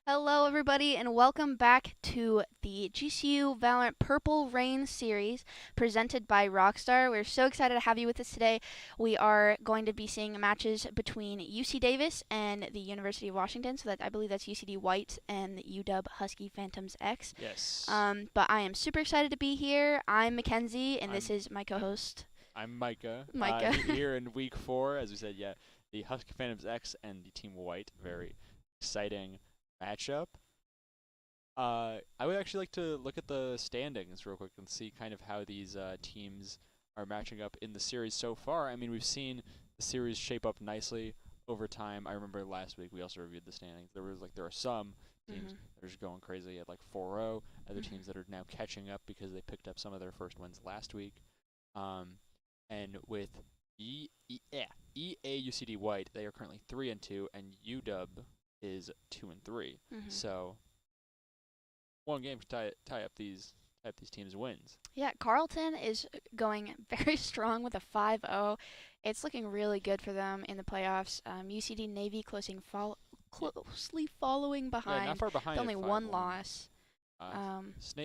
Hello, everybody, and welcome back to the GCU Valorant Purple Rain series presented by Rockstar. We're so excited to have you with us today. We are going to be seeing matches between UC Davis and the University of Washington. So I believe that's UCD White and UW Husky Phantoms X. Yes. But I am super excited to be here. I'm Mackenzie, and this is my co-host. I'm Micah. Micah. Here in week 4, as we said, the Husky Phantoms X and the Team White. Very exciting matchup. I would actually like to look at the standings real quick and see kind of how these teams are matching up in the series so far. I mean, we've seen the series shape up nicely over time. I remember last week we also reviewed the standings. There are some teams that are just going crazy at like 4-0, other teams that are now catching up because they picked up some of their first wins last week. And with EA UCD White, they are currently 3-2, and UW is 2-3. So one game can tie up these teams' wins. Yeah, Carleton is going very strong with a 5-0. It's looking really good for them in the playoffs. UCD Navy closely following behind. Yeah, not far behind. With only one loss.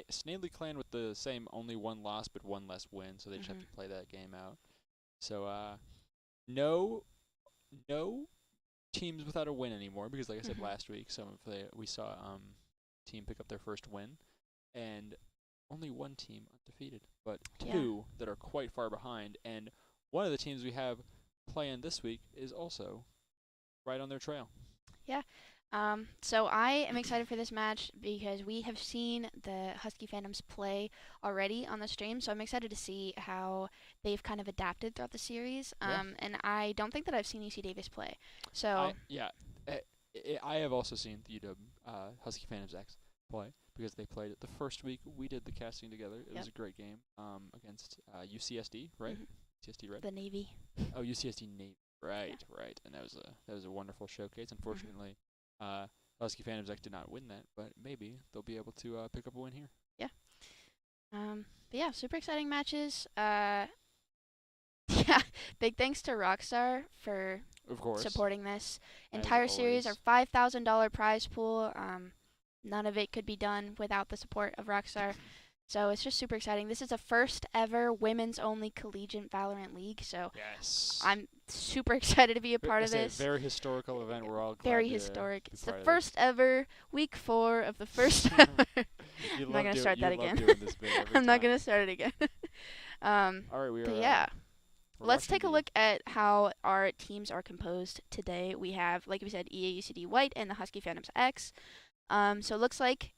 Snavely Clan with the same only one loss but one less win, so they just have to play that game out. So no teams without a win anymore, because like I said last week, we saw team pick up their first win, and only one team undefeated, but two that are quite far behind, and one of the teams we have playing this week is also right on their trail. Yeah. So I am excited for this match because we have seen the Husky Phantoms play already on the stream, so I'm excited to see how they've kind of adapted throughout the series. And I don't think that I've seen UC Davis play. So I have also seen the UW Husky Phantoms X play, because they played it the first week we did the casting together. It was a great game against UCSD, right? UCSD, right? The Navy. Oh, UCSD Navy. Right. And that was a wonderful showcase. Unfortunately, Husky Phantoms X did not win that, but maybe they'll be able to pick up a win here. Yeah. But yeah, super exciting matches. Big thanks to Rockstar for supporting this entire series. Our $5,000 prize pool. None of it could be done without the support of Rockstar. So it's just super exciting. This is the first ever women's only collegiate Valorant league. So Yes. I'm super excited to be a part I of say a this. very historical event. We're all glad Very to historic. be It's the part of first this. ever week 4 of the first ever. You I'm not love gonna do start you that love again. doing this bit every I'm not time. gonna start it again. All right, we But are yeah, we're let's watching take a the look at how our teams are composed today. We have, like we said, EA UCD White and the Husky Phantoms X. So it looks like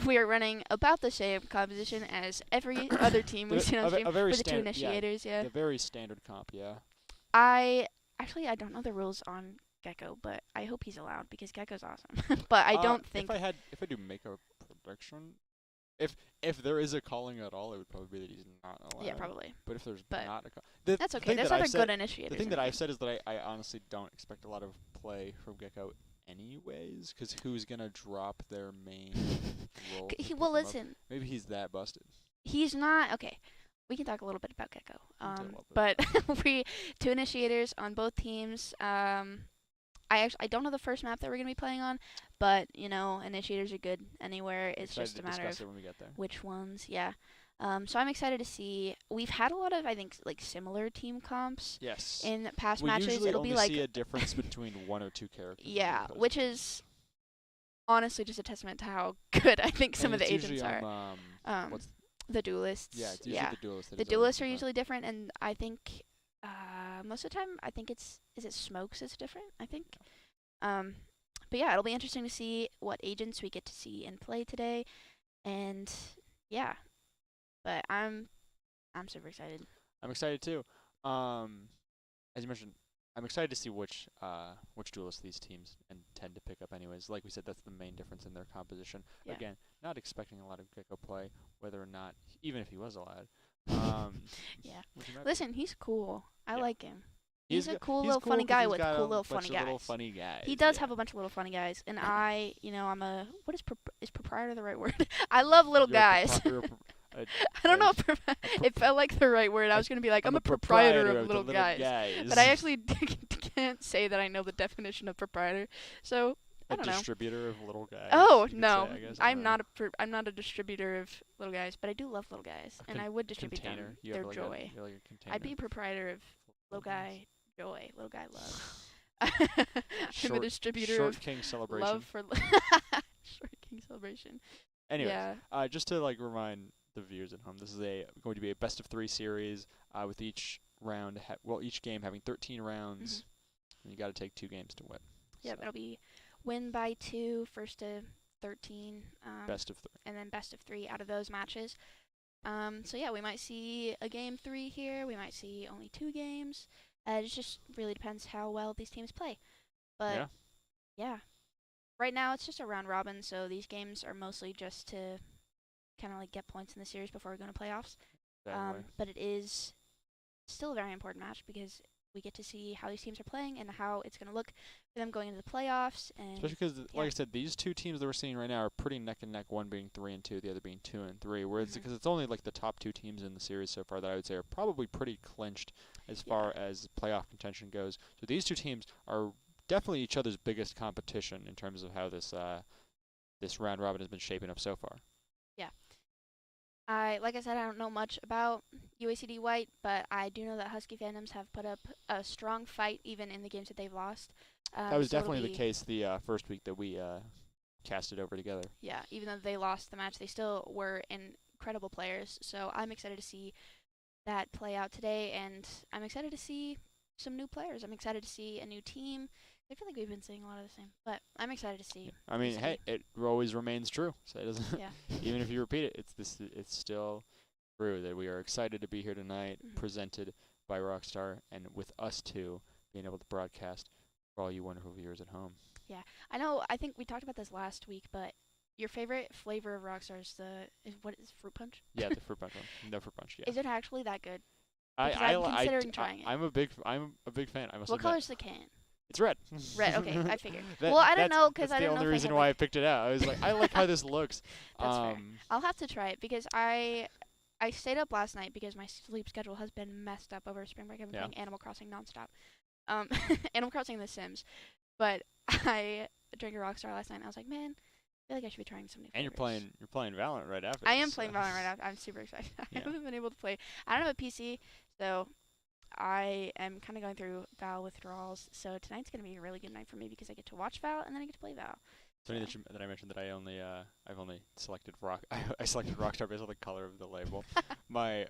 we are running about the same composition as every other team we've seen on stream a very with the two standard initiators. Yeah. the very standard comp, yeah. I don't know the rules on Gecko, but I hope he's allowed because Gecko's awesome. But I don't think. If I do make a prediction, if there is a calling at all, it would probably be that he's not allowed. Yeah, probably. But if there's But not a that's okay. There's other good initiators. the thing in that the I've game. said is that I honestly don't expect a lot of play from Gecko anyways, because who's gonna drop their main role? Well, listen. Maybe he's that busted. He's not okay. We can talk a little bit about Gecko. Bit. But we two initiators on both teams. I don't know the first map that we're gonna be playing on, but you know initiators are good anywhere. It's Excited just a to matter discuss of it when we get there. which ones. Yeah. So I'm excited to see. We've had a lot of I think like similar team comps Yes. in past We matches. usually It'll only be like see a difference between one or two characters. yeah, which is honestly just a testament to how good I think some of the agents are. What's The duelists. yeah, it's usually the duelists. The duelists are usually different, and I think most of the time I think is it smokes is different. I think. But yeah, it'll be interesting to see what agents we get to see in play today, and yeah, but I'm super excited. I'm excited too. As you mentioned, I'm excited to see which duelists these teams intend to pick up. Anyways, like we said, that's the main difference in their composition. Yeah. Again, not expecting a lot of Gecko play, whether or not, even if he was allowed. Yeah. Listen, he's cool. I like him. He's a cool little funny guy with got cool a little bunch funny of guys. Little funny guys. He does have a bunch of little funny guys, and I'm a what is proprietor the right word? I love little guys. I don't know if it felt like the right word. I was gonna be like, I'm a proprietor of little guys, but I actually can't say that I know the definition of proprietor. So I don't know. Distributor of little guys. Oh no, Say, I'm not a distributor of little guys, but I do love little guys, and I would distribute them their joy. I'd be a proprietor of little guy joy, little guy love. I'm a distributor of King celebration. love for Short King celebration. Anyway, Yeah. just to like remind the viewers at home, this is going to be a best of 3 series with each round each game having 13 rounds, and you got to take 2 games to win. Yep, So. it'll be win by 2, first to 13, best of 3, and then best of 3 out of those matches. So yeah, we might see a game 3 here. We might see only 2 games. It just really depends how well these teams play. But yeah. Right now it's just a round robin, so these games are mostly just to kind of like get points in the series before we go into playoffs. But it is still a very important match because we get to see how these teams are playing and how it's going to look for them going into the playoffs. And especially because, like I said, these 2 teams that we're seeing right now are pretty neck and neck. One being 3-2, the other being 2-3. Whereas because it's only like the top 2 teams in the series so far that I would say are probably pretty clinched as far as playoff contention goes. So these 2 teams are definitely each other's biggest competition in terms of how this this round robin has been shaping up so far. Yeah. Like I said, I don't know much about UACD White, but I do know that Husky Phantoms have put up a strong fight even in the games that they've lost. That was definitely the case the first week that we casted over together. Yeah, even though they lost the match, they still were incredible players. So I'm excited to see that play out today, and I'm excited to see some new players. I'm excited to see a new team. I feel like we've been saying a lot of the same, but I'm excited to see. Yeah. I mean, hey, it always remains true. So it doesn't. Even if you repeat it, it's still true that we are excited to be here tonight, presented by Rockstar, and with us too being able to broadcast for all you wonderful viewers at home. Yeah, I know. I think we talked about this last week, but your favorite flavor of Rockstar is what is fruit punch? Yeah, the fruit punch one. The fruit punch. Yeah. Is it actually that good? I'm considering trying it. I'm a big fan. I must What admit. color's the can? It's red. Red. Okay, I figured. Well, I don't know because I don't know. That's the only reason why I picked it out. I was like, I like how this looks. That's fair. I'll have to try it because I stayed up last night because my sleep schedule has been messed up over spring break. I've been playing Animal Crossing nonstop. Animal Crossing and The Sims. But I drank a Rockstar last night and I was like, man, feel like I should be trying some new And flavors. you're playing Valorant right after I this. am playing Valorant right now. I'm super excited. I Yeah. haven't been able to play. I don't have a PC, so I am kind of going through Val withdrawals. So tonight's gonna be a really good night for me because I get to watch Val and then I get to play Val. It's funny that I mentioned that I've only selected I selected Rockstar based on the color of the label. My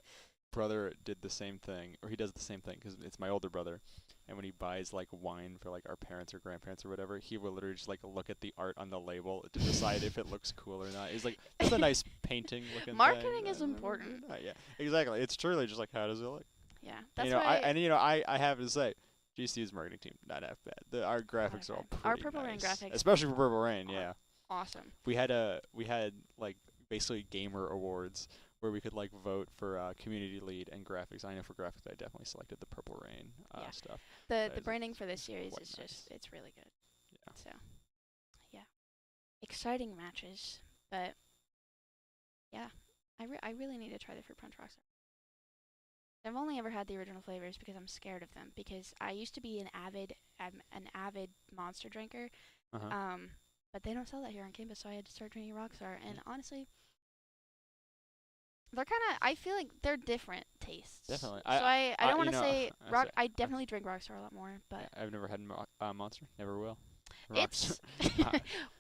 brother did the same thing, or he does the same thing because it's my older brother. And when he buys like wine for like our parents or grandparents or whatever, he will literally just like look at the art on the label to decide if it looks cool or not. He's like, "That's a nice painting looking Marketing thing." is important. Yeah, exactly. It's truly just like, how does it look? Yeah, And, that's I have to say, GCU's marketing team not half bad. Our graphics are all pretty our Purple Rain nice, graphics, especially for Purple Rain. Yeah, awesome. we had like basically gamer awards where we could like vote for community lead and graphics. I know for graphics, I definitely selected the Purple Rain stuff. The branding for this series quite is nice. just it's really good. Yeah. So yeah, exciting matches, but yeah, I really need to try the Fruit Punch Rockstar. I've only ever had the original flavors because I'm scared of them. Because I used to be an avid Monster drinker, but they don't sell that here on campus, so I had to start drinking Rockstar. And honestly, they're kind of. I feel like they're different tastes. Definitely. So I don't want to say rock. I I've definitely drink Rockstar a lot more, but I've never had Monster. Never will. it's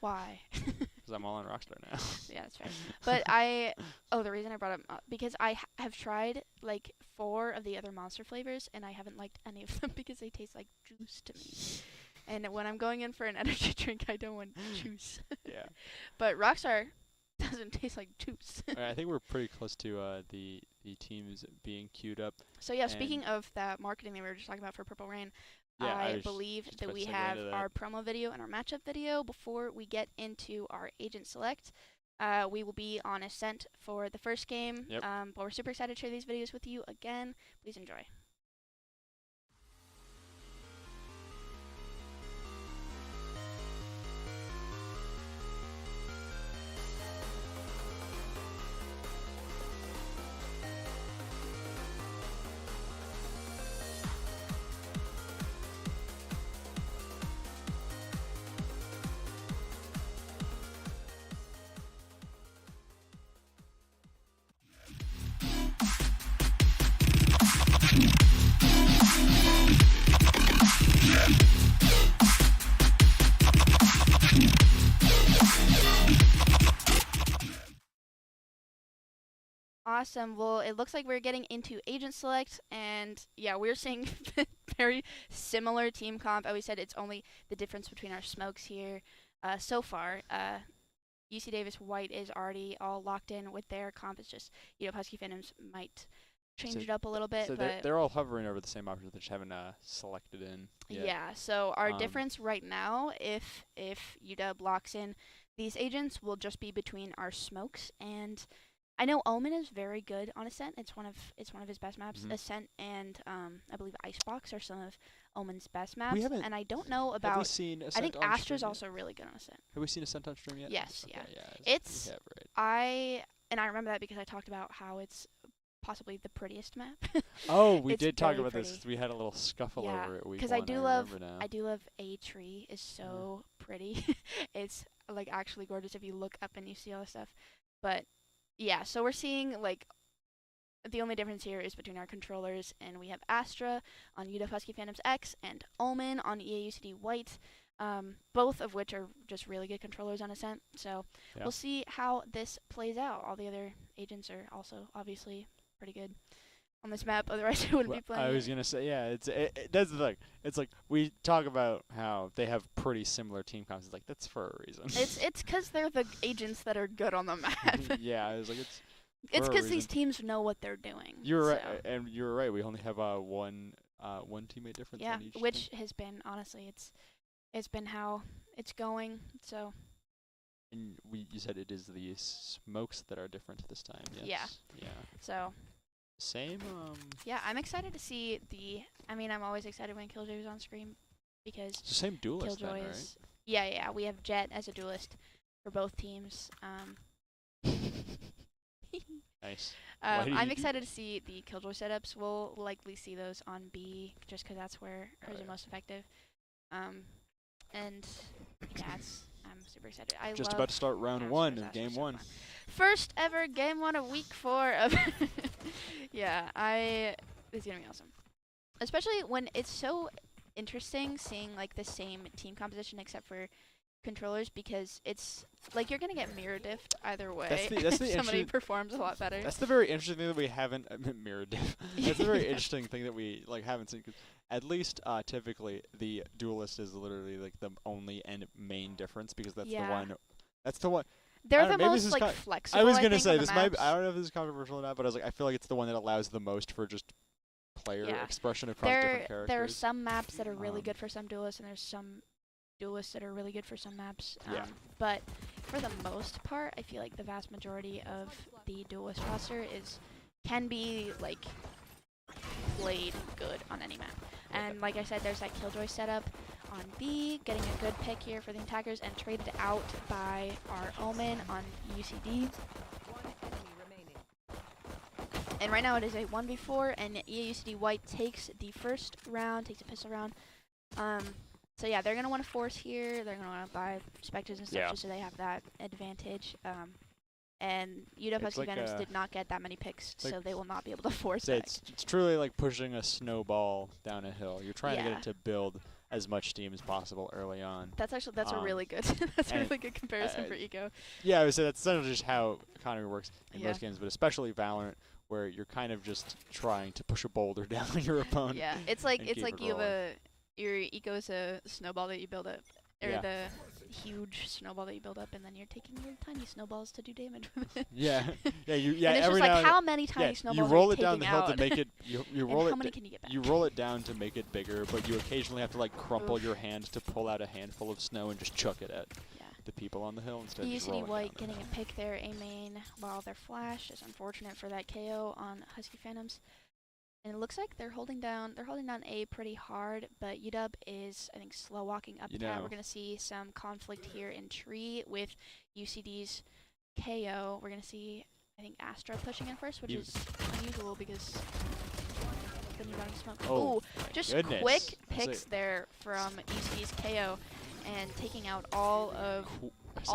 why. Because I'm all on Rockstar now. Yeah, that's right. But the reason I brought up because I have tried like 4 of the other Monster flavors and I haven't liked any of them because they taste like juice to me. And when I'm going in for an energy drink, I don't want juice. Yeah. But Rockstar doesn't taste like juice. I think we're pretty close to the teams being queued up. So yeah, speaking of that marketing that we were just talking about for Purple Rain, yeah, I believe just that about we to segue have into our that. promo video and our matchup video before we get into our agent select. We will be on Ascent for the first game, Yep. but we're super excited to share these videos with you again. Please enjoy. Awesome. Well, it looks like we're getting into agent select, and yeah, we're seeing very similar team comp. I always said it's only the difference between our smokes here so far. UC Davis White is already all locked in with their comp. It's just, Husky Phantoms might change it up a little bit. So but they're all hovering over the same options. They just haven't selected in yet. yeah, so our difference right now, if UW locks in these agents, will just be between our smokes and I know Omen is very good on Ascent. It's one of his best maps. Ascent and I believe Icebox are some of Omen's best maps. And I don't know about. Have we seen Ascent I think on Astra's stream also really good on Ascent. Have we seen Ascent on stream yet? Yes, okay, yeah. It's we have, right. I remember that because I talked about how it's possibly the prettiest map. Oh, we It's did talk very about pretty. this. We had a little scuffle over it. Because I do love A Tree is so pretty. It's like actually gorgeous if you look up and you see all the stuff. But yeah, so we're seeing like the only difference here is between our controllers, and we have Astra on UW Husky Phantoms X and Omen on EA UCD White, both of which are just really good controllers on Ascent. So we'll see how this plays out. All the other agents are also obviously pretty good on this map, otherwise I wouldn't be playing. I was gonna say, yeah, that's the thing. It's like we talk about how they have pretty similar team comps. It's like that's for a reason. It's because they're the agents that are good on the map. Yeah, it's like it's because these teams know what they're doing. You're right, and you're right. We only have one teammate difference. Yeah, on each which team. has been honestly, it's been how it's going. So. And you said it is the smokes that are different this time. Yes. Yeah. So. Same. Yeah, I'm excited to see the. I mean, I'm always excited when Killjoy is on screen because it's the same duelist, Killjoy then, is. Right? Yeah. We have Jet as a duelist for both teams. Nice. I'm excited to see the Killjoy setups. We'll likely see those on B just because that's where hers are most effective. And yeah, I'm super excited. I Just love about to start round Dinosaur 1 of Disaster, game so 1. fun. First ever game 1 of week 4 of yeah, it's gonna be awesome. Especially when it's so interesting seeing like the same team composition except for controllers, because it's like you're gonna get mirror diffed either way. That's the if somebody performs a lot better. That's the very interesting thing that we haven't mirror diff. That's the very interesting thing that we like haven't seen. 'Cause at least typically the duelist is literally like the only and main difference, because that's the one. That's the one. They're the most like flexible. I was gonna think, say on this the might. maps. I don't know if this is controversial or not, but I was like, I feel like it's the one that allows the most for just player expression across different characters. There are some maps that are really good for some duelists, and there's some duelists that are really good for some maps. But for the most part, I feel like the vast majority of the duelist roster can be like played good on any map. And like I said, there's that Killjoy setup on B, getting a good pick here for the attackers, and traded out by our Omen on UCD. And right now it is a 1v4, and UCD White takes the first round, takes a pistol round. So yeah, they're gonna want to force here. They're gonna want to buy specters and stuff just so they have that advantage. And UW Husky Venoms did not get that many picks, so they will not be able to force it. It's truly like pushing a snowball down a hill. You're trying to get it to build as much steam as possible early on. That's a really good that's a really good comparison for Eco. Yeah, I would say that's essentially just how economy works in most games, but especially Valorant, where you're kind of just trying to push a boulder down your opponent. Yeah, it's like you have your Eco is a snowball that you build up, or the huge snowball that you build up, and then you're taking little tiny snowballs to do damage with it. And it's just like how many tiny snowballs you roll are it down the hill out? to make it. You roll and it. How many can you get back? You roll it down to make it bigger, but you occasionally have to like crumple your hand to pull out a handful of snow and just chuck it at the people on the hill instead of just rolling UCD White down getting a pick there, A main while their flash is unfortunate for that KO on Husky Phantoms. And it looks like they're holding down A pretty hard, but UW is, I think, slow walking up that. We're going to see some conflict here in tree with UCD's KO. We're going to see, I think, Astra pushing in first, which is unusual because then you're running smoke. Oh, just goodness. Quick picks there from UCD's KO and taking out all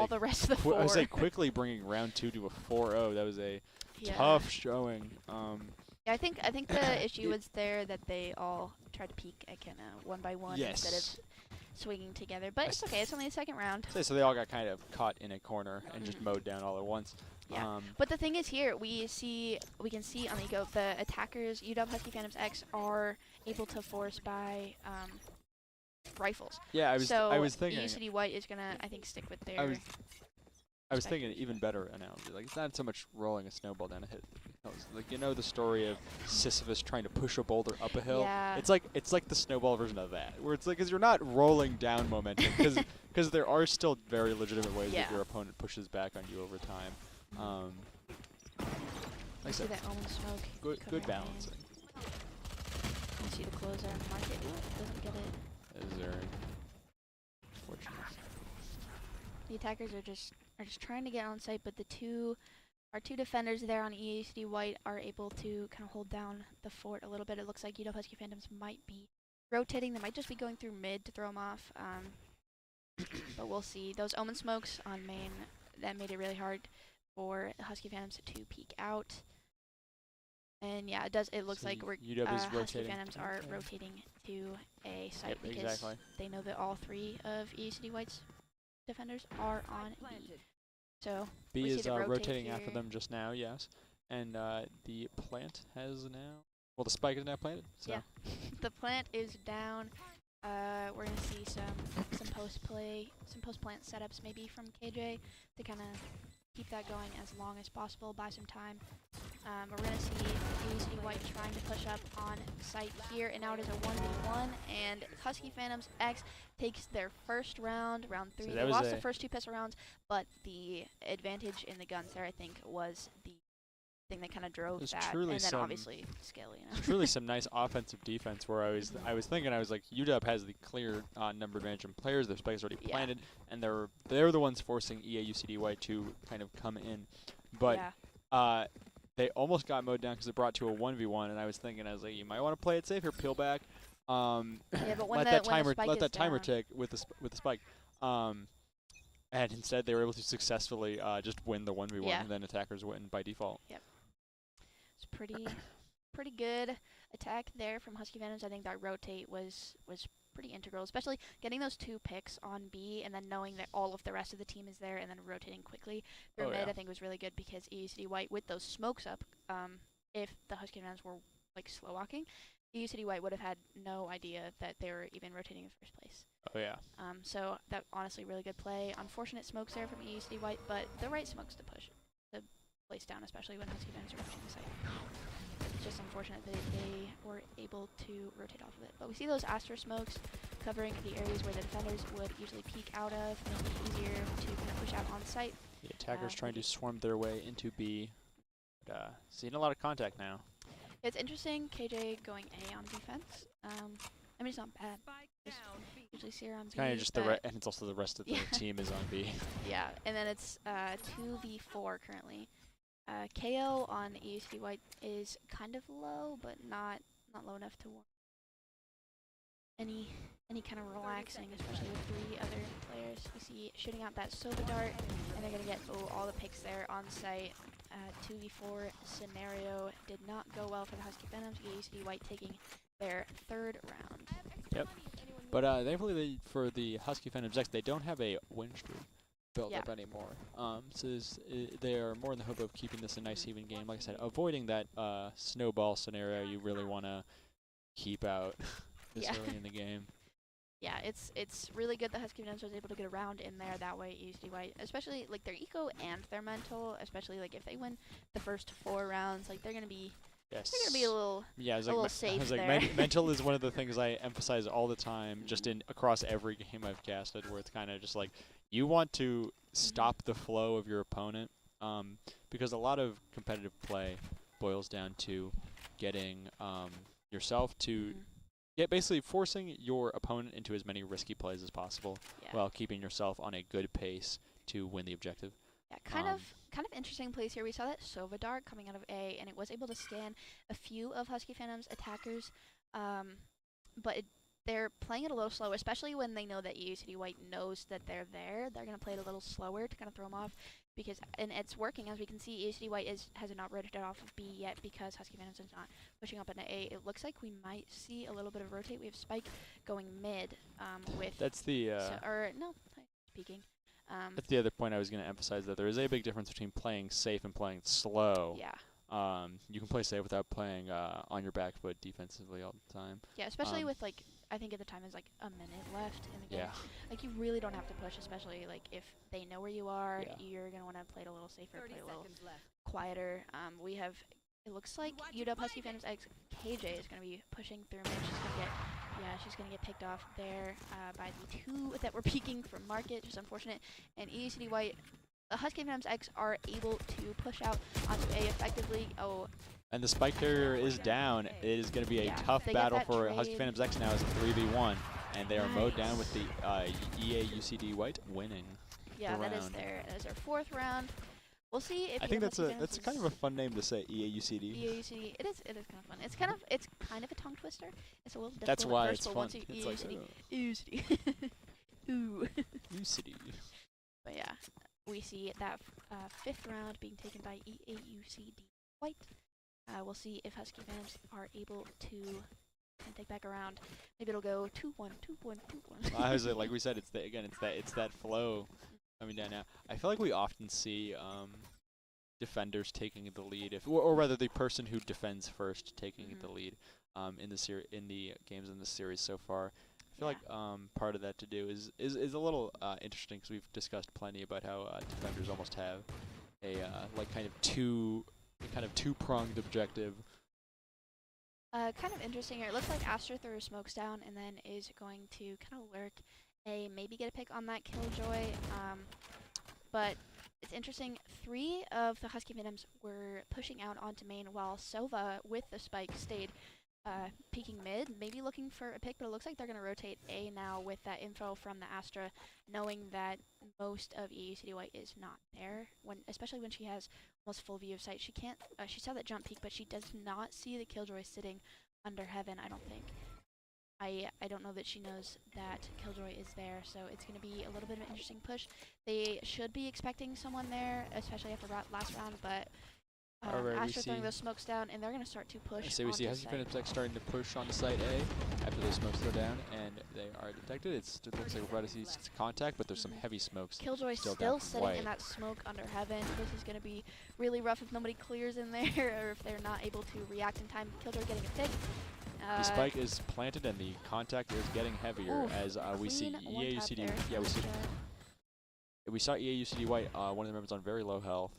the rest of the four. I was like quickly bringing round 2 to a 4-0. That was a tough showing. Yeah, I think the issue was there that they all tried to peek at kind of one by one instead of swinging together. But it's okay. It's only the second round. So they all got kind of caught in a corner and just mowed down all at once. Yeah. But the thing is here, we can see on the Eco, the attackers, UW Husky Phantoms X, are able to force by rifles. Yeah, I was thinking. UCD White is gonna, I think, stick with their. I was thinking an even better analogy. Like, it's not so much rolling a snowball down a hill. Like, you know the story of Sisyphus trying to push a boulder up a hill? Yeah. It's like the snowball version of that, where it's like, because you're not rolling down momentum, because there are still very legitimate ways that your opponent pushes back on you over time. Like I said, that Omen smoke. Good balancing. You see the closer on the market. Ooh, doesn't get it. Is there? Fortunate. The attackers are just trying to get on site, but our two defenders there on EACD White are able to kind of hold down the fort a little bit. It looks like UW Husky Phantoms might be rotating. They might just be going through mid to throw them off. But we'll see. Those Omen smokes on main, that made it really hard for Husky Phantoms to peek out. And yeah, it looks like Husky Phantoms are rotating to a site because they know that all three of EACD White's defenders are on B. So B is rotating after them just now, yes. And the plant has now, well, the spike is now planted. So. Yeah, the plant is down. We're gonna see some post-plant setups maybe from KJ to kind of keep that going as long as possible, buy some time. We're going to see UCD White trying to push up on site here, and now it is a 1v1, and Husky Phantoms X takes their first round, round 3. So they lost the first 2 pistol rounds, but the advantage in the guns there, I think, was the thing that kind of drove that, and then obviously skill. It's truly some nice offensive defense where I was thinking, I was like, UW has the clear number advantage in players. Their spikes already planted, and they're the ones forcing UCD White to kind of come in. But they almost got mowed down because it brought to a 1v1, and I was thinking, I was like, you might want to play it safe here, peel back. Yeah, but when let that timer tick with the spike. And instead, they were able to successfully just win the 1v1, Yeah. and then attackers win by default. Yep. It's pretty good attack there from Husky Phantoms. I think that rotate was pretty integral, especially getting those 2 picks on B and then knowing that all of the rest of the team is there and then rotating quickly through mid. Yeah. I think was really good because UCD White with those smokes up, if the Husky Phantoms were like slow walking, UCD White would have had no idea that they were even rotating in the first place. Oh yeah. So that honestly really good play. Unfortunate smokes there from UCD White, but the right smokes to push the place down, especially when Husky Phantoms are pushing the site. It's just unfortunate that they were able to rotate off of it. But we see those Astra smokes covering the areas where the defenders would usually peek out of, making it easier to kind of push out on site. The attackers trying to swarm their way into B. But, seeing a lot of contact now. It's interesting, KJ going A on defense. I mean, it's not bad. Just usually see her on B. Kind of just and it's also the rest of the team is on B. Yeah, and then it's 2v4 currently. KO on UCD White is kind of low, but not low enough to warrant any kind of relaxing, especially with 3 other players. We see shooting out that Sova dart, and they're gonna get all the picks there on site. 2v4 scenario did not go well for the Husky Phantoms. UCD White taking their 3rd round. Yep. But thankfully for the Husky Phantoms X, they don't have a win streak built up anymore. So they are more in the hope of keeping this a nice even game. Like I said, avoiding that snowball scenario you really want to keep out this early in the game. Yeah, it's really good that Husky Phantoms was able to get around in there that way. UCD White, especially like their eco and their mental, especially like if they win the first 4 rounds, like they're gonna be a little safe there. Mental is one of the things I emphasize all the time, just across every game I've casted, where it's kind of just like you want to stop the flow of your opponent, because a lot of competitive play boils down to getting yourself to basically forcing your opponent into as many risky plays as possible while keeping yourself on a good pace to win the objective. Yeah, kind of interesting plays here. We saw that Sova dart coming out of A, and it was able to scan a few of Husky Phantom's attackers, but they're playing it a little slow, especially when they know that UCD White knows that they're there. They're going to play it a little slower to kind of throw them off, and it's working. As we can see, UCD White has not rotated off of B yet because Husky Phantoms is not pushing up into A. It looks like we might see a little bit of rotate. We have Spike going mid with... That's the... peeking. That's the other point I was going to emphasize, that there is a big difference between playing safe and playing slow. Yeah. You can play safe without playing on your back foot defensively all the time. Yeah, especially with, like, I think at the time is like a minute left in the game. Yeah. Like, you really don't have to push, especially, like, if they know where you are, you're going to want to play it a little safer, play a little quieter. We have, it looks like UW Husky Phantoms X KJ is going to be pushing through mid. She's going to get picked off there by the 2 that were peeking from Market, just unfortunate. And UCD White, the Husky Phantoms X are able to push out onto A effectively. And the Spike Carrier is down. It is going to be a tough battle for Husky Phantoms X now as a 3v1. And they are mowed down with the EA UCD White winning. Yeah, that is their 4th round. We'll see if I think that's kind of a fun name to say, EA UCD. EA UCD. It is kind of fun. It's kind of a tongue twister. It's a little difficult. That's why at it's first, fun. EA It's UCD. like, UCD. Ooh. UCD. But yeah, we see that 5th round being taken by EA UCD White. We'll see if Husky fans are able to take back around. Maybe it'll go 2-1, 2-1, 2-1. I was like we said, it's that flow coming down now. I feel like we often see defenders taking the lead, or rather the person who defends first taking the lead in the games in this series so far. I feel like part of that to do is a little interesting, because we've discussed plenty about how defenders almost have a kind of two-pronged objective. Kind of interesting here. It looks like Astra threw smokes down and then is going to kind of lurk A, maybe get a pick on that Killjoy. But it's interesting. 3 of the Husky Phantoms were pushing out onto main, while Sova with the spike stayed peeking mid, maybe looking for a pick, but it looks like they're going to rotate A now with that info from the Astra, knowing that most of EUCD White is not there, especially when she has almost full view of sight. She can't, she saw that jump peek, but she does not see the Killjoy sitting under heaven, I don't think. I don't know that she knows that Killjoy is there, so it's going to be a little bit of an interesting push. They should be expecting someone there, especially after last round, but Alright, we Astra see. throwing those smokes down, and they're going to start to push So we see onto Husky site. Phantoms X starting to push onto site A after those smokes go down, and they are detected. It looks like we're about to see contact, but there's some heavy smokes. Killjoy still still down from sitting in White. that smoke under heaven. This is going to be really rough if nobody clears in there or if they're not able to react in time. Killjoy getting a pick. The spike is planted and the contact is getting heavier as we see EA UCD. Yeah, we saw EA UCD White, one of the members on very low health.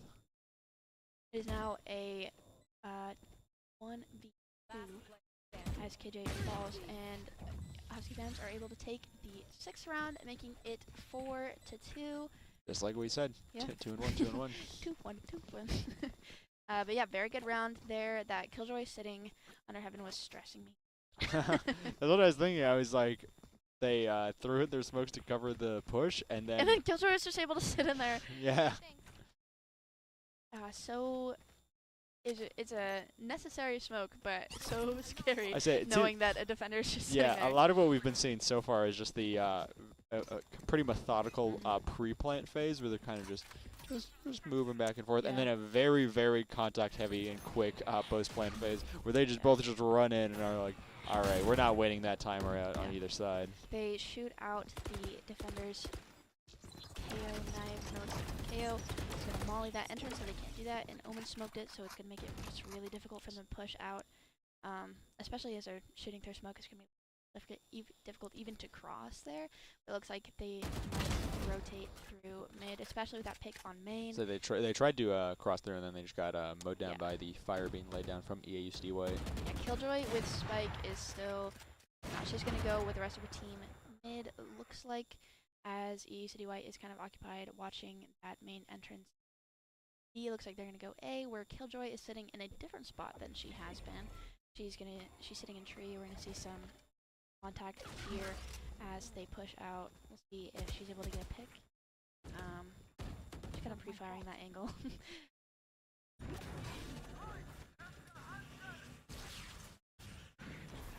It is now a 1v2 as KJ falls, and Husky Phantoms are able to take the 6th round, making it 4-2. Just like we said, Yeah. 2-1, 2-1. 2-1. But yeah, very good round there. That Killjoy sitting under heaven was stressing me. That's what I was thinking. I was like, they threw in their smokes to cover the push, and then Killjoy was just able to sit in there. yeah. So it's a necessary smoke, but so scary I say knowing that a defender is just sitting yeah, there. a lot of what we've been seeing so far is just the pretty methodical pre-plant phase where they're kind of just moving back and forth, and then a very, very contact-heavy and quick post-plant phase where they just both just run in and are like, all right, we're not waiting that timer out on either side. They shoot out the defenders. KO knife, no, KO is going to molly that entrance, so they can't do that, and Omen smoked it, so it's going to make it just really difficult for them to push out, especially as they're shooting through smoke. It's going to be difficult even to cross there. It looks like they might rotate through mid, especially with that pick on main. So they tried to cross there, and then they just got mowed down by the fire being laid down from EA UCD White. Yeah, Killjoy with Spike is still, she's going to go with the rest of her team mid, it looks like, as UCD White is kind of occupied watching that main entrance. B looks like they're going to go A, where Killjoy is sitting in a different spot than she has been. She's sitting in tree. We're going to see some contact here as they push out. We'll see if she's able to get a pick. She's kind of pre-firing that angle.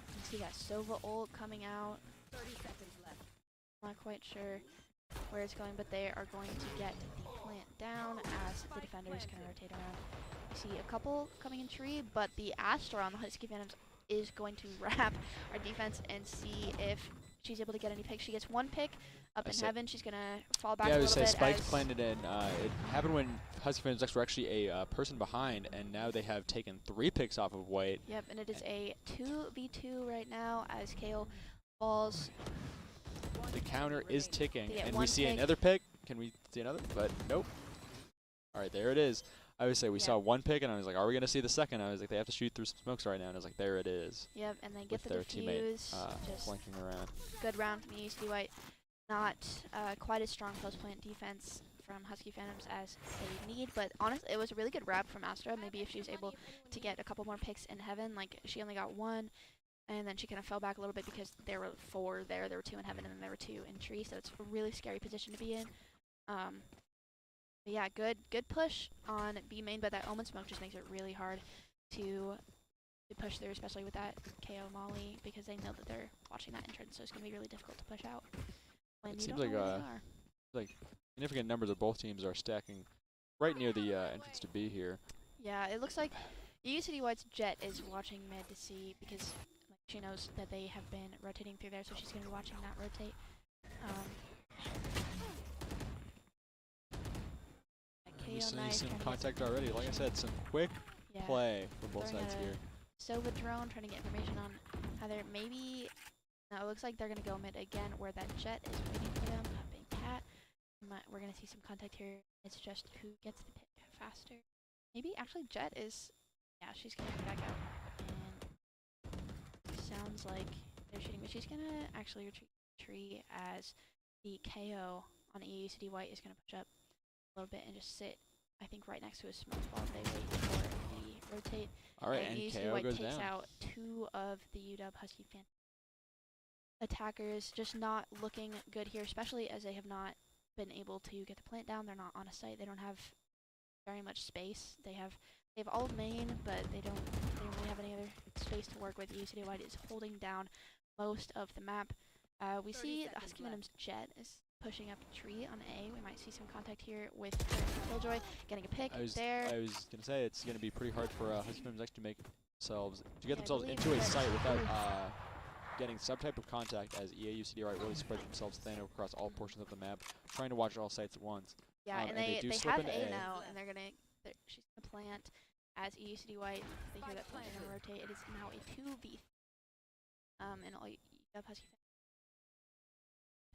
You see that Sova ult coming out. 30 seconds left. Not quite sure where it's going, but they are going to get the plant down as the defenders kind of rotate around. You see a couple coming in tree, but the Astra on the Husky Phantoms is going to wrap our defense and see if she's able to get any picks. She gets one pick up in heaven. She's going to fall back a little bit. Yeah, I would say Spike's planted in. It happened when Husky Phantoms were actually a person behind, and now they have taken 3 picks off of White. Yep, and it is a 2v2 right now as KO falls. The counter is ticking, and we see another pick. Can we see another? But nope. All right, there it is. I would say we saw one pick, and I was like, are we going to see the second? I was like, they have to shoot through some smokes right now, and I was like, there it is. Yep, and they get the their defuse. teammate flanking around. Good round from UCD White. Not quite as strong post-plant defense from Husky Phantoms as they need, but honestly, it was a really good grab from Astra. Maybe if she was able to get a couple more picks in heaven, like she only got 1. And then she kind of fell back a little bit because there were 4 there. There were 2 in heaven, and then there were 2 in tree. So it's a really scary position to be in. But yeah, good push on B main, but that Omen smoke just makes it really hard to push through, especially with that KO Molly, because they know that they're watching that entrance. So it's going to be really difficult to push out. It seems like significant numbers of both teams are stacking right near the entrance to B here. Yeah, it looks like UCD White's Jet is watching mid to see, because she knows that they have been rotating through there, so she's going to be watching that rotate. We see some contact already. Like I said, some quick play from both sides here. Sova drone trying to get information on how they're maybe. No, it looks like they're going to go mid again, where that Jet is waiting for them. Big Cat. We're going to see some contact here. It's just who gets the pick faster. Maybe actually Jet is. Yeah, she's going to come back out. Sounds like they're shooting, but she's gonna actually retreat tree as the KO on EUCD White is gonna push up a little bit and just sit, I think, right next to a smoke while they wait for the rotate. All right, and EUCD KO White goes takes down. out 2 of the UW Husky Phantoms attackers. Just not looking good here, especially as they have not been able to get the plant down. They're not on a site. They don't have very much space. They have all main, but they don't really have any other space to work with. UCD White is holding down most of the map. We see the Husky Venom's Jet is pushing up a tree on A. We might see some contact here with Killjoy getting a pick there. I was gonna say it's gonna be pretty hard for Husky Venom's X to make themselves Yeah, themselves I believe into a that's site without true. getting some type of contact, as EA UCD really spread themselves thin across all portions of the map, trying to watch all sites at once. Yeah, and they do they slip have into A A. now, and she's gonna plant as EUCD White. They hear that plant, they're gonna rotate. It is now a 2v. And all you have Husky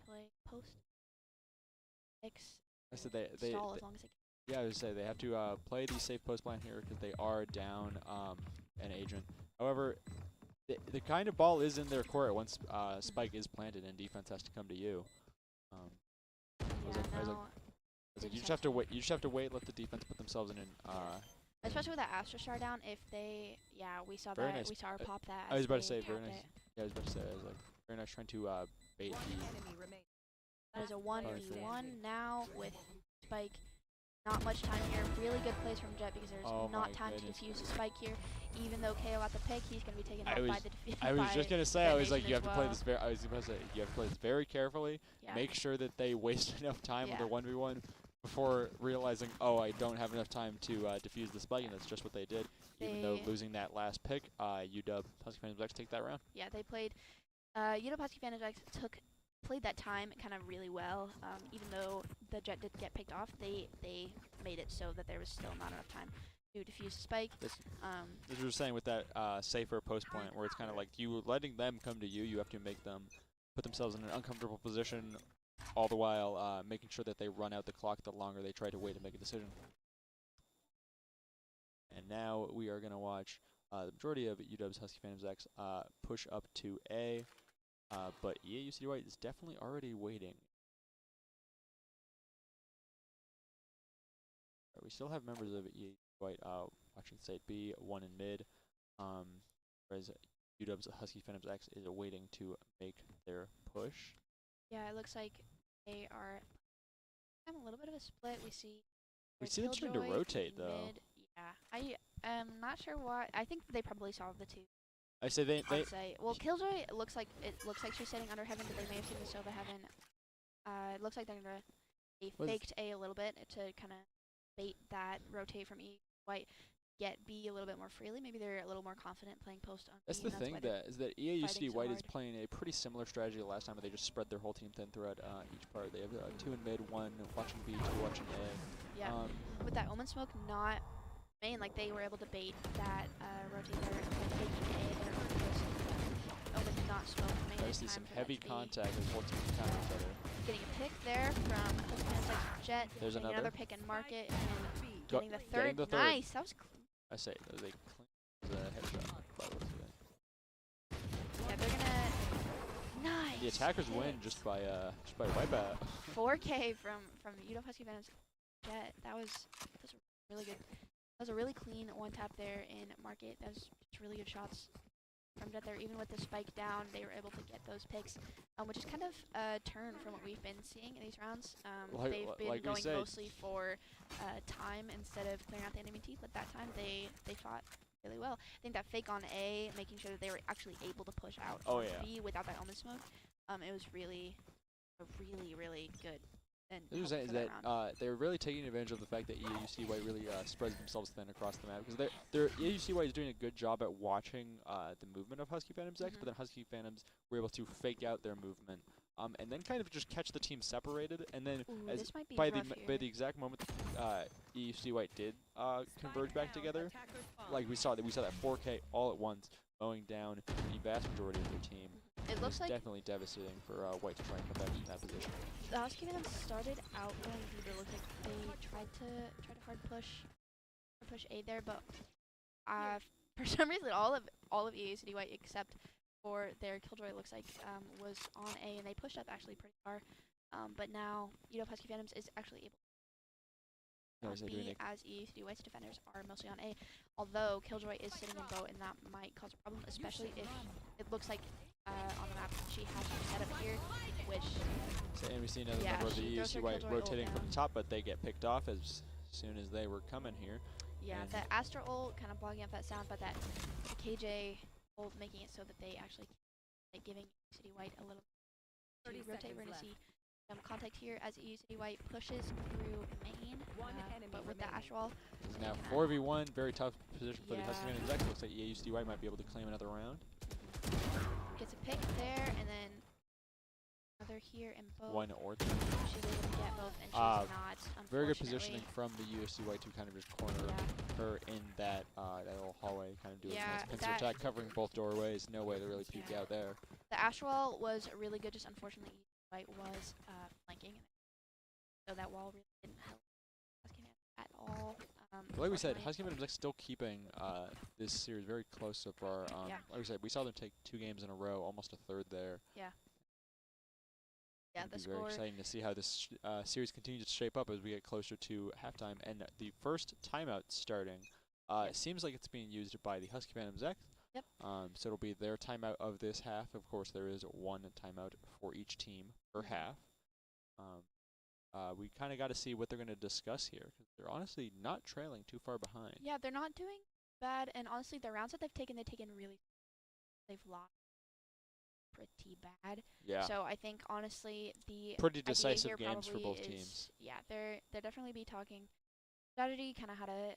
play post X. I said they stall as long as they can. yeah, I would say they have to play the safe post plan here because they are down an agent. However, the kind of ball is in their court once spike is planted and defense has to come to you. You just have to wait. You just have to wait. Let the defense put themselves in. Especially with that Astra Star down, if they, we saw very that. nice. We saw her pop that. I was about to say tapped very nice. it. Yeah, I was about to say I was like very nice trying to bait the. There's a 1v1 now with Spike. Not much time here. Really good plays from Jet because there's not time to defuse the Spike here. Even though KO got the pick, he's going to be taken out by the defuse. I was just going to say, I was like, you have to play this well. I was going to say, you have to play this very carefully. Yeah. Make sure that they waste enough time with their 1v1 before realizing, oh, I don't have enough time to defuse the Spike, and that's just what they did. Even though losing that last pick, UW Husky Phantoms X take that round. Yeah, they played. UW Husky Phantoms X played that time kind of really well. Even though the Jet did get picked off, they made it so that there was still not enough time to defuse the Spike. As we were saying with that safer post plant, where it's kind of like you letting them come to you, you have to make them put themselves in an uncomfortable position, all the while making sure that they run out the clock the longer they try to wait to make a decision. And now we are going to watch the majority of UW's Husky Phantoms X push up to A. But EA UCD White is definitely already waiting. We still have members of EA White watching site B, one in mid, whereas UW's Husky Phantoms X is waiting to make their push. Yeah, it looks like they are having a little bit of a split. We see them trying to rotate though. Mid. Yeah, I am not sure why. I think they probably saw the two. I say they well, Killjoy looks like she's sitting under Heaven, but they may have seen the Sova Heaven. It looks like they faked A a little bit to kind of bait that rotate from E White, get B a little bit more freely. Maybe they're a little more confident playing post on B. That's the thing is that EA UCD so White hard. is playing a pretty similar strategy last time, but they just spread their whole team thin throughout each part. They have 2 in mid, 1 watching B, 2 watching A. Yeah, with that Omen Smoke not main, like they were able to bait that rotate there, taking A there on post. Omen did not smoke main. I see some heavy contact as both teams counter each other. Getting a pick there from Jet. There's another pick and market, and getting the third. Nice, that was clean. I say that was a clean headshot. Yeah, they're gonna. Nice. The attackers win just by wipeout. 4K from UW Husky Phantoms Jet. That was really good. That was a really clean one tap there in market. That was just really good shots from Jet there. Even with the spike down, they were able to get those picks, which is kind of a turn from what we've been seeing in these rounds. They've been going mostly for time instead of clearing out the enemy teeth, but that time they fought really well. I think that fake on A, making sure that they were actually able to push out on B without that Omen Smoke, it was really good. And they're really taking advantage of the fact that EUC White really spreads themselves thin across the map, because EUC White is doing a good job at watching the movement of Husky Phantoms X, but then Husky Phantoms were able to fake out their movement, and then kind of just catch the team separated, and then by the exact moment EUC White did converge back together, like we saw that 4K all at once, mowing down the vast majority of their team. It looks like definitely devastating for White to try and come back in that position. The Husky Phantoms started out going B, but it looked like they tried to hard push A there, but for some reason all of EUCD White except for their Killjoy looks like was on A, and they pushed up actually pretty far. But now UW Husky Phantoms is actually able to B, as EUCD White's defenders are mostly on A. Although Killjoy is sitting in boat, and that might cause a problem, especially if it looks like on the map she has her setup here, which. And we see another number of the EUC White rotating from the top, but they get picked off as soon as they were coming here. Yeah, that Astra ult kind of blocking up that sound, but that KJ ult making it so that they actually like giving UCD White a little to rotate. We're going to see some contact here as UCD White pushes through main, but with the Ash Wall. It's now 4v1, very tough position for the Husky Phantoms X. Looks like UCD White might be able to claim another round. Gets a pick there, and then another here in both. One or two. She's able to get both, and she's not, unfortunately. Very good positioning from the USD White to kind of just corner her in that that little hallway, kind of do a nice pincer attack, covering both doorways. No way to really peek out there. The Ash Wall was really good, just unfortunately White was flanking, so that wall really didn't help Husky Phantoms at all. Like we said, Husky Phantoms like still keeping this series very close so far. Like we said, we saw them take 2 games in a row, almost a third there. Yeah, the score. Very exciting to see how this series continues to shape up as we get closer to halftime. And the first timeout starting, it seems like it's being used by the Husky Phantoms X. Yep. So it'll be their timeout of this half. Of course, there is 1 timeout for each team per half. We kind of got to see what they're going to discuss here, because they're honestly not trailing too far behind. Yeah, they're not doing bad, and honestly, the rounds that they've taken really, they've lost pretty bad. Yeah. So I think honestly, the pretty decisive games for both teams. Yeah, they're definitely be talking strategy, kind of how to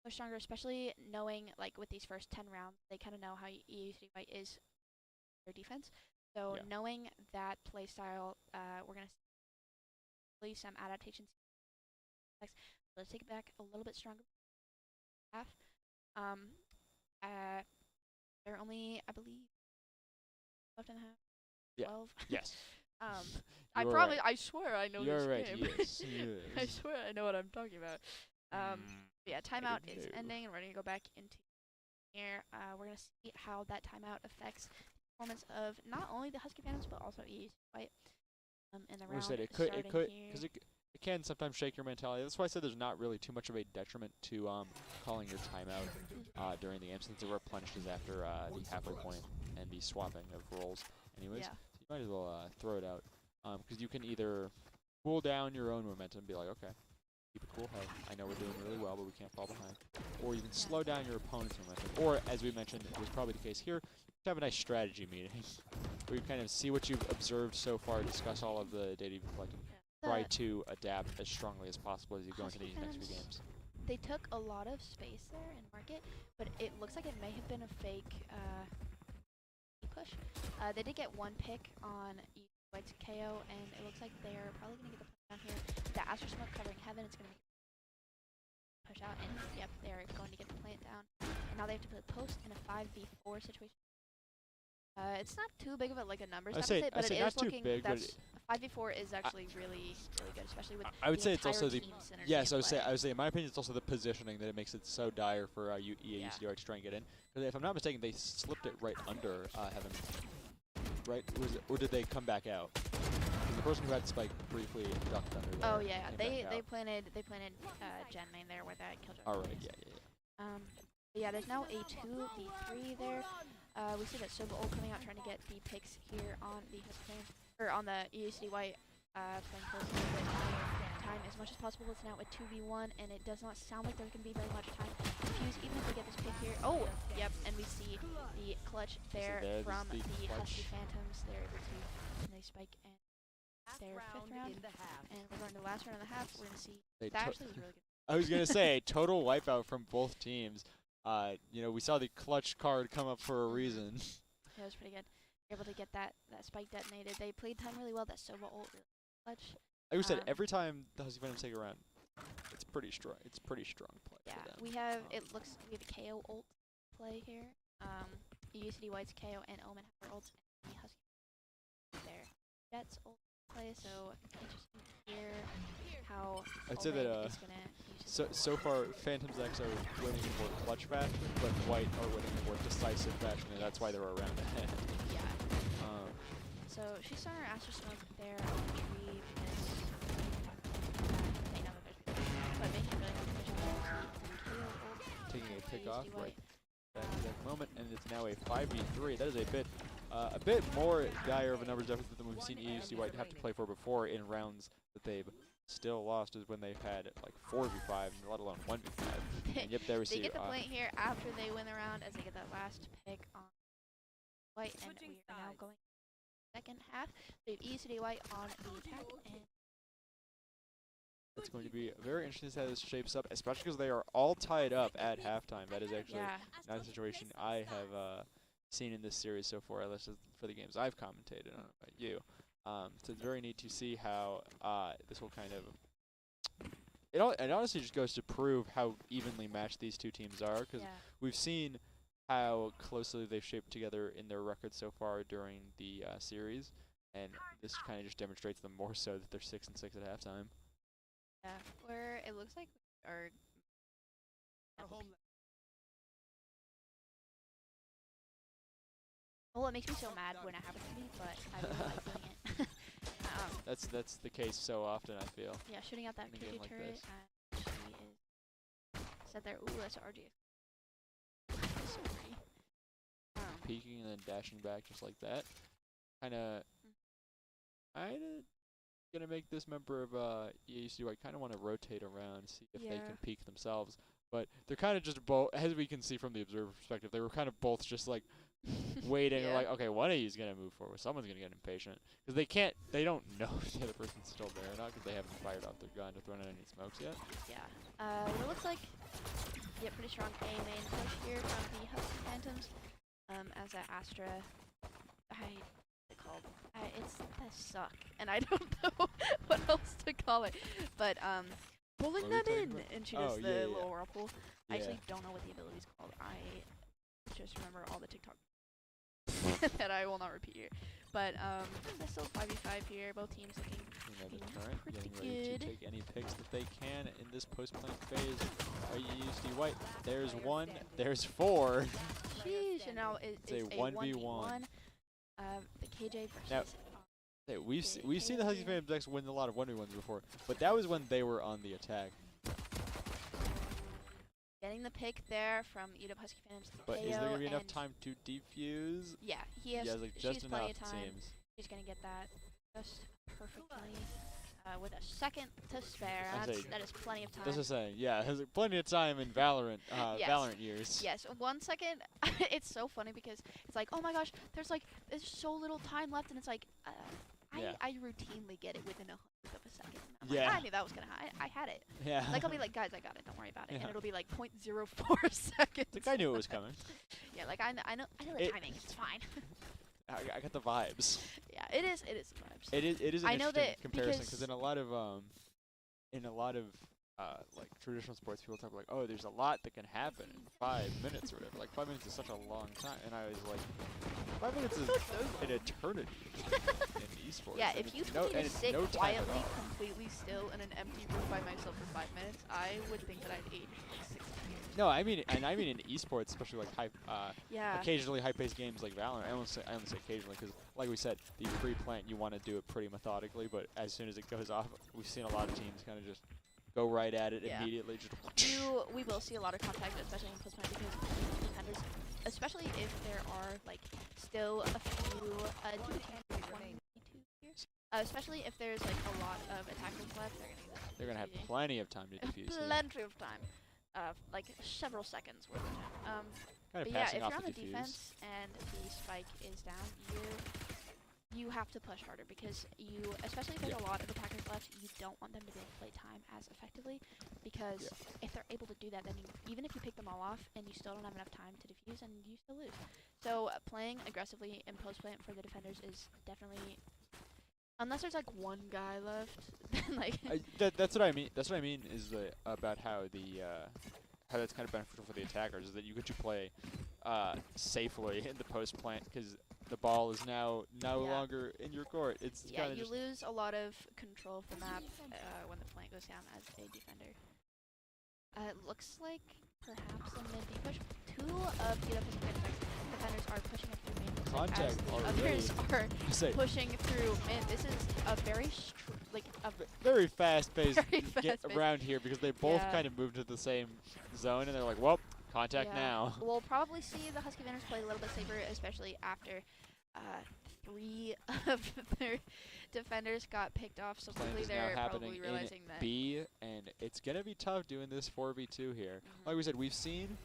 push stronger, especially knowing like with these first 10 rounds, they kind of know how UCD White is their defense. So knowing that play style, we're gonna see some adaptations. Let's take it back a little bit stronger. Half. They're only, I believe, left in the half. 12. Yes. I probably, I swear I know You're this right. game. Yes. I swear I know what I'm talking about. Yeah, timeout is ending, and we're gonna go back into here. We're gonna see how that timeout affects the performance of not only the Husky Phantoms but also UCD White. In the round. It could, because it can sometimes shake your mentality. That's why I said there's not really too much of a detriment to calling your timeout during the game, since it replenishes after the halfway point and the swapping of roles. Anyways, so you might as well throw it out, because you can either cool down your own momentum and be like, okay, keep a cool head. I know we're doing really well, but we can't fall behind. Or you can slow down your opponent's momentum. Or, as we mentioned, it was probably the case here, have a nice strategy meeting where you kind of see what you've observed so far, discuss all of the data you've collected, try to adapt as strongly as possible as you go into these next few games. They took a lot of space there in market, but it looks like it may have been a fake push. They did get 1 pick on White's KO, and it looks like they're probably going to get the push down here. The Astro Smoke covering Heaven, it's going to push out, and yep, they're going to get the plant down. And now they have to play post in a 5v4 situation. It's not too big of a numbers deficit, but it is looking. Big, that's 5v4 is actually really good, especially with. I would say it's also the. Yes, I would say in my opinion, it's also the positioning that it makes it so dire for UCD White to try and get in. Because if I'm not mistaken, they slipped it right under Heaven. Right? Or did they come back out? The person who had the spike briefly ducked under there. Oh yeah, they planted Gen main there where that killjoy. All right, yeah. Yeah, there's now a 2v3 there. We see that Soba ult coming out, trying to get the picks here on the on the UCD White playing close to the time as much as possible. It's now a 2v1, and it does not sound like there's going to be very much time to fuse, even if they get this pick here. Oh, yep, and we see the clutch there from the Husky Phantoms. They're able to spike in their 5th round, and we're going to the last round and a half. We're going to see that actually was really good. I was going to say, total wipeout from both teams. We saw the clutch card come up for a reason. Yeah, it was pretty good. Able to get that spike detonated. They played time really well. That Sova ult really clutch. Like we said, every time the Husky Phantoms take a round, it's pretty strong. It's pretty strong play for them. We have we have a KO ult play here. UCD White's KO and Omen have their ults, and the Husky their Jets ult play. So interesting to hear how I'd say that is gonna use so far Phantoms X are winning in more clutch fashion, but White are winning in more decisive fashion, and that's why they're around ahead. Yeah. So she's on her Astro Smoke there on the tree because they know that there's but making really good taking a pick off right at that moment, and it's now a 5v3. That is a bit more dire of a numbers deficit than we've seen UCD White have to play for before in rounds that they've still lost, is when they've had like 4v5, let alone 1v5. And yep, there we see. They get the point here after they win the round, as they get that last pick on White, and we are now going second half. We have UCD White on the attack, and it's going to be very interesting to see how this shapes up, especially because they are all tied up at halftime. That is actually not a situation I have seen in this series so far, at least for the games I've commentated on about you. So it's very neat to see how this will kind of. It honestly just goes to prove how evenly matched these two teams are, because we've seen how closely they've shaped together in their records so far during the series, and this kind of just demonstrates them more so that they're 6-6 at halftime. Yeah, where it looks like we are. Well, it makes me so mad when it happens to me, but I really like doing it. That's the case so often, I feel. Yeah, shooting out that in a game KJ like turret. this. She is set there. Ooh, that's an RGX. That's so pretty. Peeking and then dashing back just like that. Kinda gonna make this member of EACU. I kind of want to rotate around, see if they can peek themselves. But they're kind of just both, as we can see from the observer perspective, they were kind of both just like waiting. Like, okay, one of you's gonna move forward. Someone's gonna get impatient because they don't know if the other person's still there or not because they haven't fired off their gun or thrown out any smokes yet. Yeah. It looks like pretty strong A main push here from the Husky Phantoms. As that Astra, it's called. It's a suck, and I don't know what else to call it. But pulling them in, and she does the little whirlpool. I actually don't know what the ability's called. I just remember all the TikTok that I will not repeat here. But there's still 5v5 here. Both teams looking pretty good. To take any picks that they can in this post-plant phase. UCD White. There's one. There's four. Sheesh, and now it's a 1v1. The KJ versus. Now, we've seen the Husky Phantoms X win a lot of 1v1s before, but that was when they were on the attack. Getting the pick there from UW Husky Phantoms. But is there gonna be enough time to defuse? Yeah, he has like just enough, plenty of time. Seems. He's gonna get that just perfectly. With a second to spare. That is plenty of time. That's just saying, yeah, there's plenty of time in Valorant, Valorant years. Yes, 1 second. It's so funny because it's like, oh my gosh, there's so little time left, and it's like, I routinely get it within 1/100 of a second. I'm like, I knew that was gonna happen. I had it. Yeah. Like I'll be like, guys, I got it. Don't worry about it. And it'll be like 0.04 seconds. Like I knew it was coming. Yeah, like I know the timing. It's fine. I got the vibes. Yeah, it is the vibes. It is an interesting comparison because in a lot of like traditional sports, people talk like, oh, there's a lot that can happen in 5 minutes or whatever. Like 5 minutes is such a long time, and I was like, 5 minutes is an eternity in esports. Yeah, if you told me to sit quietly, completely still in an empty room by myself for 5 minutes, I would think that I'd age 6 years. No, I mean in esports, especially like occasionally high-paced games like Valorant. I only say occasionally because, like we said, the pre-plant you want to do it pretty methodically, but as soon as it goes off, we've seen a lot of teams kind of just go right at it immediately. We will see a lot of contact, especially in post-plant, because defenders, especially if there are like still a few especially if there's like a lot of attackers left, they're gonna have plenty of time to defuse. Plenty of time. Like several seconds worth of time. But yeah, if you're on the defense and the spike is down, you have to push harder because especially if there's a lot of attackers left, you don't want them to be able to play time as effectively because if they're able to do that, then even if you pick them all off and you still don't have enough time to defuse, and you still lose. So playing aggressively in post plant for the defenders is definitely. Unless there's like one guy left, then like. That's what I mean. That's what I mean is about how how that's kind of beneficial for the attackers is that you get to play safely in the post plant because the ball is now no longer in your court. It's kind of you lose a lot of control of the map when the plant goes down as a defender. It looks like perhaps a mid B push. Two of the defenders are pushing it through mid. Contact others are pushing through mid. This is a very very fast-paced around here because they both kind of moved to the same zone and they're like, well, contact now. We'll probably see the Husky Vendors play a little bit safer, especially after 3 of their defenders got picked off. So quickly they're probably realizing that B, and it's gonna be tough doing this 4v2 here. Like we said, we've seen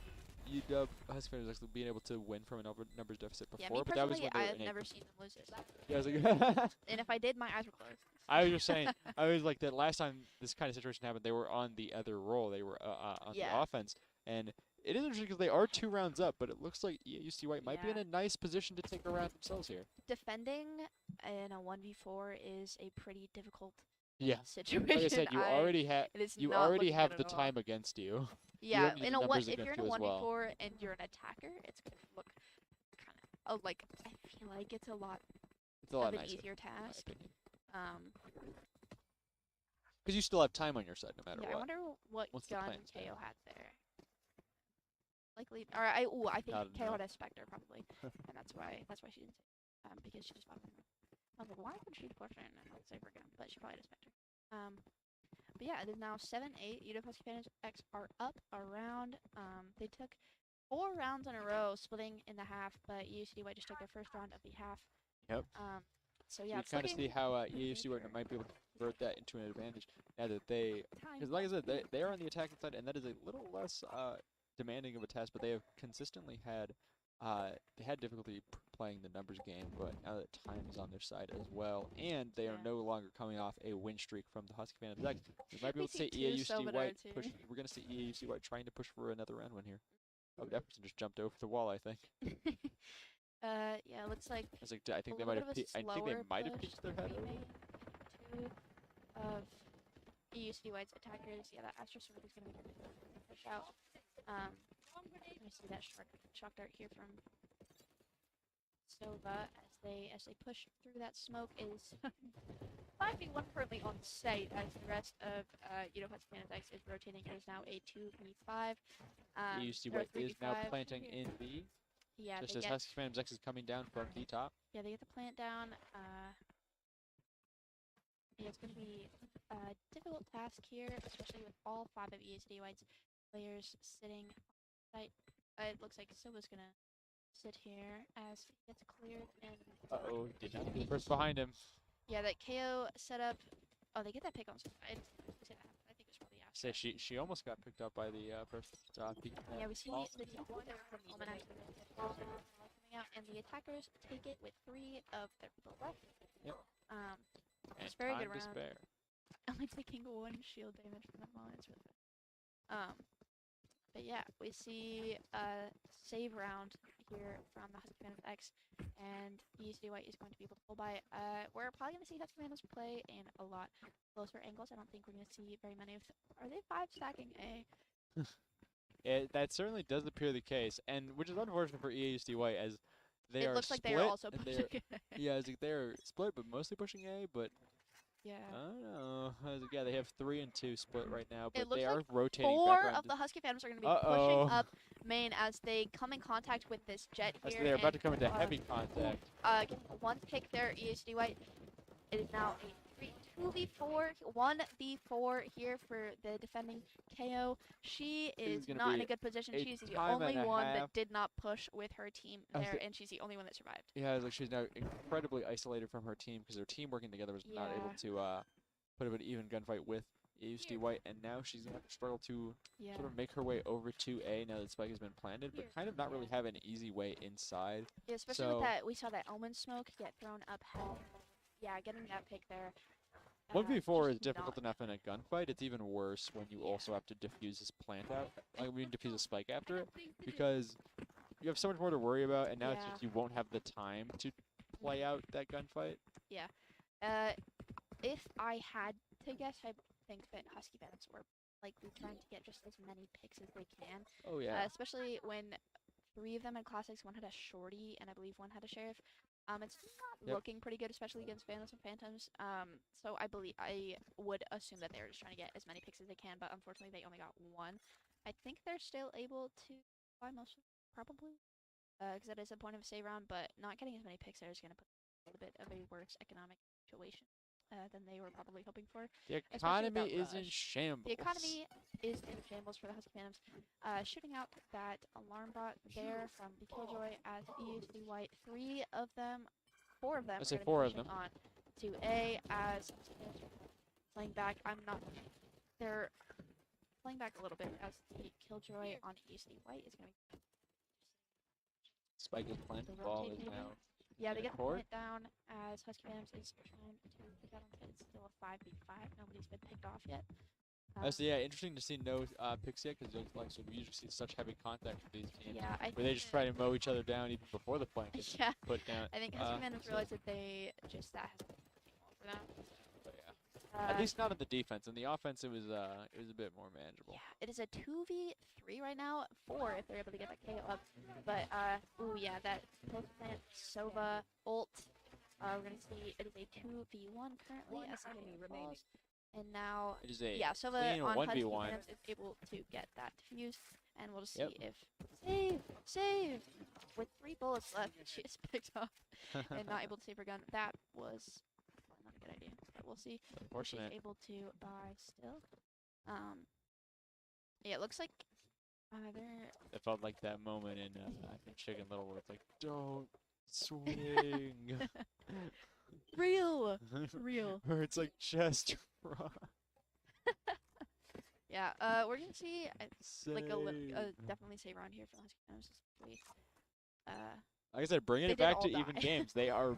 UW Husky Phantoms actually being able to win from a numbers deficit Yeah, me before, but that was personally, when they were I've in a. never seen them lose this. Yeah, I was like, And if I did, my eyes were closed. I was just saying, I was like that last time this kind of situation happened, they were on the other roll. They were on the Yeah. offense, and it is interesting because they are 2 rounds up, but it looks like UC White might be in Yeah. a nice position to take a round themselves here. Defending in a 1v4 is a pretty difficult Yeah, situation. like I said, you already have It is you not already looking have good the at all. time against you. You Yeah, don't need in the a one, numbers if you're against in a you as well. 1v4 and you're an attacker, it's gonna look kind of like I feel like it's a lot It's a lot of an nicer, easier in my task. opinion, Um, because you still have time on your side no matter yeah, I what. wonder what Once the gun plan's KO down. had there. Likely, or I think Not KO enough. had a Spectre probably, and that's why she didn't say because she just bought one. I was like, why would she push in and not save her gun? But she probably had a Spectre. But yeah, it is now 7-8. UW Husky Phantoms X are up around. They took 4 rounds in a row, splitting in the half, but UCD White just took their first round of the half. Yep. So So yeah, you it's kind of looking see how pretty EAFC sure. might be able to convert that into an advantage now that they, Time. because like I said, they are on the attacking side, and that is a little less demanding of a task, but they have consistently had they had difficulty playing the numbers game, but now that time is on their side as well, and they are Yeah. no longer coming off a win streak from the Husky Phantoms X. We might be We able to see see two EAUCD Silver White Darts here. push. We're gonna see EAUCD White trying to push for another round win here. Oh, Jefferson just jumped over the wall, I think. Yeah, looks like I was like, I think they a might little have. bit of a I think they slower might have push peeked their head to over. be made. Two of UCD White's attackers. Yeah, that Astro Sword is going to be good to push out. Let me see that shock dart here from Sova as they push through that smoke is 5v1 currently on site as the rest of Husky Phantoms X is rotating. It is now a 2v5. EUC Or White is now 3v5. planting in B, Yeah, just they as get Husky Phantoms X is coming down from the top. yeah they get the plant down. Yeah, it's going to be a difficult task here, especially with all 5 of ESD White's players sitting on site. It looks like Silva's going to sit here as he gets cleared. And Uh-oh, did not get the first behind him. yeah, that KO setup. Oh, they get that pick on Silva. I think it was probably after. Say she almost got picked up by the first peek. Yeah, we see the team there from Omen actually coming out, and the attackers take it with 3 of their people left. Yep. And It's very time good to round. spare. Only taking 1 shield damage from that moment. It's really good. But yeah, we see a save round here from the Husky Phantoms X, and UCD White is going to be able to pull by. We're probably going to see Husky Phantoms play in a lot closer angles. I don't think we're going to see very many of. Are they 5 stacking A? That certainly does appear the case, and which is unfortunate for EASD White as they It are looks like split. they are also and pushing. yeah, it's like they're split, but mostly pushing A. But Yeah. I don't know. I was like, yeah, they have 3 and 2 split right now, but It looks they are like rotating 4 back around. of the Husky Phantoms are going to be Uh-oh. pushing up main as they come in contact with this jet As here. they're about and, to come into heavy contact. Getting 1 pick there, EHD White. It is now a 2v4, 1v4 here for the defending KO. She is gonna not in be a good position. a She's the time only and a one half. that did not push with her team I was there, thi- and she's the only one that survived. Yeah, like she's now incredibly isolated from her team because their team working together was not able to put up an even gunfight with EUSD White, and now she's going to struggle to Yeah. sort of make her way over to A now that Spike has been planted, but kind of not really have an easy way inside. Yeah, especially with that, we saw that Omen smoke get thrown up hell. Yeah, getting that pick there. 1v4 is just difficult not- enough in a gunfight. It's even worse when you also have to defuse this plant out. I mean, defuse a spike after it, because you have so much more to worry about, and now it's just you won't have the time to play out that gunfight. Yeah. If I had to guess, I think that Husky Phantoms were likely trying to get just as many picks as they can. Oh, yeah. Especially when 3 of them had classics. 1 had a shorty, and I believe 1 had a sheriff. It's not looking pretty good, especially against Vandals and Phantoms. So I would assume that they were just trying to get as many picks as they can, but unfortunately they only got 1. I think they're still able to buy most of them, probably, because that is a point of a save round, but not getting as many picks there is going to put a little bit of a worse economic situation than they were probably hoping for. The economy is in rush. shambles. The economy is in shambles for the Husky Phantoms. Shooting out that alarm bot there from the Killjoy as EHD White. 4 of them are going to be pushing on to A as playing back. They're playing back a little bit as the Killjoy on UCD White is going to be Spike is planted. Ball is now. yeah, they in get the court. point down as Husky Phantoms is trying to pick out on site. It's still a 5v5. Nobody's been picked off yet. So yeah, interesting to see no picks yet because like so we usually see such heavy contact with these teams. Yeah, I Where they just try to mow each other down even before the point gets yeah, put down. I think Husky Phantoms realized that they just that has been working well for them. But yeah. At least not on the defense. In the offense, it was a bit more manageable. Yeah, it is a 2v3 right now. 4 if they're able to get that KO up. But ooh yeah, that post plant Sova ult. We're gonna see it is a 2v1 currently as the KO falls. And now It is a yeah, Sova clean on Husky 1v1. Phantoms is able to get that defused, and we'll just Yep. see if save with 3 bullets left. She is picked off and not able to save her gun. That was probably not a good idea, but we'll see. She's Unfortunate. able to buy still. Yeah, it looks like they're It felt like that moment in I think Chicken Little where it's like, don't swing. real. Where it's like just run. Yeah, we're gonna see like Save. definitely save round here for the Husky Phantoms. Like I said, bringing They it did back all to die. even games, they are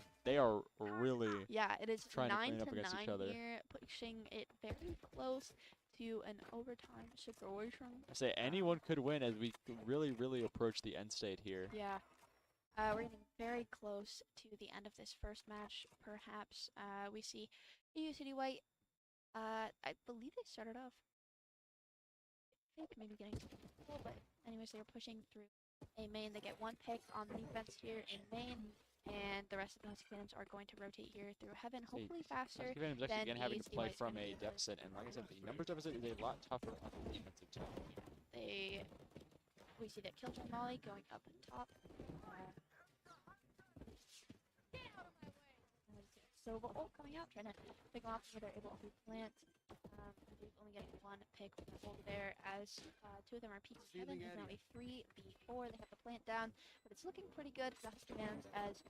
really Yeah, it is trying to 9 clean up to against each 9 other. here, pushing it very close to an overtime situation. I say anyone could win as we really approach the end state here. Yeah. We're getting very close to the end of this first match. Perhaps we see UCD White. I believe they started off. I think maybe getting some control, but anyways, they were pushing through a main. They get 1 pick on defense here in main, and the rest of the Husky Phantoms are going to rotate here through heaven, hopefully faster. Husky Phantoms actually than again having to UCD play White's from gonna a be. deficit, and like I said, the numbers deficit is a lot tougher on the defensive team. We see that Killjoy Molly going up top. Sova ult coming out, trying to pick them off, but they're able to plant. They're only getting 1 pick with the ult there, as 2 of them are peeking heaven. It's now a 3v4. They have the plant down, but it's looking pretty good for the Husky Phantoms as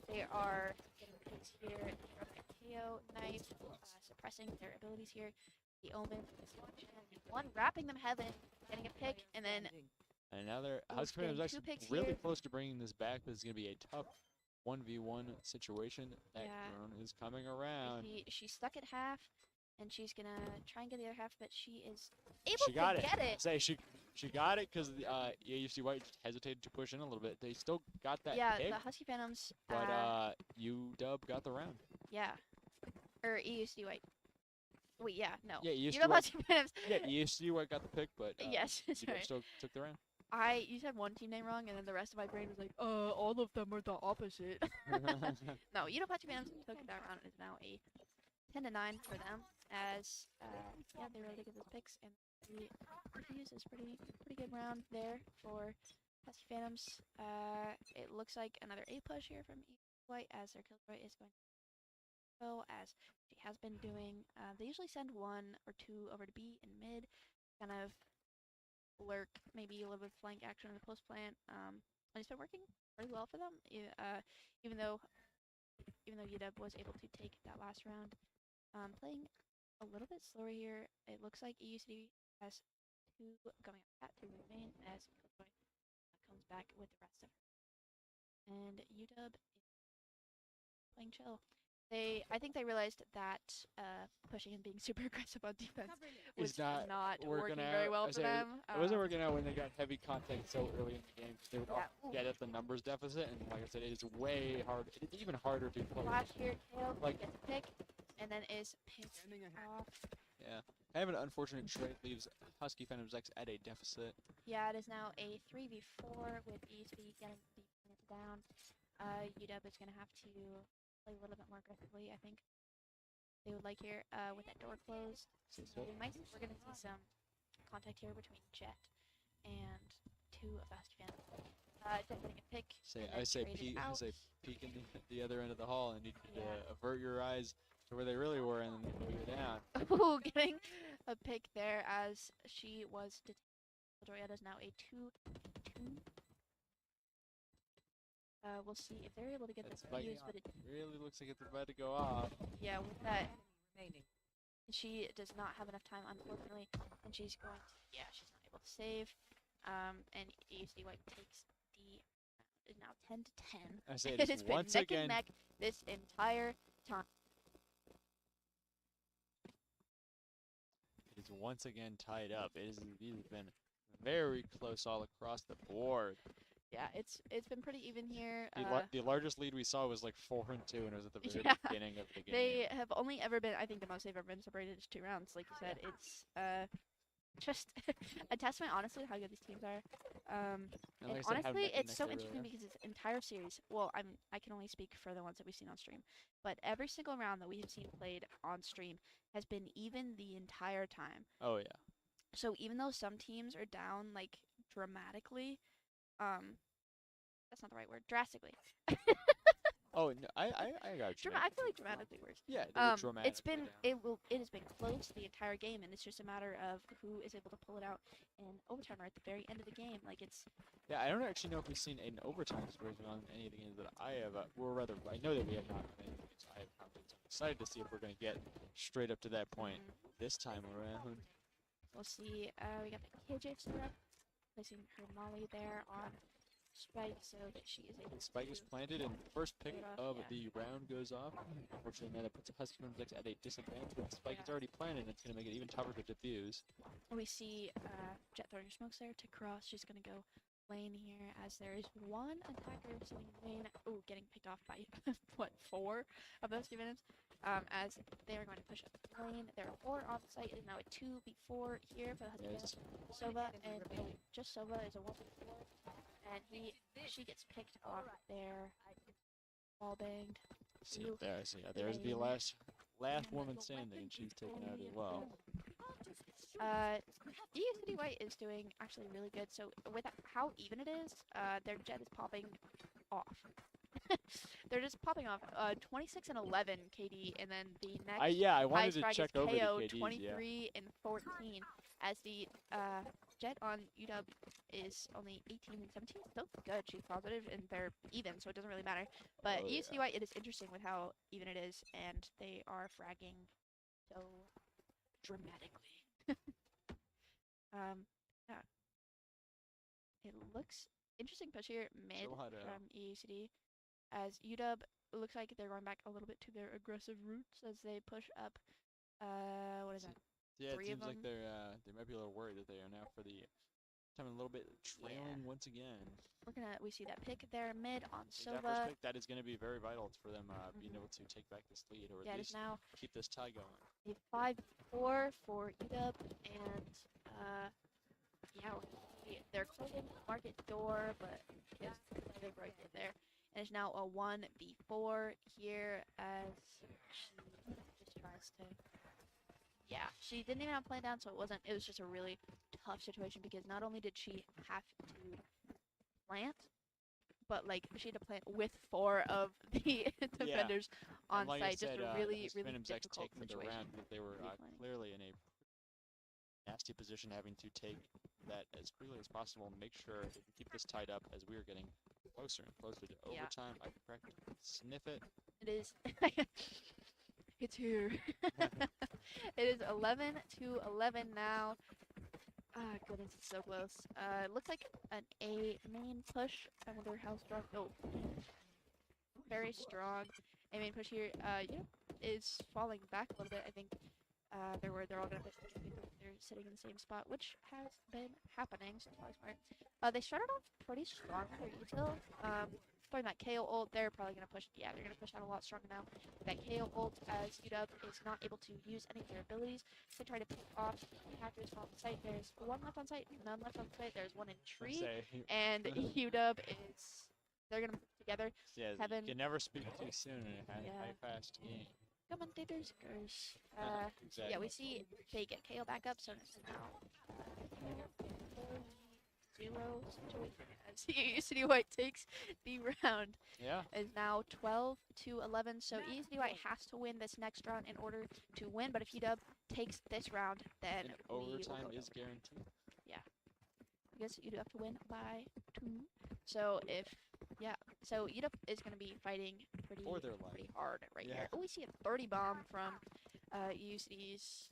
they are getting picks here. They KO knife, suppressing their abilities here. The Omen is launching, and 1 wrapping them heaven, getting a pick, and then And now they're Husky getting Phantoms 2 actually picks really here. close to bringing this back. This is going to be a tough 1v1 situation. That Yeah. drone is coming around. She's stuck at half, and she's gonna try and get the other half, but she is able She got to it. get it. Say she got it because UC White just hesitated to push in a little bit. They still got that Yeah, pick, the Husky Phantoms. but UW got the round. Yeah, or EUC White. Wait, yeah, no. Yeah, EUC UW White. Husky Phantoms. Yeah, ESC White got the pick, but Yes, UW sorry. still took the round. You said one team name wrong, and then the rest of my brain was like, all of them are the opposite. No, UW Husky Phantoms took that round. It's now a 10-9 for them, as yeah, they really get those picks, and the use is pretty good round there for Husky Phantoms. It looks like another A push here from E White, as their Killjoy is going to go, as she has been doing. They usually send 1 or 2 over to B and mid, kind of lurk, maybe a little bit of flank action in the post plant. And it's been working pretty well for them. Even though UW was able to take that last round. Playing a little bit slower here. It looks like EUCD has 2 going at 2 remain as Killjoy comes back with the rest of her. And UW is playing chill. I think they realized that pushing and being super aggressive on defense was not working very well for them. It wasn't working out when they got heavy contact so early in the game. They would get at the numbers deficit, and like I said, it is way harder. It's even harder to play. Flash here, KO, Like- gets a pick, and then is picked off. Yeah, kind of an unfortunate trade leaves Husky Phantoms X at a deficit. Yeah, it is now a 3v4 with ESB getting the opponent down. UW is going to have to play a little bit more aggressively, I think. They would like here with that door closed. So we're going to see some contact here between Jet and 2 of the Husky Phantoms. Jet getting a pick. I say peek in the other end of the hall, and you need to avert your eyes to where they really were, and then you're down. Ooh, getting a pick there as she was detained. Joyetta is now a 2-2. We'll see if they're able to get this fuse, but it really looks like it's about to go off. yeah, with that She does not have enough time, unfortunately, and she's going to, yeah, she's not able to save. And UCD White takes the is now 10 to 10. I say it It is has been once neck and again. neck this entire time. It is once again tied up. It has been very close all across the board. Yeah, it's been pretty even here. The largest lead we saw was like 4-2, and it was at the very Yeah, beginning of the game. they have only ever been. I think the most they've ever been separated is 2 rounds. Like you said, it's just a testament, honestly, to how good these teams are. And And like I said, how honestly, neck and it's neck so they really interesting are. because this entire series. Well, I can only speak for the ones that we've seen on stream, but every single round that we have seen played on stream has been even the entire time. Oh yeah. So even though some teams are down like dramatically, um, that's not the right word, drastically. Oh no, I got what you meant. I feel like dramatically worse. Yeah, they were It's dramatically been down. it has been close the entire game, and it's just a matter of who is able to pull it out in overtime or at the very end of the game. Like it's Yeah, I don't actually know if we've seen an overtime situation on any of the games that I have. Or rather, I know that we have not on any of the games I have confidence. I'm excited to see if we're going to get straight up to that point this time around. we'll see. We got the KJ syrup placing her molly there on Spike so that she is able And Spike is to planted, and the first pick get off. of Yeah. the round goes off. Unfortunately, now that puts Husky Flames X at a disadvantage, but Spike is already planted, and it's going to make it even tougher to defuse. We see Jet throwing her smokes there to cross. She's gonna go lane here as there is one attacker sitting in lane. Ooh, getting picked off by what 4 of those 2 minutes. As they are going to push up the lane. There are 4 on site. It is now a 2v4 here for the Husky Yes. Sova and just Sova is a 1v4, and she gets picked off there. Wall banged. See it there. See, there's the last woman standing, and she's taken out as well. UCD White is doing actually really good. So with how even it is, their jet is popping off. They're just popping off. 26 and 11 KD, and then the next I wanted highest to frag check is over the KO KDs, 23 and 14, as the jet on UW is only 18 and 17. Still good. She's positive, and they're even, so it doesn't really matter. But Oh, yeah. UCD White, it is interesting with how even it is, and they are fragging so dramatically. Yeah. It looks interesting push here mid Still hot out. from EUCD as UW looks like they're going back a little bit to their aggressive roots as they push up. What is that? Yeah, it 3 of seems like them? they might be a little worried that they are now for the time a little bit trailing once again. We see that pick there mid on That first Sova. pick, that is going to be very vital for them being able to take back this lead, or Yeah, at it is least now keep this tie going. a 5-4 for UW, and yeah, they're closing the market door, but it's they break it there. And it's now a 1v4 here as she just tries to. Yeah, she didn't even have a plan down, so it was just a really tough situation because not only did she have to plant, but like she had to plant with 4 of the defenders on like site. Just a really, really Phantom's X difficult taking the situation. round because they were clearly in a nasty position, having to take that as quickly as possible and make sure they can keep this tied up as we are getting closer and closer to overtime. I can practically sniff it. It is. It's here. It is 11 to 11 now. Ah, goodness, it's so close. It looks like an A main push. I wonder how strong. Oh, very strong A main push here. Yeah, is falling back a little bit. I think they're all gonna be they're sitting in the same spot, which has been happening. So probably smart. They started off pretty strong for Util. Throwing that KO ult, they're probably gonna push. Yeah, they're gonna push out a lot stronger now. That KO ult, as UW is not able to use any of their abilities. They try to pick off hackers on site. There's 1 left on site, none left on site. There's 1 in tree, and UW is. They're gonna put together. Yeah, Heaven. you can never speak too soon in a high-fast game. Commentators goes. Exactly. Yeah, we see they get KO back up, so it's now 0 situation as UCD White takes the round. Yeah. Is now 12 to 11, so UCD White has to win this next round in order to win. But if UW takes this round, then and overtime is guaranteed. Yeah, I guess UW have to win by 2. So so UW is going to be fighting pretty hard right here. Oh, we see a 30 bomb from UCD's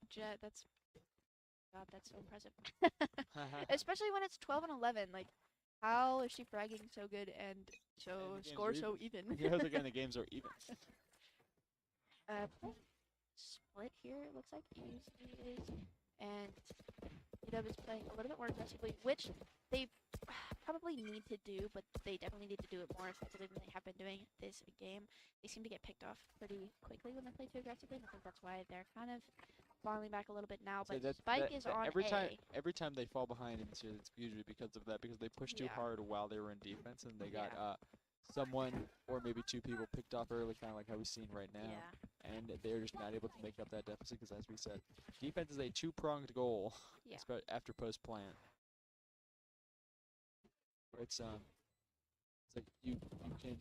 Jet. God, that's so impressive. Especially when it's 12 and 11. Like, how is she fragging so good and so score so even? Yeah, it's like and the games are even. Split here, it looks like UCD is. And UW is playing a little bit more aggressively, which they probably need to do, but they definitely need to do it more effectively than they have been doing this game. They seem to get picked off pretty quickly when they play too aggressively, and I think that's why they're kind of falling back a little bit now. So But Spike is on every time they fall behind in the series, it's usually because of that, because they pushed too Yeah. hard while they were in defense, and they got Yeah. someone or maybe two people picked off early, kind of like how we've seen right now. Yeah. And they're just not able to make up that deficit because, as we said, defense is a two-pronged goal. Yeah. After post plant. It's like you can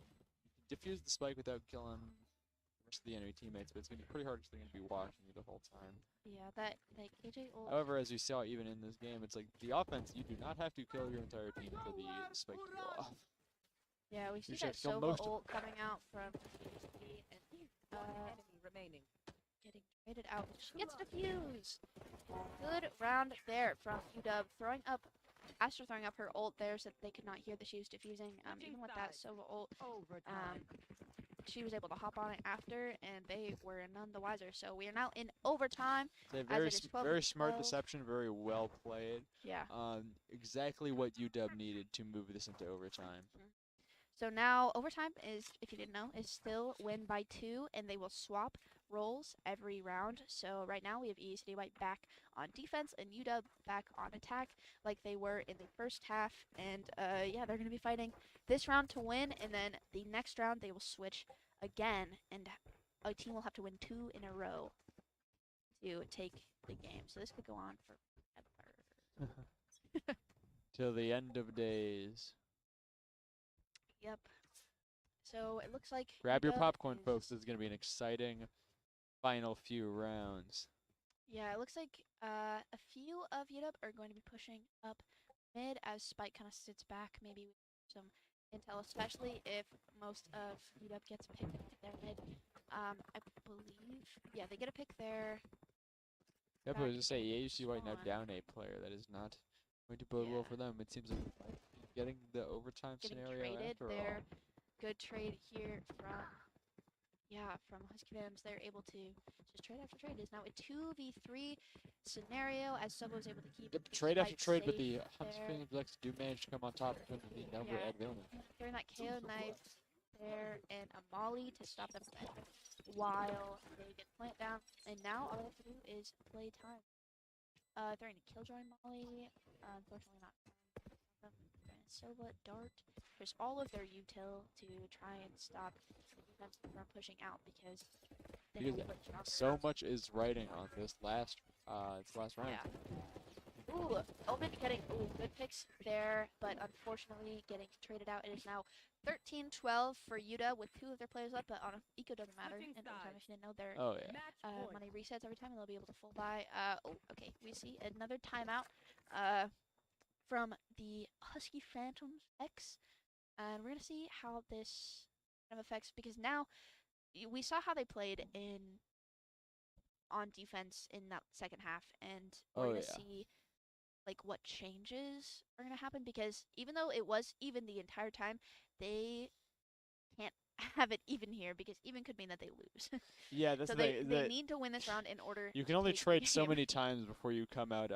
defuse the spike without killing the rest of the enemy teammates, but it's gonna be pretty hard because they're gonna be watching you the whole time. Yeah, that KJ ult. However, as we saw even in this game, it's like the offense, you do not have to kill your entire team for the spike to go off. Yeah, we see just that have to kill Sova most of ult coming out from UCD and Enemy remaining. getting traded out. She gets defused. Good round there from UW, throwing up. Astra throwing up her ult there so that they could not hear that she was defusing. Even with that Sova ult, Overtime. she was able to hop on it after, and they were none the wiser. So we are now in overtime. It's a As it is 12 very to smart 12. deception, very well played. Yeah. Exactly what UW needed to move this into overtime. So now overtime is, if you didn't know, is still win by 2, and they will swap roles every round. So right now we have UCD White back on defense and UW back on attack like they were in the first half. And yeah, they're going to be fighting this round to win, and then the next round they will switch again, and a team will have to win 2 in a row to take the game. So this could go on forever. Till the end of days. Yep. So it looks like Grab your UW popcorn, is- folks. This is going to be an exciting final few rounds. Yeah, it looks like a few of UW are going to be pushing up mid as Spike kind of sits back, maybe with some intel, especially if most of UW gets picked at their mid. I believe, yeah, they get a pick there. Yep, I was going to say, UC White now on. down a player. That is not going to bode well Yeah. for them. It seems like getting the overtime Getting scenario traded after there. all. Good trade here from Husky Phantoms. They're able to just trade after trade. It's now a 2v3 scenario as Sova was able to keep Yep, the trade after Spike trade, but the safe Husky there. Phantoms do manage to come on top with the number Yeah. at Villain. During that KO knife there and a molly to stop them from entering while they get plant down. And now all they have to do is play time. Throwing a killjoy molly. Unfortunately not. Throwing a Sova dart. There's all of their util to try and stop the defense from pushing out because they have Because to play stronger. so much is riding on this last round. Yeah. Ooh, Omen getting good picks there, but unfortunately getting traded out. It is now 13-12 for Yuta with 2 of their players left, but on Eco doesn't matter. Switching And overtime, sides. if you didn't know, their Oh, yeah. Match point. money resets every time, and they'll be able to full buy. Okay, we see another timeout from the Husky Phantoms X, and we're gonna see how this kind of affects, because now we saw how they played on defense in that second half, and we're Oh, gonna yeah. see like what changes are gonna happen, because even though it was even the entire time, they can't have it even here, because even could mean that they lose. Yeah, that's So the thing. they need to win this round in order. You to can only take the trade so game. many times before you come out.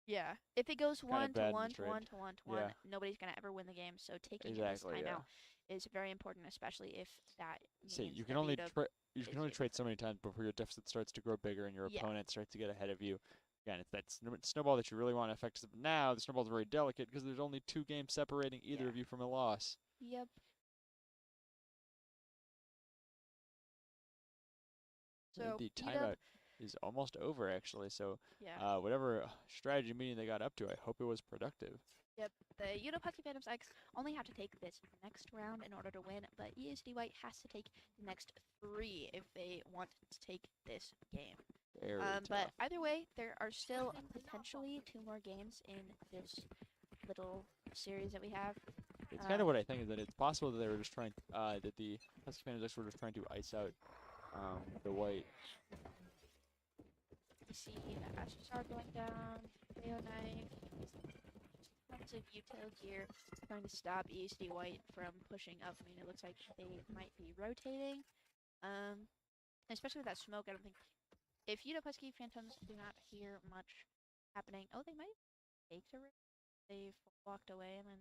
Yeah, if it goes Kinda 1 to bad in 1 the to 1 trade. to 1 to Yeah. 1, nobody's gonna ever win the game. So taking Exactly, this yeah. timeout is very important, especially if that See, means you that can only Yuta you can is only able trade to- so many times before your deficit starts to grow bigger and your Yeah. opponent starts to get ahead of you. Again, it's that snowball that you really want to affect. Now the snowball's very delicate because there's only 2 games separating either Yeah. of you from a loss. Yep. So The UW timeout is almost over, actually. So, yeah. whatever strategy meeting they got up to, I hope it was productive. Yep, the UW Husky Phantoms X only have to take this next round in order to win, but ESD White has to take the next 3 if they want to take this game. Very But tough. either way, there are still potentially 2 more games in this little series that we have. It's kind of what I think is that it's possible that they were just trying, that the Husky Phantoms were just trying to ice out the white. You see Astro going down, Leo Knife, tons of util gear trying to stop UCD White from pushing up. I mean, it looks like they might be rotating. Especially with that smoke, I don't think if Husky Phantoms do not hear much happening. Oh, they might take the risk. They've walked away, and then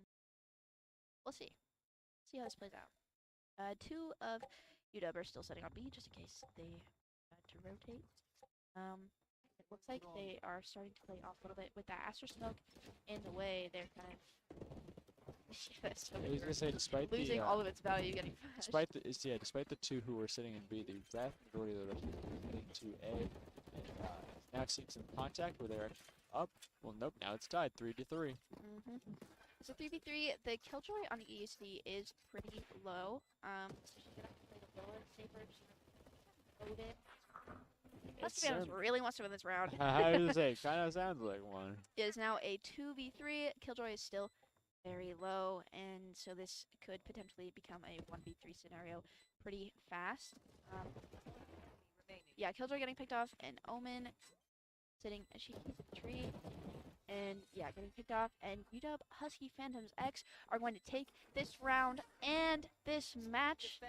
we'll see. See how this plays out. Two of UW are still setting up B just in case they to rotate. It looks like they are starting to play off a little bit with that Astro Smoke in the way. They're kind of yeah, that's so I was gonna say, despite losing the all of its value getting flashed. despite the two who were sitting in B, the vast majority of the rest are heading to A, and now seeing some contact where they're up. Well, nope. Now it's tied, 3-3. So 3v3, the killjoy on the ESD is pretty low. So she's gonna have to play a little bit safer. She's gonna load it. Husky Phantoms really wants to win this round. I was gonna say, kind of sounds like one. It is now a 2v3. Killjoy is still very low, and so this could potentially become a 1v3 scenario pretty fast. Yeah, Killjoy getting picked off, and Omen sitting as she keeps the tree. And yeah, getting picked off, and UW Husky Phantoms X are going to take this round and this match,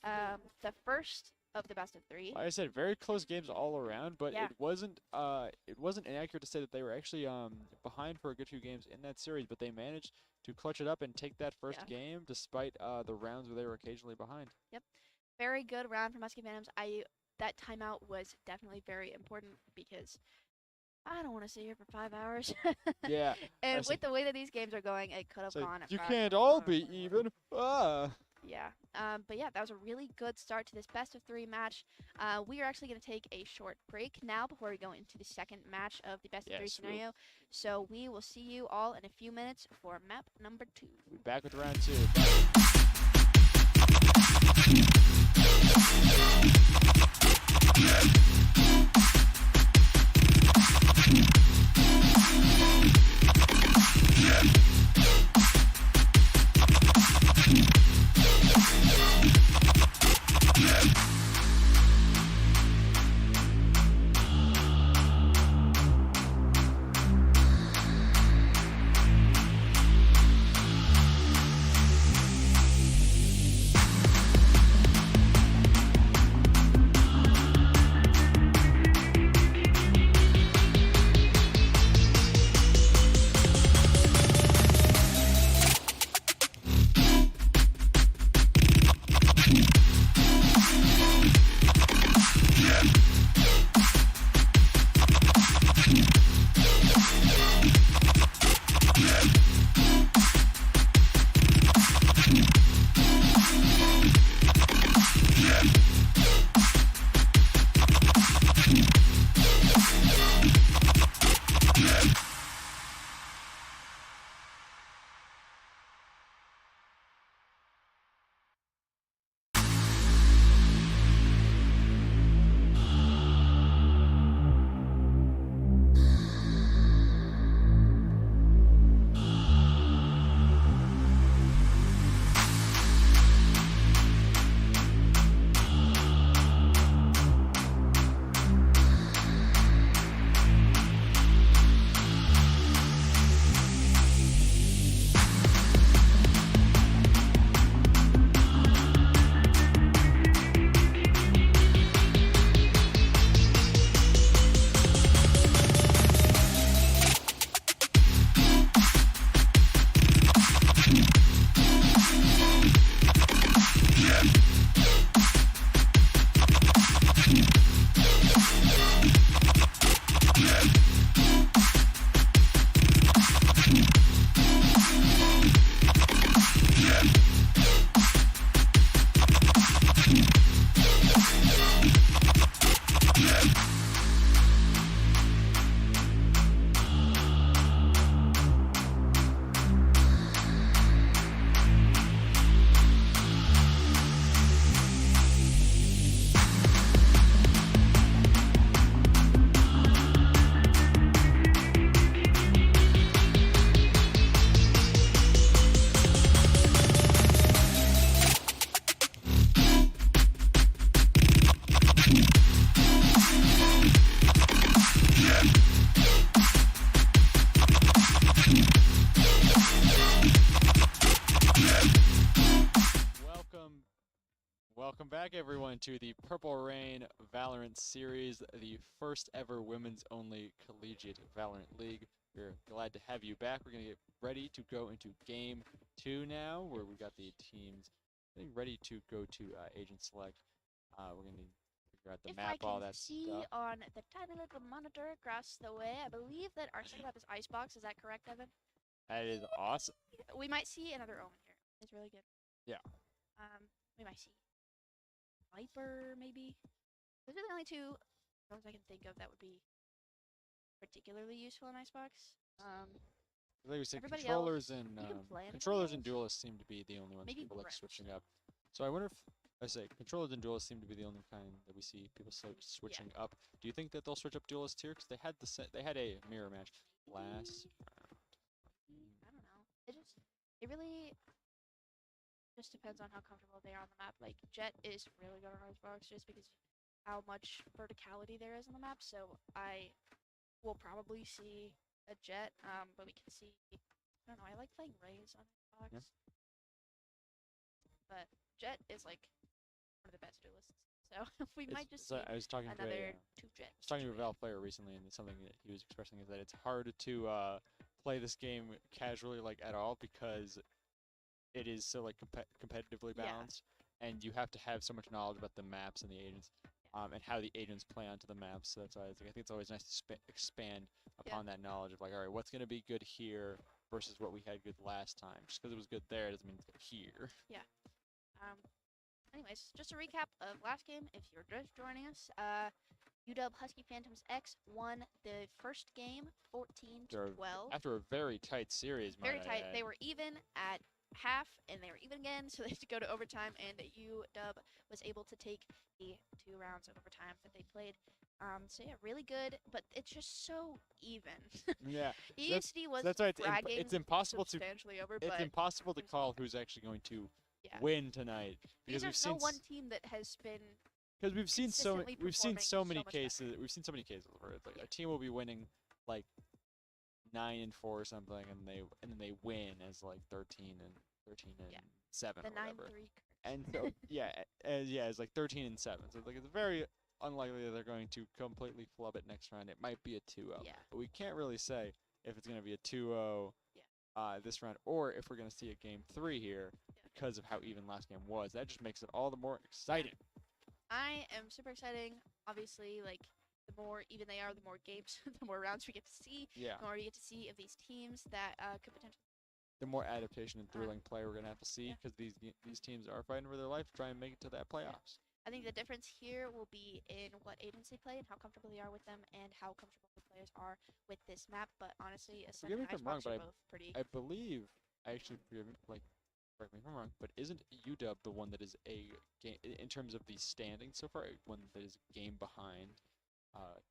the first of the best of 3. Like I said, very close games all around, but Yeah. it wasn't inaccurate to say that they were actually behind for a good few games in that series, but they managed to clutch it up and take that first game despite the rounds where they were occasionally behind. Yep, very good round from Husky Phantoms. That timeout was definitely very important because I don't want to sit here for 5 hours. Yeah. And with the way that these games are going, it could have So gone. you can't all be even. Yeah. But yeah, that was a really good start to this best of 3 match. We are actually going to take a short break now before we go into the second match of the best of 3 Yes, we'll- scenario. So we will see you all in a few minutes for map number 2. We'll be back with round 2. Welcome back, everyone, to the Purple Rain Valorant Series, the first ever women's only collegiate Valorant League. We're glad to have you back. We're going to get ready to go into Game 2 now, where we got the teams getting ready to go to Agent Select. We're going to figure out the If map, I can all that see stuff. on the tiny little monitor across the way, I believe that our second map is Icebox. Is that correct, Evan? That is awesome. We might see another Omen here. It's really good. Yeah. We might see Viper, maybe. Those are the only two drones I can think of that would be particularly useful in Icebox. Like we said, Everybody controllers else, and you can play anybody controllers and else? duelists seem to be the only ones Maybe people like Brent. switching up. So I wonder if controllers and duelists seem to be the only kind that we see people switching up. Do you think that they'll switch up duelists here? Because they had a mirror match last round. I don't know. It really just depends on how comfortable they are on the map. Like Jet is really good on Icebox just because how much verticality there is on the map. So I will probably see a Jet, but we can see. I don't know. I like playing Raze on Xbox, Yeah. but Jet is like one of the best duelists. So we might just So see I was talking to another two Jet. I was talking to a situation. Valve player recently, and something that he was expressing is that it's hard to play this game casually, like at all, because it is so like competitively Yeah. balanced, and you have to have so much knowledge about the maps and the agents, and how the agents play onto the maps. So that's why I think it's always nice to expand upon that knowledge of like, all right, what's gonna be good here versus what we had good last time. Just because it was good there doesn't mean it's good here. Anyways, just a recap of last game. If you're just joining us, UW Husky Phantoms X won the first game, 14-12. After a very tight series, Very might I tight. add. They were even at half, and they were even again, so they had to go to overtime, and UW was able to take the 2 rounds of overtime that they played. So yeah, really good, but it's just so even. Yeah. UCD was That's why dragging it's impossible to substantially over, it's but impossible to it was call even. who's actually going to Yeah. win tonight because There's no one team that has been we've seen consistently performing so many much cases better. we've seen so many cases where it's like a team will be winning like 9-4 or something, and then they win as like 13 and 7 the or whatever. 9-3. And so it's like 13 and 7. So like it's very unlikely that they're going to completely flub it next round. It might be a 2-0. Yeah. But we can't really say if it's going to be a 2-0 this round, or if we're going to see a game 3 here because of how even last game was. That just makes it all the more exciting. I am super excited. Obviously, like the more even they are, the more games, the more rounds we get to see. Yeah. The more we get to see of these teams that could potentially. The more adaptation and thrilling play we're going to have to see, because these teams are fighting for their life to try and make it to that playoffs. I think the difference here will be in what agents they play and how comfortable they are with them, and how comfortable the players are with this map. But honestly, Forgive me if I'm wrong, Icebox are but both pretty. I believe actually correct me if I'm wrong, but isn't UW the one that is a game in terms of the standings so far, one that is a game behind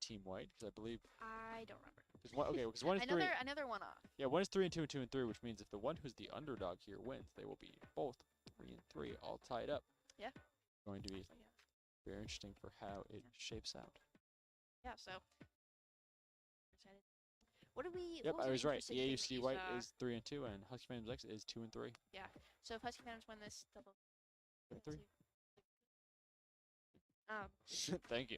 Team White? Because I believe I don't remember. Because one is another one off. Yeah, one is 3 and 2 and 2 and 3, which means if the one who's the underdog here wins, they will be both 3 and 3, all tied up. Yeah. Going to be So, yeah. very interesting for how it shapes out. Yeah. So. Excited. What do we? Yep, what I was right. interesting thing that EAUC you White saw? is 3 and 2, and Husky Phantoms X is 2 and 3. Yeah. So if Husky Phantoms win this, double. 3. Thank you.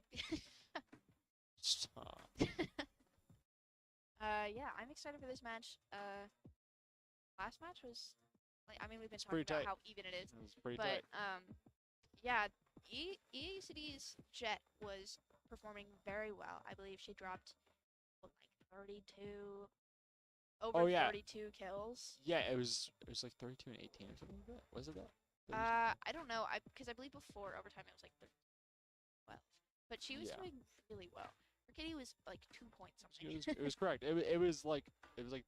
Stop. Yeah, I'm excited for this match. Last match was, like, I mean, we've been It's talking pretty about tight. how even it is, It was pretty but tight. yeah, EACD's Jet was performing very well. I believe she dropped like 32, over Oh, yeah. 32 kills. Yeah, it was like 32 and 18 or something like that. Was it that? I don't know. Because I believe before overtime it was like 12, but she was doing really well. Her kitty was like 2 points something. It was correct. It was like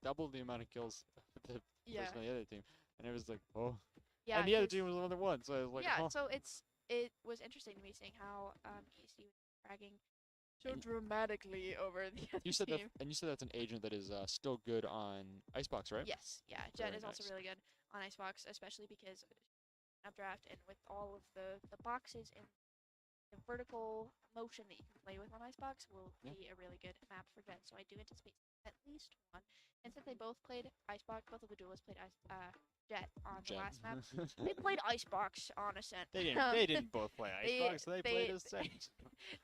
double the amount of kills the person on the other team, and it was like, oh. Yeah. And the other team was the one that won, so I was like, yeah. oh. So it was interesting to me seeing how ESD was dragging so dramatically over the other You said team. you said that's an agent that is still good on Icebox, right? Yes. Yeah. Jet Very is also nice. really good on Icebox, especially because updraft and with all of the boxes and the vertical motion that you can play with on Icebox will be a really good map for Jet. So I do anticipate at least one. And since they both played Icebox. Both of the duelists played Jet on the Jet. last map. They played Icebox on Ascent. They didn't. They didn't both play they- Icebox. They played Ascent.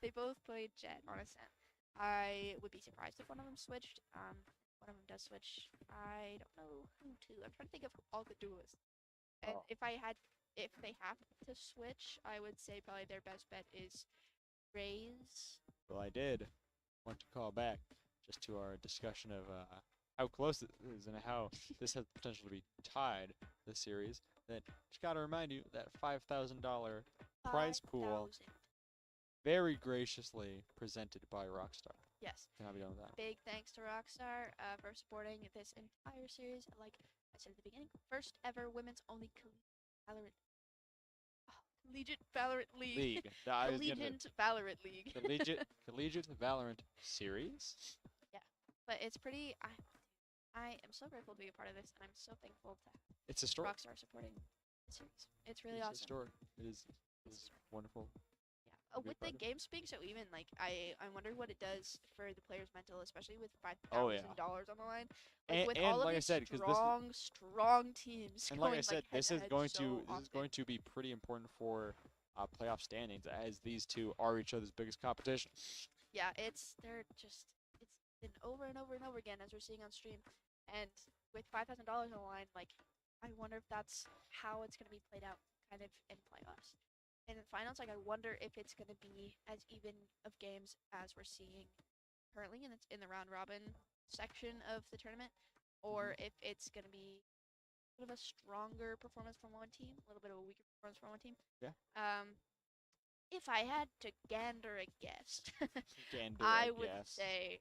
They both played Jet on Ascent. I would be surprised if one of them switched. One of them does switch. I don't know who to. I'm trying to think of all the duelists. And Oh. if they have to switch, I would say probably their best bet is Raze. Well, I did want to call back just to our discussion of how close it is and how this has potential to be tied this series. That just gotta remind you that $5,000 prize pool 5,000. very graciously presented by Rockstar. Yes. Cannot be done with that. Big thanks to Rockstar for supporting this entire series. Like I said at the beginning, first ever women's only collegiate Valorant League. League. I was gonna- Collegiate Valorant League. Collegiate Valorant series. But it's pretty. I am so grateful to be a part of this, and I'm so thankful to have It's historic. Rockstar supporting the series. It's really It's awesome. historic. It is It's historic. wonderful. Yeah. to be a With the part of. games being so even, like I wonder what it does for the player's mental, especially with Oh, yeah. $5,000 on the line. And- With and all of like I these said, 'cause this is- strong teams. And like I going, said, this is head-to-head going so to this is often. going to be pretty important for playoff standings, as these two are each other's biggest competition. Yeah, it's been over and over and over again as we're seeing on stream, and with $5,000 on the line, like I wonder if that's how it's gonna be played out, kind of in playoffs. In the finals, like I wonder if it's gonna be as even of games as we're seeing currently in the round robin section of the tournament, or if it's gonna be a bit of a stronger performance from one team, a little bit of a weaker performance from one team. Yeah. If I had to gander a guess, Gander, I would guess. say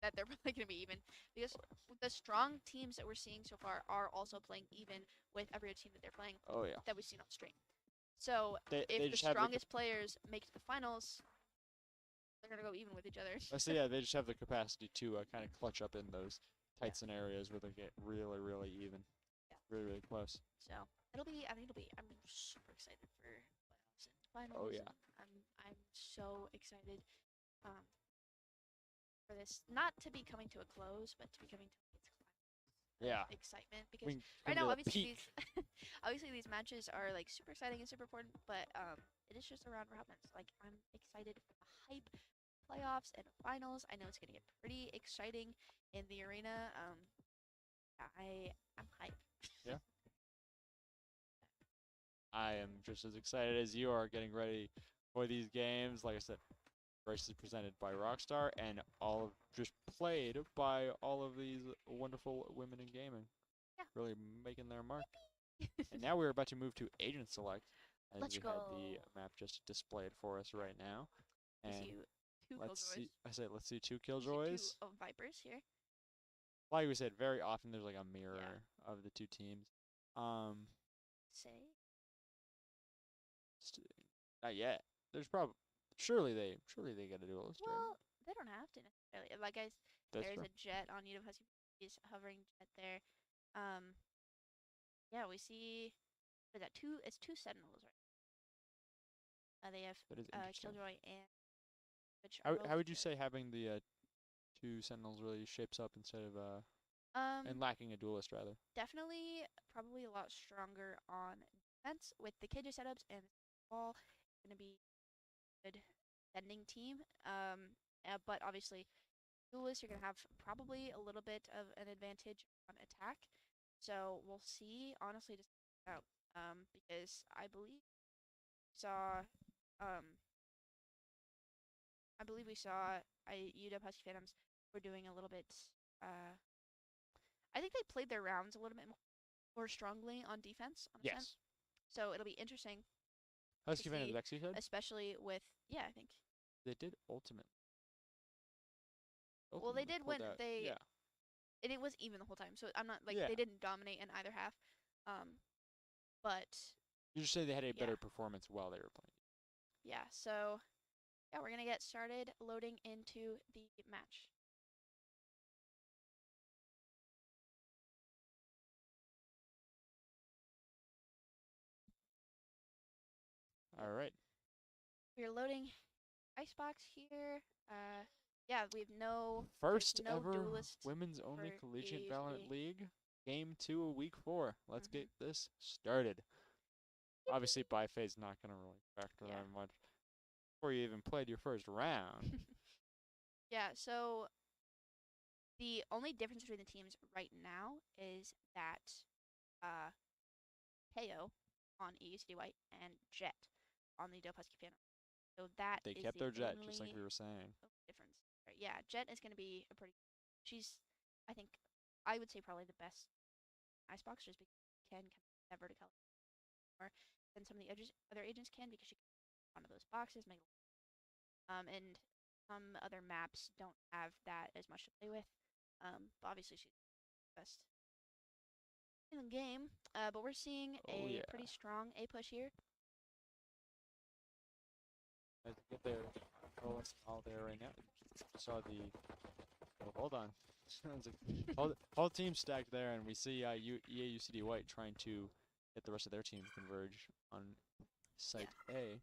that they're probably going to be even because the strong teams that we're seeing so far are also playing even with every other team that they're playing Oh yeah. that we've seen on stream. So They if the just have strongest players make it to the finals, they're going to go even with each other. So yeah, they just have the capacity to kind of clutch up in those tight Yeah. scenarios where they get really, really even, Yeah. really, really close. So I think it'll be. I'm super excited for playoffs and finals. Oh, yeah. and I'm so excited for this not to be coming to a close, but to be coming to its climax. Yeah. Excitement because We can right come now, to the obviously peak. obviously these matches are like super exciting and super important, but it is just a round robin. Like I'm excited for the hype, playoffs and finals. I know it's gonna get pretty exciting in the arena. I'm hyped. I am just as excited as you are getting ready for these games. Like I said, graciously presented by Rockstar and just played by all of these wonderful women in gaming. Yeah. Really making their mark. And now we're about to move to Agent Select, as Let's we have the go. map just displayed for us right now. We And see two let's Killjoys. see. Let's see two We see Killjoys. two Vipers here. Like we said, very often there's like a mirror of the two teams. Say St- Not yet. There's probably surely they get a duelist. Right? well, they don't have to necessarily. Like That's there's true. a jet on Univ Husky. He's hovering jet there. Yeah, we see. What is that? It's two Sentinels, right? They have That is interesting. Killjoy and which are How both would you good. say having the two Sentinels really shapes up instead of Um, and lacking a duelist rather? definitely probably a lot stronger on defense with the KJ setups and all going to be good defending team. But obviously, duelist you're going to have probably a little bit of an advantage on attack. So we'll see. Honestly, just out because I believe we saw UW Husky Phantoms were doing a little bit. I think they played their rounds a little bit more strongly on defense. On Ascent. Yes. So it'll be interesting, Husky fan see, of X, you said? especially with I think. They did ultimate. Well, they Ultimately did pulled when out- they Yeah. and it was even the whole time. So I'm not like Yeah. they didn't dominate in either half. But You just say they had a Yeah. better performance while they were playing. yeah, so we're gonna get started loading into the match. All right. We're loading Icebox here. yeah, we have no First no ever duelist women's only for collegiate AUCD. Valorant League. Game 2 of week 4. Let's Mhm. get this started. Obviously, Byfade's not going to really factor Yeah. that much before you even played your first round. Yeah, so the only difference between the teams right now is that Teo on EUCD White and Jet on the Dope Husky Phantom. So that They is kept the their jet, only just like we were saying. difference. Right, yeah, Jet is going to be a pretty. She's, I think, I would say probably the best icebox just because she can kind of that verticality more than some of the other agents can because she can get onto those boxes, make and some other maps don't have that as much to play with. But obviously she's the best in the game. But we're seeing Oh, a yeah. pretty strong A push here. As we get there, all there right now. Saw the. Oh, hold on. Whole team stacked there, and we see EA UCD White trying to get the rest of their team to converge on site A.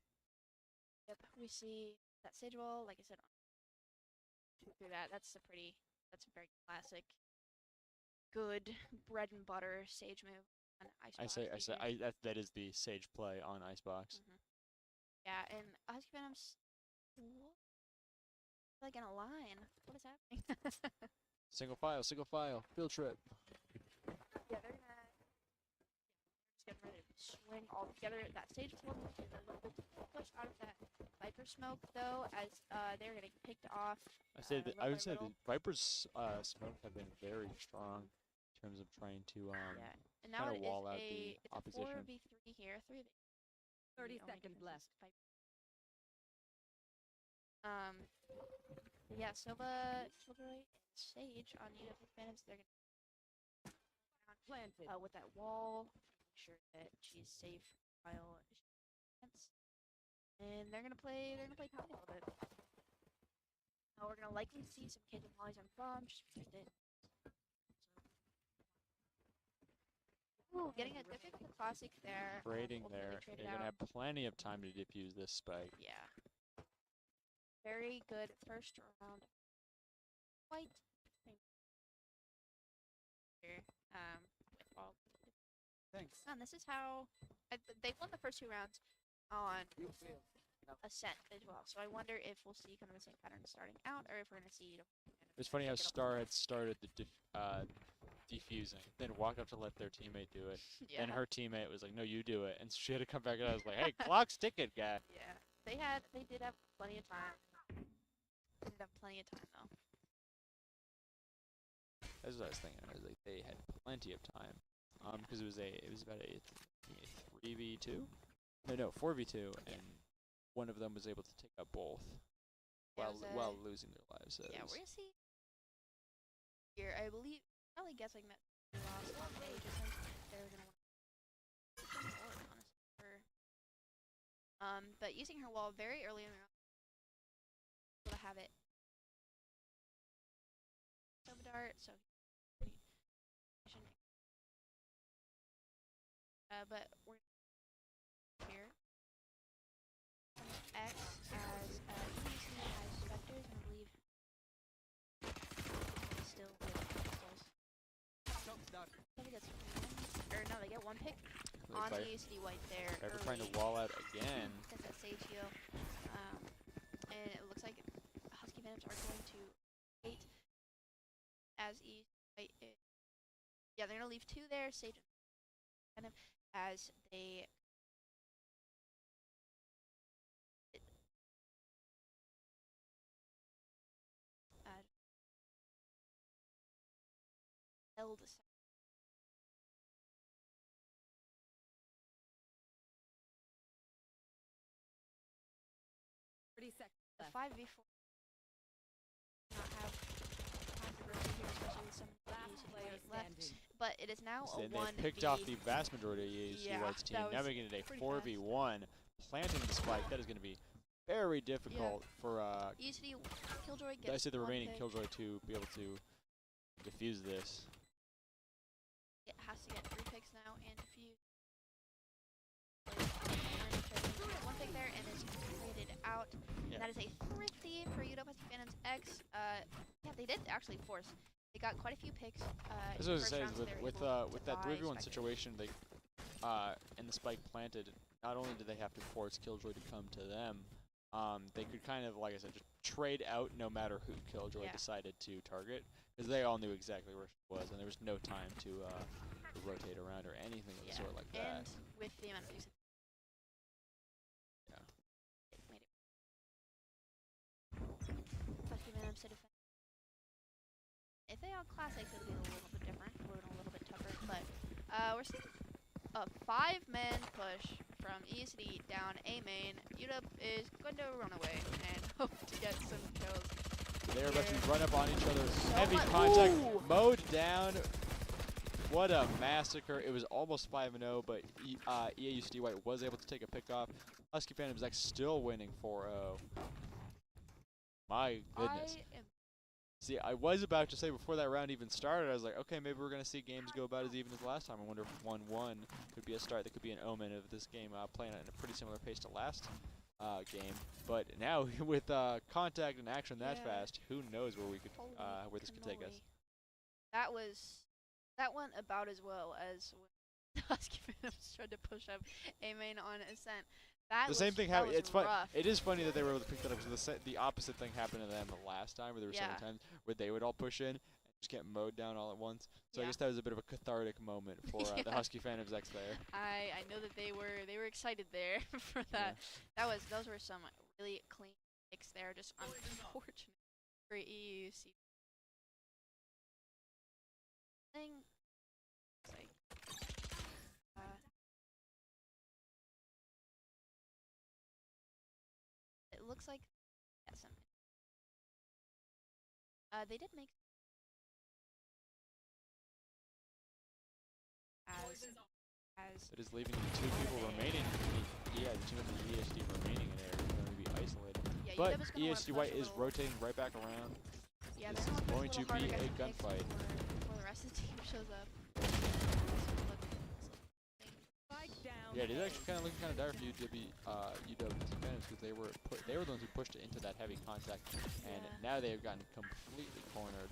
Yep, we see that sage wall, like I said, through that. That's a very classic, good bread and butter sage move on Icebox. That is the sage play on Icebox. Yeah, and Husky Venom's like in a line. What is happening? Single file, field trip. Yeah, they're gonna just get ready to swing all together. That stage is a little bit push out of that Viper smoke though, as they're getting picked off. I would say the Viper's smoke have been very strong in terms of trying to yeah, and now kind it of wall is out the it's opposition. a 4v3 here. 30 seconds left. Yeah, Silva, Killjoy, and Sage on UW Phantoms. They're gonna Planted. with that wall, make sure that she's safe while she plants. And they're gonna play pound a little bit. We're gonna likely see some kids and mollies on bomb just because they. Ooh, getting a good pick with the classic there. Trading Ultimately there. traded They're going to out. have plenty of time to defuse this spike. Yeah. Very good first round. White. Here. Well, Thanks. and this is how they've won the first 2 rounds on Ascent as well. So I wonder if we'll see kind of the same pattern starting out, or if we're gonna see. It's funny how Star had started the defusing, then walked up to let their teammate do it. Yeah. Then her teammate was like, "No, you do it," and she had to come back and I was like, "Hey, clock's ticking, guy." Yeah. They did have plenty of time. They did have plenty of time though. That's what I was thinking. I was like, they had plenty of time, because it was about a 3v2, no 4v2, and one of them was able to take out both while losing their lives. So yeah, we're gonna see here. I believe probably guessing that they lost on Sage. They're gonna want honestly. But using her wall very early in the round, able to have it. Silver dart, so. But we're here. X as UBC has Spectres, and I believe still they get 1 pick on the UCD White there. Viper trying to wall out again. Gets that Sage heal. And it looks like Husky Venoms are going to wait as White. Yeah, they're gonna leave 2 there. Sage kind of as they. Held 30 seconds the left. 5v4 not have controversy here, especially with some Last player left. standing. But it is now a 1v. They picked off the vast majority of UC White's team. Now making it a 4v1, planting the spike. That is going to be very difficult for UCD Killjoy gets. I say the remaining pick. Killjoy to be able to defuse this. It has to get 3 picks now and defuse. 1 pick there and is traded out. Yeah. And that is a thrifty see for UW Phantoms X, yeah, they did actually force. They got quite a few picks. As In I the was first saying, round, so they were with able to that buy 3v1 Spectre. situation, they and the spike planted. Not only did they have to force Killjoy to come to them, they could kind of, like I said, just trade out no matter who Killjoy decided to target, because they all knew exactly where she was, and there was no time to rotate around or anything of the sort like that. And with the amount of use, Yeah. it made it. Husky Phantoms to defend. If they are classic, it would be a little bit different. It would have been a little bit tougher, but we're seeing a 5-man push from UCD down A main. UW is going to run away and hope to get some kills. They're about to run up on each other. So Heavy much- contact. Ooh! Mowed down. What a massacre. It was almost 5-0, but EA UCD White was able to take a pick off. Husky Phantoms X still winning 4-0. My goodness. See, I was about to say before that round even started, I was like, okay, maybe we're going to see games go about as even as last time. I wonder if 1-1 could be a start that could be an omen of this game playing at a pretty similar pace to last game. But now with contact and action that fast, who knows where we could where this could take us. That went about as well as when Husky Phantoms tried to push up A main on Ascent. The same thing happened. It's fun. Rough. It is funny that they were able to pick that up because the opposite thing happened to them the last time, where there were so many times where they would all push in and just get mowed down all at once. So I guess that was a bit of a cathartic moment for the Husky Phantoms X there. I know that they were excited there for that. Those were some really clean picks there. Just unfortunate for EUC. Thing. It looks like some. They did make as It is leaving the 2 people remaining. Yeah, the 2 of the ESD remaining in there are going to be isolated. yeah, But UW is gonna wanna ESD push White a is little- rotating right back around. Yeah, This they're is gonna going push to little harder, be get a some picks gunfight. before the rest of the team shows up. Spike down. Yeah, it is actually kind of looking kind of dire for UW Phantoms because they were the ones who pushed it into that heavy contact, and now they have gotten completely cornered.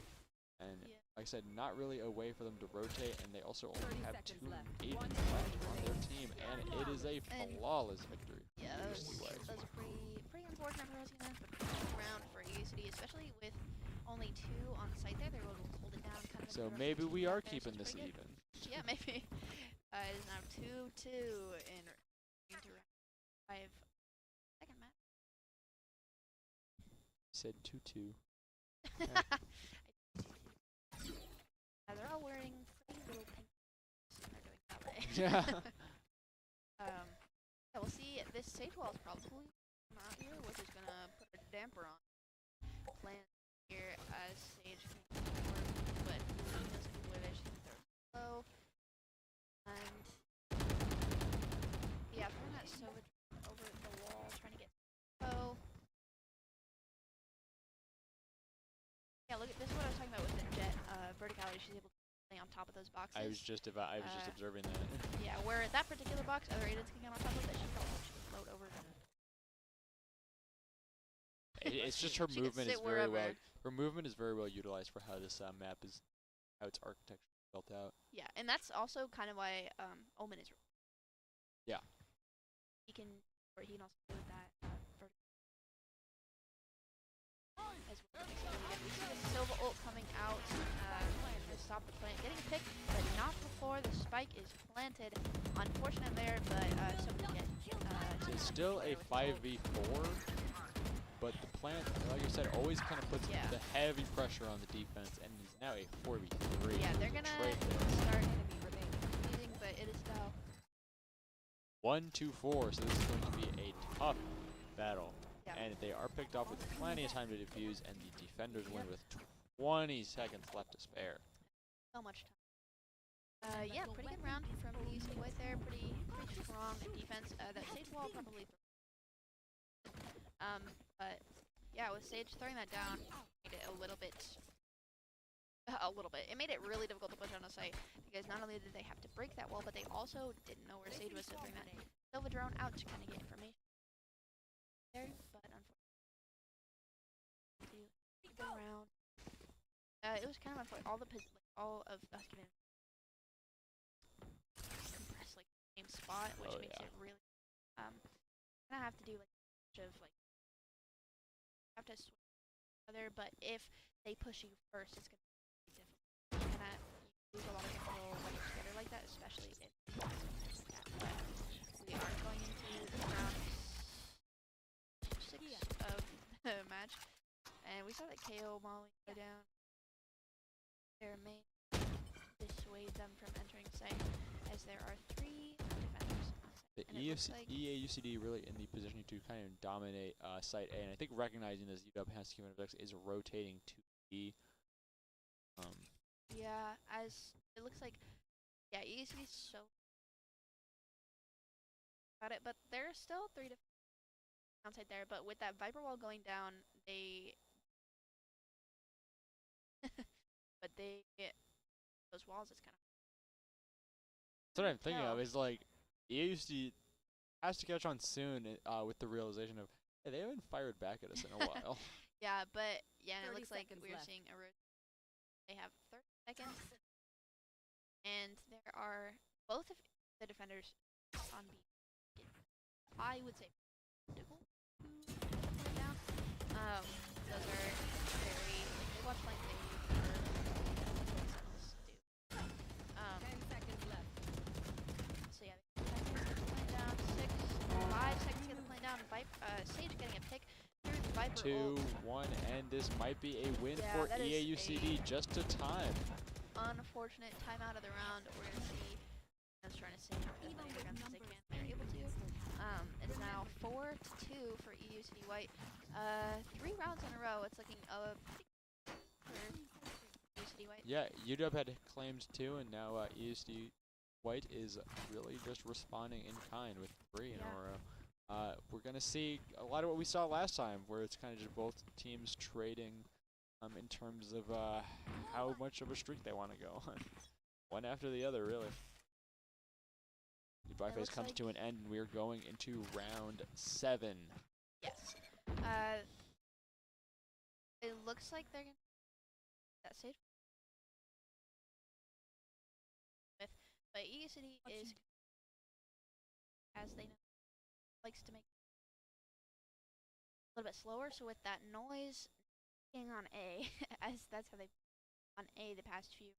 And like I said, not really a way for them to rotate, and they also only 30 have seconds 2 left. agents One left enemy on their team, and it is a flawless victory. Yeah, that was pretty unfortunate for Husky Phantoms, but pretty round for UCD, especially with only 2 on site there. They were able to hold it down kind of. So maybe we are keeping this even. Yeah, maybe. It is now 2-2 in into round 5. Second match. Said 2-2. They're all wearing pretty little pink when they're doing ballet. Yeah. Yeah, we'll see. This stage wall is probably not here, which is gonna put a damper on plans here as Sage can work, but he doesn't do it as she's low. And yeah, throwing that Sova over the wall, trying to get yeah, look at this is what I was talking about with the jet verticality. She's able to stay on top of those boxes. I was just observing that. Yeah, where that particular box, other agents can come on top of it, she can float over. It's just her She can movement is sit very wherever. well. Her movement is very well utilized for how this map is, how its architecture is built out. Yeah, and that's also kind of why Omen is. Yeah. He can also do that vertical. As well. We see the Silva ult coming out to stop the plant, getting a pick, but not before the spike is planted. Unfortunate there, but Silva get. So it's still a 5v4, but the plant, like I said, always kind of puts the heavy pressure on the defense, and is now a 4v3. Yeah, they're gonna start confusing, but it is now 1-2-4, so this is going to be a tough battle. And they are picked off with plenty of time to defuse, and the defenders win with 20 seconds left to spare. so much time. Yeah, pretty good round from UCD White there. Pretty strong defense. That Sage wall probably. But yeah, with Sage throwing that down, made it a little bit. It made it really difficult to push on a site because not only did they have to break that wall, but they also didn't know where Sage was, so bring that Silva drone out to kind of get information there. But unfortunately. the round. It was kind of unfortunate. All of us getting compressed like same spot, which makes it really kind of have to do like a bunch of like have to switch each other. But if they push you first, it's gonna be difficult. Kind of lose a lot of control when you're together like that, especially if like that. But we are going into round 6 of the match, and we saw that KO Molly go down. Their may dissuade them from entering site, as there are 3 defenders on site. The EA UCD really in the position to kind of dominate site A, and I think recognizing this, UW Husky Fanatics is rotating to B. Yeah, as it looks like, yeah, UCD is so about it, but there are still 3 downside there. But with that Viper wall going down, but they get those walls. It's kind of. That's what I'm thinking of. Is like EAUC has to catch on soon with the realization of, hey, they haven't fired back at us in a while. Yeah, but yeah, and it looks like we're left. seeing a they have 30 seconds, and there are both of the defenders on B. I would say down. Those are very they watch like they do. 10 seconds left. So yeah, plane down 6, 5 seconds to get the plane down. Sage getting a pick through the Viper. 2, 1, and this might be a win Yeah, for that is EAUCD just to time. Unfortunate timeout of the round. We're gonna see. I was trying to save as many guns as they can. They're able to. It's now 4-2 for EUCD White. 3 rounds in a row. It's looking pretty for EUCD White. Yeah, UW had claimed 2, and now EUCD White is really just responding in kind with 3 in a row. We're going to see a lot of what we saw last time, where it's kind of just both teams trading in terms of how much of a streak they want to go on. One after the other, really. The phase comes to an end, and we're going into round 7. Yes. It looks like they're going to that safe. But EUCD is, as they know, likes to make a little bit slower. So with that noise being on A, as that's how they on A the past few.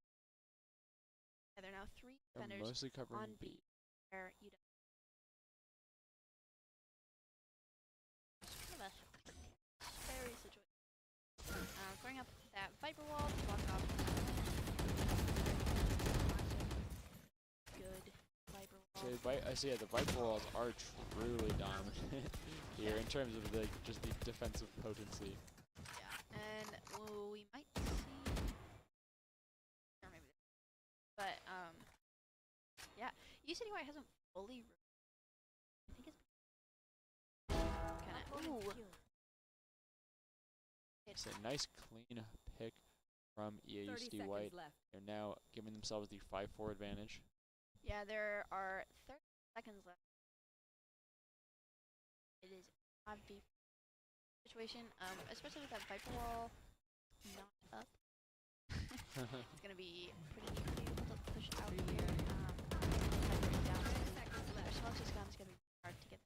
Yeah, they're now 3 defenders mostly covering on B. Where you don't. Kind of a scary situation. Throwing up that Viper wall to block off. Good Viper wall. So yeah, the Viper walls are truly dominant here in terms of just the defensive potency. Yeah, and we might see, or maybe, but yeah, UCD White hasn't fully. I think it's kind of. It's a nice clean pick from EAUCD White. They're now giving themselves the 5-4 advantage. Yeah, there are 30 seconds left. It is a 5v situation, especially with that Viper wall not up. It's gonna be pretty difficult to push out here. Down. Their smokes is gonna be hard to get.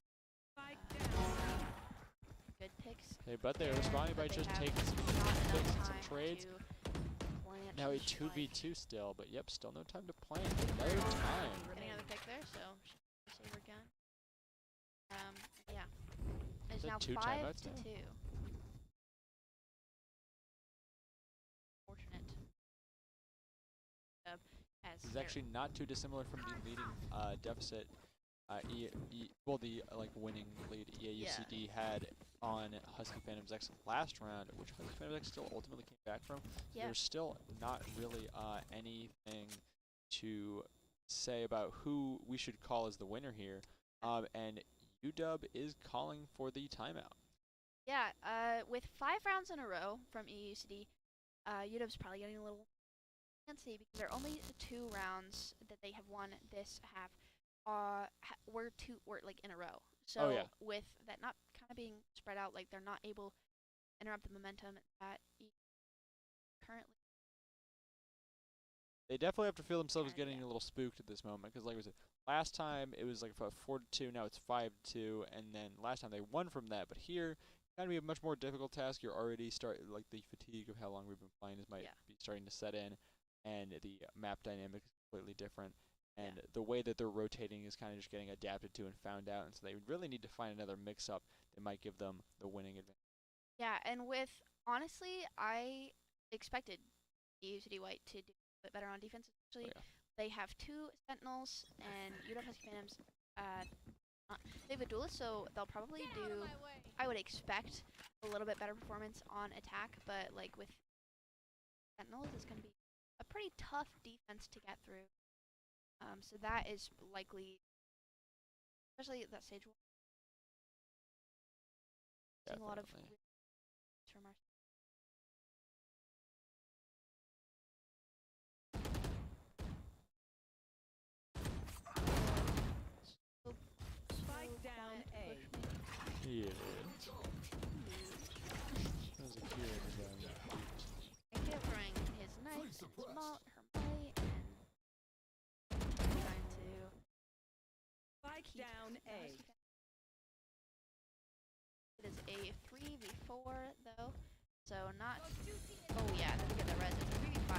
Good picks. Hey, but they're responding by just taking some trades. Now a 2v2 still, but yep, still no time to plant. Another time. Getting another pick there, so saber gun. Yeah. It's now 5-2. Fortunate. This is actually not too dissimilar from the leading deficit. The winning lead EAUCD had on Husky Phantoms X last round, which Husky Phantoms X still ultimately came back from. Yeah. There's still not really anything to say about who we should call as the winner here, and UW is calling for the timeout. Yeah, with 5 rounds in a row from EUCD, UW's probably getting a little fancy because there are only 2 rounds that they have won this half. We're in a row. So with that not kind of being spread out, like they're not able to interrupt the momentum that currently. They definitely have to feel themselves And, getting yeah. a little spooked at this moment because, like I said, last time it was like 4-2. Now it's 5-2, and then last time they won from that. But here, gonna be a much more difficult task. You're already like the fatigue of how long we've been playing might Yeah. be starting to set in, and the map dynamic is completely different. And Yeah. the way that they're rotating is kind of just getting adapted to and found out, and so they really need to find another mix-up that might give them the winning advantage. Yeah, and with honestly, I expected UCD White to do a bit better on defense. Oh, Especially, yeah. they have 2 Sentinels, and UW Husky Phantoms. They have a duelist, so they'll probably do. I would expect a little bit better performance on attack, but like with Sentinels, it's going to be a pretty tough defense to get through. So that is likely, especially that stage one. Seeing a lot of Definitely. from our. Spike down A. Yeah. That was a cute Thank you for throwing his knife, and his malt, her molly, and trying to Spike keep down the A. Husky It is a 3v4 though, so not. Oh yeah, we get the res. It's a 3v5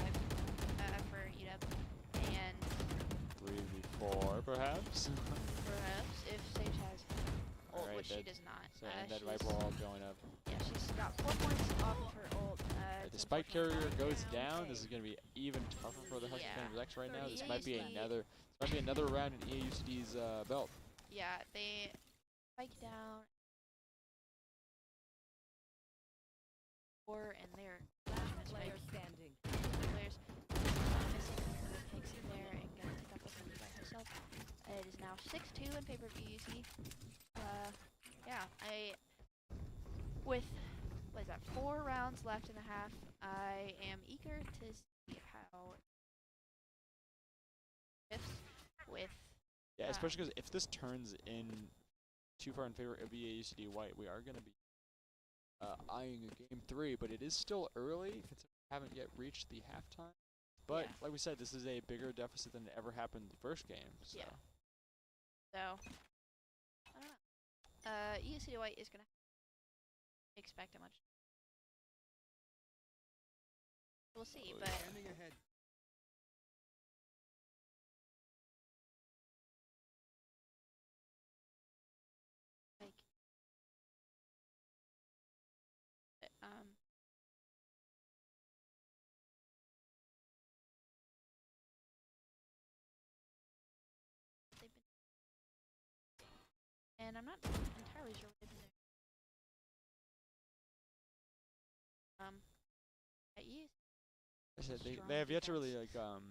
for UW, and 3v4, perhaps. perhaps if Sage has ult, Alright, which she does not. So, and that She's, Viper wall going up. yeah, she's got 4 points off of her ult. The It's spike carrier unfortunately goes down down. A. This is going to be even tougher for the Husky Yeah. Phantoms X right now. This 30 might be seconds another. This might be another round in EAUCD's belt. yeah, they spike down. And they're Last player standing. players missing her picks in there and getting picked up with by herself. It is now 6-2 in favor of UUC. Yeah, with what is that, 4 rounds left in the half, I am eager to see how shifts with. Yeah, especially because if this turns in too far in favor of EAUCD White, we are going to be eyeing a game 3, but it is still early since we haven't yet reached the halftime. But Yeah. like we said, this is a bigger deficit than it ever happened the first game. So. Yeah. So I don't know. UCD White is gonna expect a much. We'll see, but Standing ahead. like they've been, and I'm not entirely sure what they've been doing. At UC. I said Strong they have yet to really defense.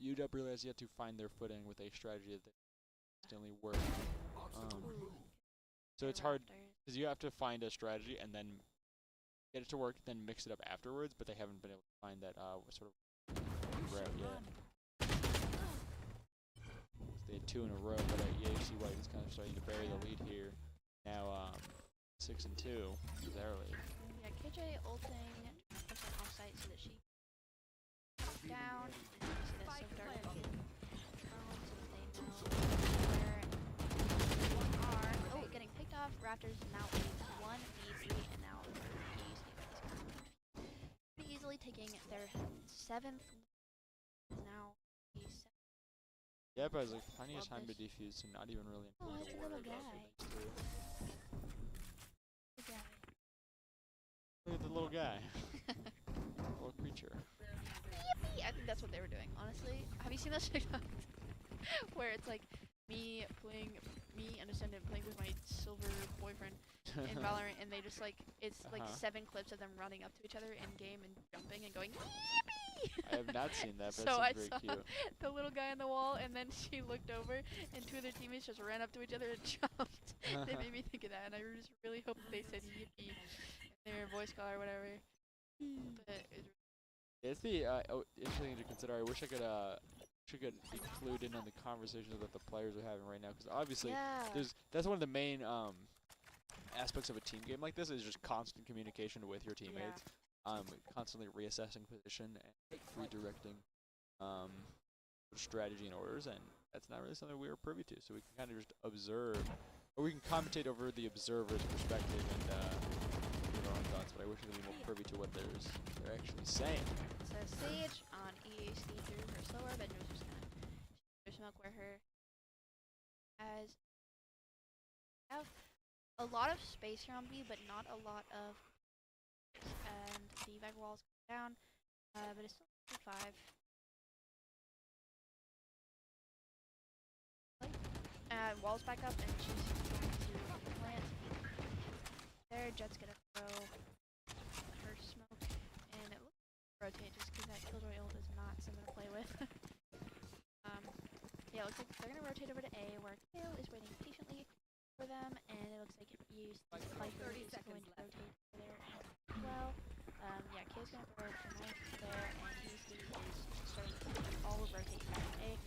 UW really has yet to find their footing with a strategy that they constantly work. Ooh, So it's the hard Raptors. because you have to find a strategy and then get it to work, then mix it up afterwards. But they haven't been able to find that sort of route yet. They had 2 in a row, but EAC White is kind of starting to bury the lead here. Now 6-2 is their lead. Yeah, KJ ulting offsite so that she down. And you see that so dark prone so that they know where they are. Oh, getting picked off. Raptors now lead 1v3, and now pretty easily taking their 7th. Now the 7th. Yep, has like plenty of Love time to this. defuse, so not even really Oh, important it's to a worry little about guy. for these 2. Good guy. Look at the little guy. Little creature. Yippee! I think that's what they were doing, honestly. Have you seen those TikToks where it's like me understanding playing with my silver boyfriend in Valorant, and they just like, it's like 7 clips of them running up to each other in game and jumping and going yippee! I have not seen that, but So it I seems saw very cute. the little guy on the wall, and then she looked over, and 2 of their teammates just ran up to each other and jumped. They made me think of that, and I just really hope that they said yippee in their voice call or whatever. But it was It's the interesting thing to consider. I wish I could be clued in on the conversations that the players are having right now, because obviously yeah. that's one of the main aspects of a team game like this is just constant communication with your teammates. constantly reassessing position and redirecting strategy and orders, and that's not really something we were privy to. So we can kind of just observe, or we can commentate over the observer's perspective and give our own thoughts. But I wish we could be more privy to what they're actually saying. So Sage on EAC through her slower, but was just gonna smoke where her has have a lot of space here on B, but not a lot of. And the back walls come down, but it's still 5. Walls back up, and she's going to plant. There, Jet's gonna throw her smoke, and it looks like rotate just because that Killjoy ult is not something to play with. Yeah, it looks like they're gonna rotate over to A, where KO is waiting patiently for them, and it looks like you Spike 30 seconds left. Rotate over there as well. Yeah, KO's gonna throw the knife there, and UCD is starting to all rotate back to A.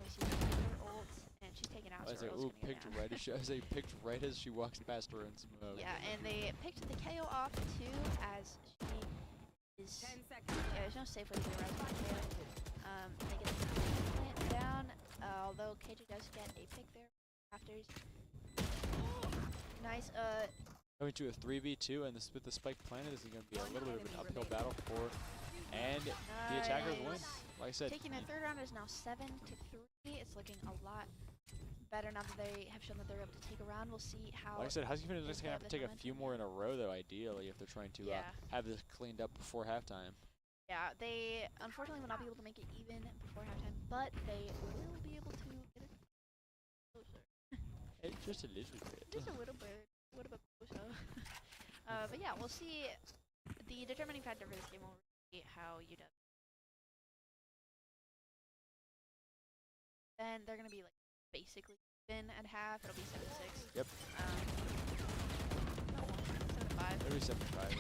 Obviously, her ult, and she's taken out. I So say, ooh, picked right as picked right as she walks past her in smoke. yeah, and they picked the KO off too, as she is. 10 seconds. Yeah, there's no safe way to get around the KO. They get the plant down, although KJ does get a pick there. Afters. Nice. Going to a 3v2, and with the spike planted, this is going to be a little bit of an uphill battle for, and the attackers win. Like I said, Taking their third round is now 7-3. It's looking a lot better now that they have shown that they're able to take a round. We'll see how. like I said, Husky fans are just going to have to take a few more in a row, though, ideally, if they're trying to have this cleaned up before halftime. Yeah, they unfortunately will not be able to make it even before halftime, but they will be able to get it closer. Just a little bit. Just a little bit closer. But yeah, we'll see. The determining factor for this game will be how you do. Then they're gonna be like basically even at half. It'll be 7-6. Yep. No, 7-5. Maybe 7-5.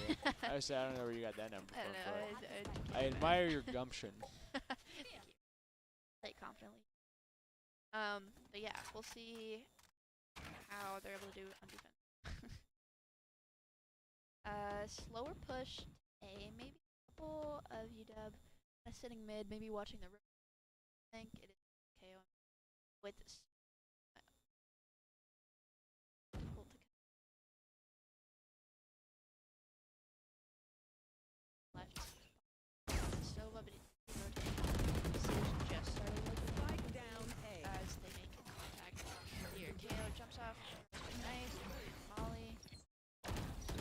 Yeah. I don't know where you got that number I don't from. know. I admire your gumption. Thank you. Play confidently. But yeah, we'll see how they're able to do on defense. Slower push. A maybe a couple of UW sitting mid, maybe watching the. I think it is KO with left. Sova, but it's rotating. Decision just started looking Spike down A. as they make contact. Here, KO jumps off. Nice. Molly.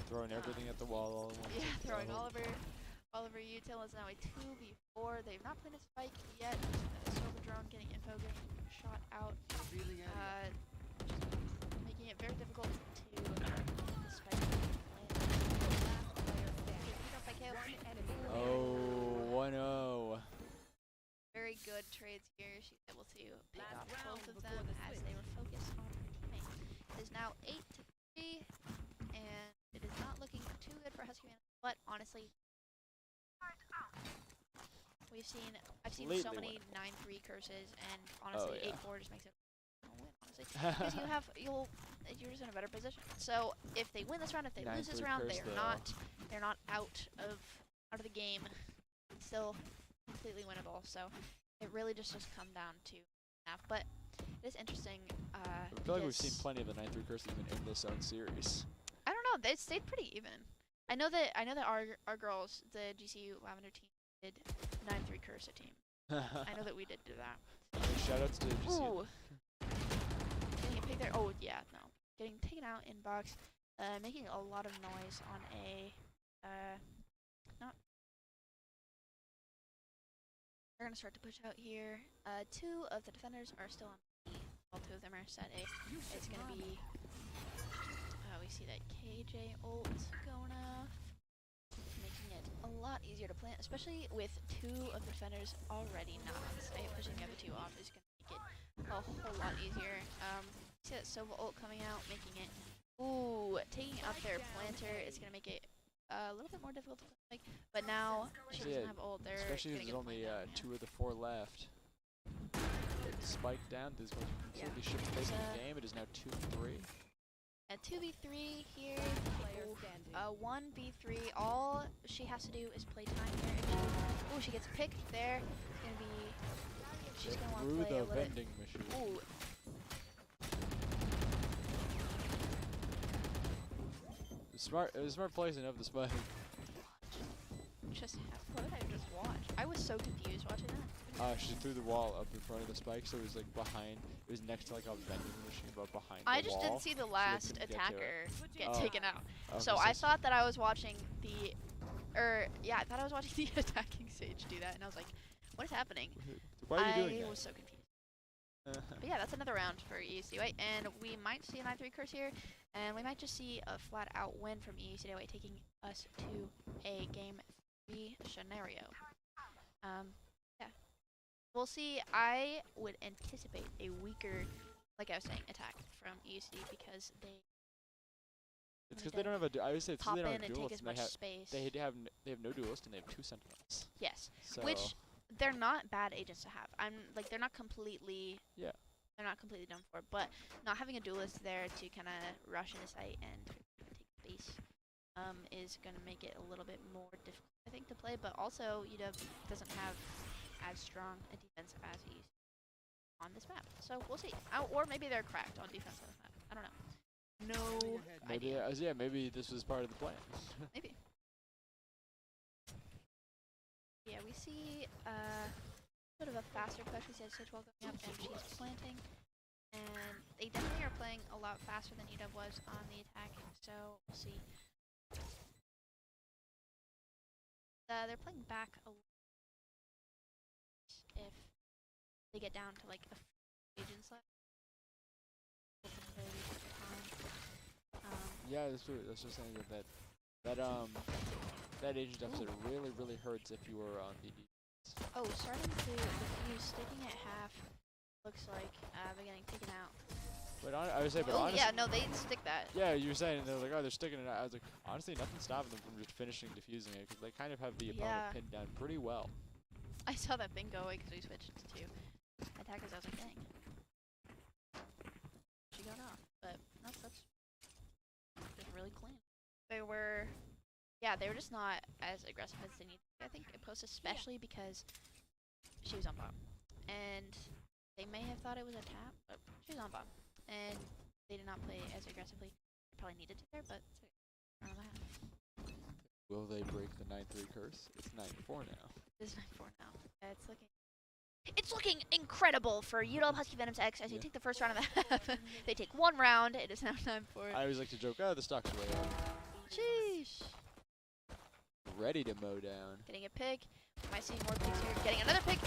Throwing everything at the wall all at once. Yeah, throwing Oliver Util is now a 2v4. They've not played a spike yet. Silver drone getting info, getting shot out. Making it very difficult to get the spike land. Oh, 1-0. Very good trades here. She's able to pick Last off round both of before them the as switch. they were focused on teammate. It is now 8-3, and it is not looking too good for Husky fans. But honestly, I've seen so many 9-3 curses, and honestly, 8-4 just makes it a win. Honestly, because you're just in a better position. So if they win this round, if they lose this round, they're not out of the game. It's still completely winnable. So it really just come down to that. But it is interesting. I feel like we've seen plenty of the 9-3 curses even in this own series. I don't know. They stayed pretty even. I know that our girls, the GCU Lavender team, did 9-3 curse a team. I know that we did do that. Shoutouts to GCU. Ooh. Getting a pick there. Oh yeah, no. Getting taken out in box. Making a lot of noise on a. Not. They're gonna start to push out here. 2 of the defenders are still on B. All 2 of them are set A. It's gonna be. We see that KJ ult going off, making it a lot easier to plant, especially with 2 of the defenders already not on site. Pushing the other 2 off is going to make it a whole lot easier. See that Sova ult coming out, making it. Ooh, taking out their planter is going to make it a little bit more difficult to play. But now she doesn't have ult. They're especially gonna there's only 2 of the 4 left. Spike down. This is going to completely shift the pace of the game. It is now 2-3. A 2v3 here. Ooh, standing. 1v3. All she has to do is play time here. If she, ooh, she gets picked there. It's gonna be. She's gonna want to Through play a the little. vending machine. Ooh, Smart. It was smart placing of the spike. just what did I just watch? I was so confused watching that. She threw the wall up in front of the spike, so it was like behind. It was next to like a vending machine, but behind I the just wall. didn't see the last couldn't get to it. attacker get Oh. taken out. Oh, So I thought that I was watching the, yeah, I thought I was watching the attacking Sage do that, and I was like, what is happening? Why are you doing I that? was so confused. But yeah, that's another round for EUCD White, and we might see a 9-3 curse here, and we might just see a flat-out win from EUCD White, taking us to a game 3 scenario. Yeah. We'll see. I would anticipate a weaker, like I was saying, attack from EUCD because they It's because they don't have a. I would say it's pop because they in don't have and a take duelist. as much space. They have no duelist and they have 2 sentinels. Yes, So which they're not bad agents to have. I'm like they're not completely. Yeah. They're not completely done for, but not having a duelist there to kind of rush into sight and take space is going to make it a little bit more difficult, I think, to play. But also, UW doesn't have as strong a defense as he's on this map. So we'll see. Or maybe they're cracked on defense on this map. I don't know. No maybe idea. yeah, maybe this was part of the plan. Maybe. Yeah, we see sort of a faster push. We said Sitchwell going up and she's planting. And they definitely are playing a lot faster than UW was on the attack. So we'll see. They're playing back a little if they get down to like a few agents left. Yeah, that's just saying that agent deficit really hurts if you were on the defense. Oh, starting to defuse, sticking at half. Looks like they're getting taken out. But I would say, but Oh honestly, yeah, no, they stick that. yeah, you were saying they're like, oh, they're sticking it out. I was like, honestly, nothing's stopping them from just finishing defusing it because they kind of have the opponent pinned down pretty well. I saw that thing go away because we switched to attackers. I was like, dang. She got off, but that's just really clean. They were, yeah, they were just not as aggressive as they needed to be, I think, in post, especially because she was on bomb. And they may have thought it was a tap, but she was on bomb. And they did not play as aggressively. They probably needed to there, but it's okay. I don't know that. Will they break the 9-3 curse? It's 9-4 now. It is 9-4 now. It's looking incredible for UW Husky Venoms X as they take the first round of the half. They take 1 round. It is now 9-4. I always like to joke, oh, the stock's way up. Sheesh. Ready to mow down. Getting a pick. Might see more picks here. Getting another pick.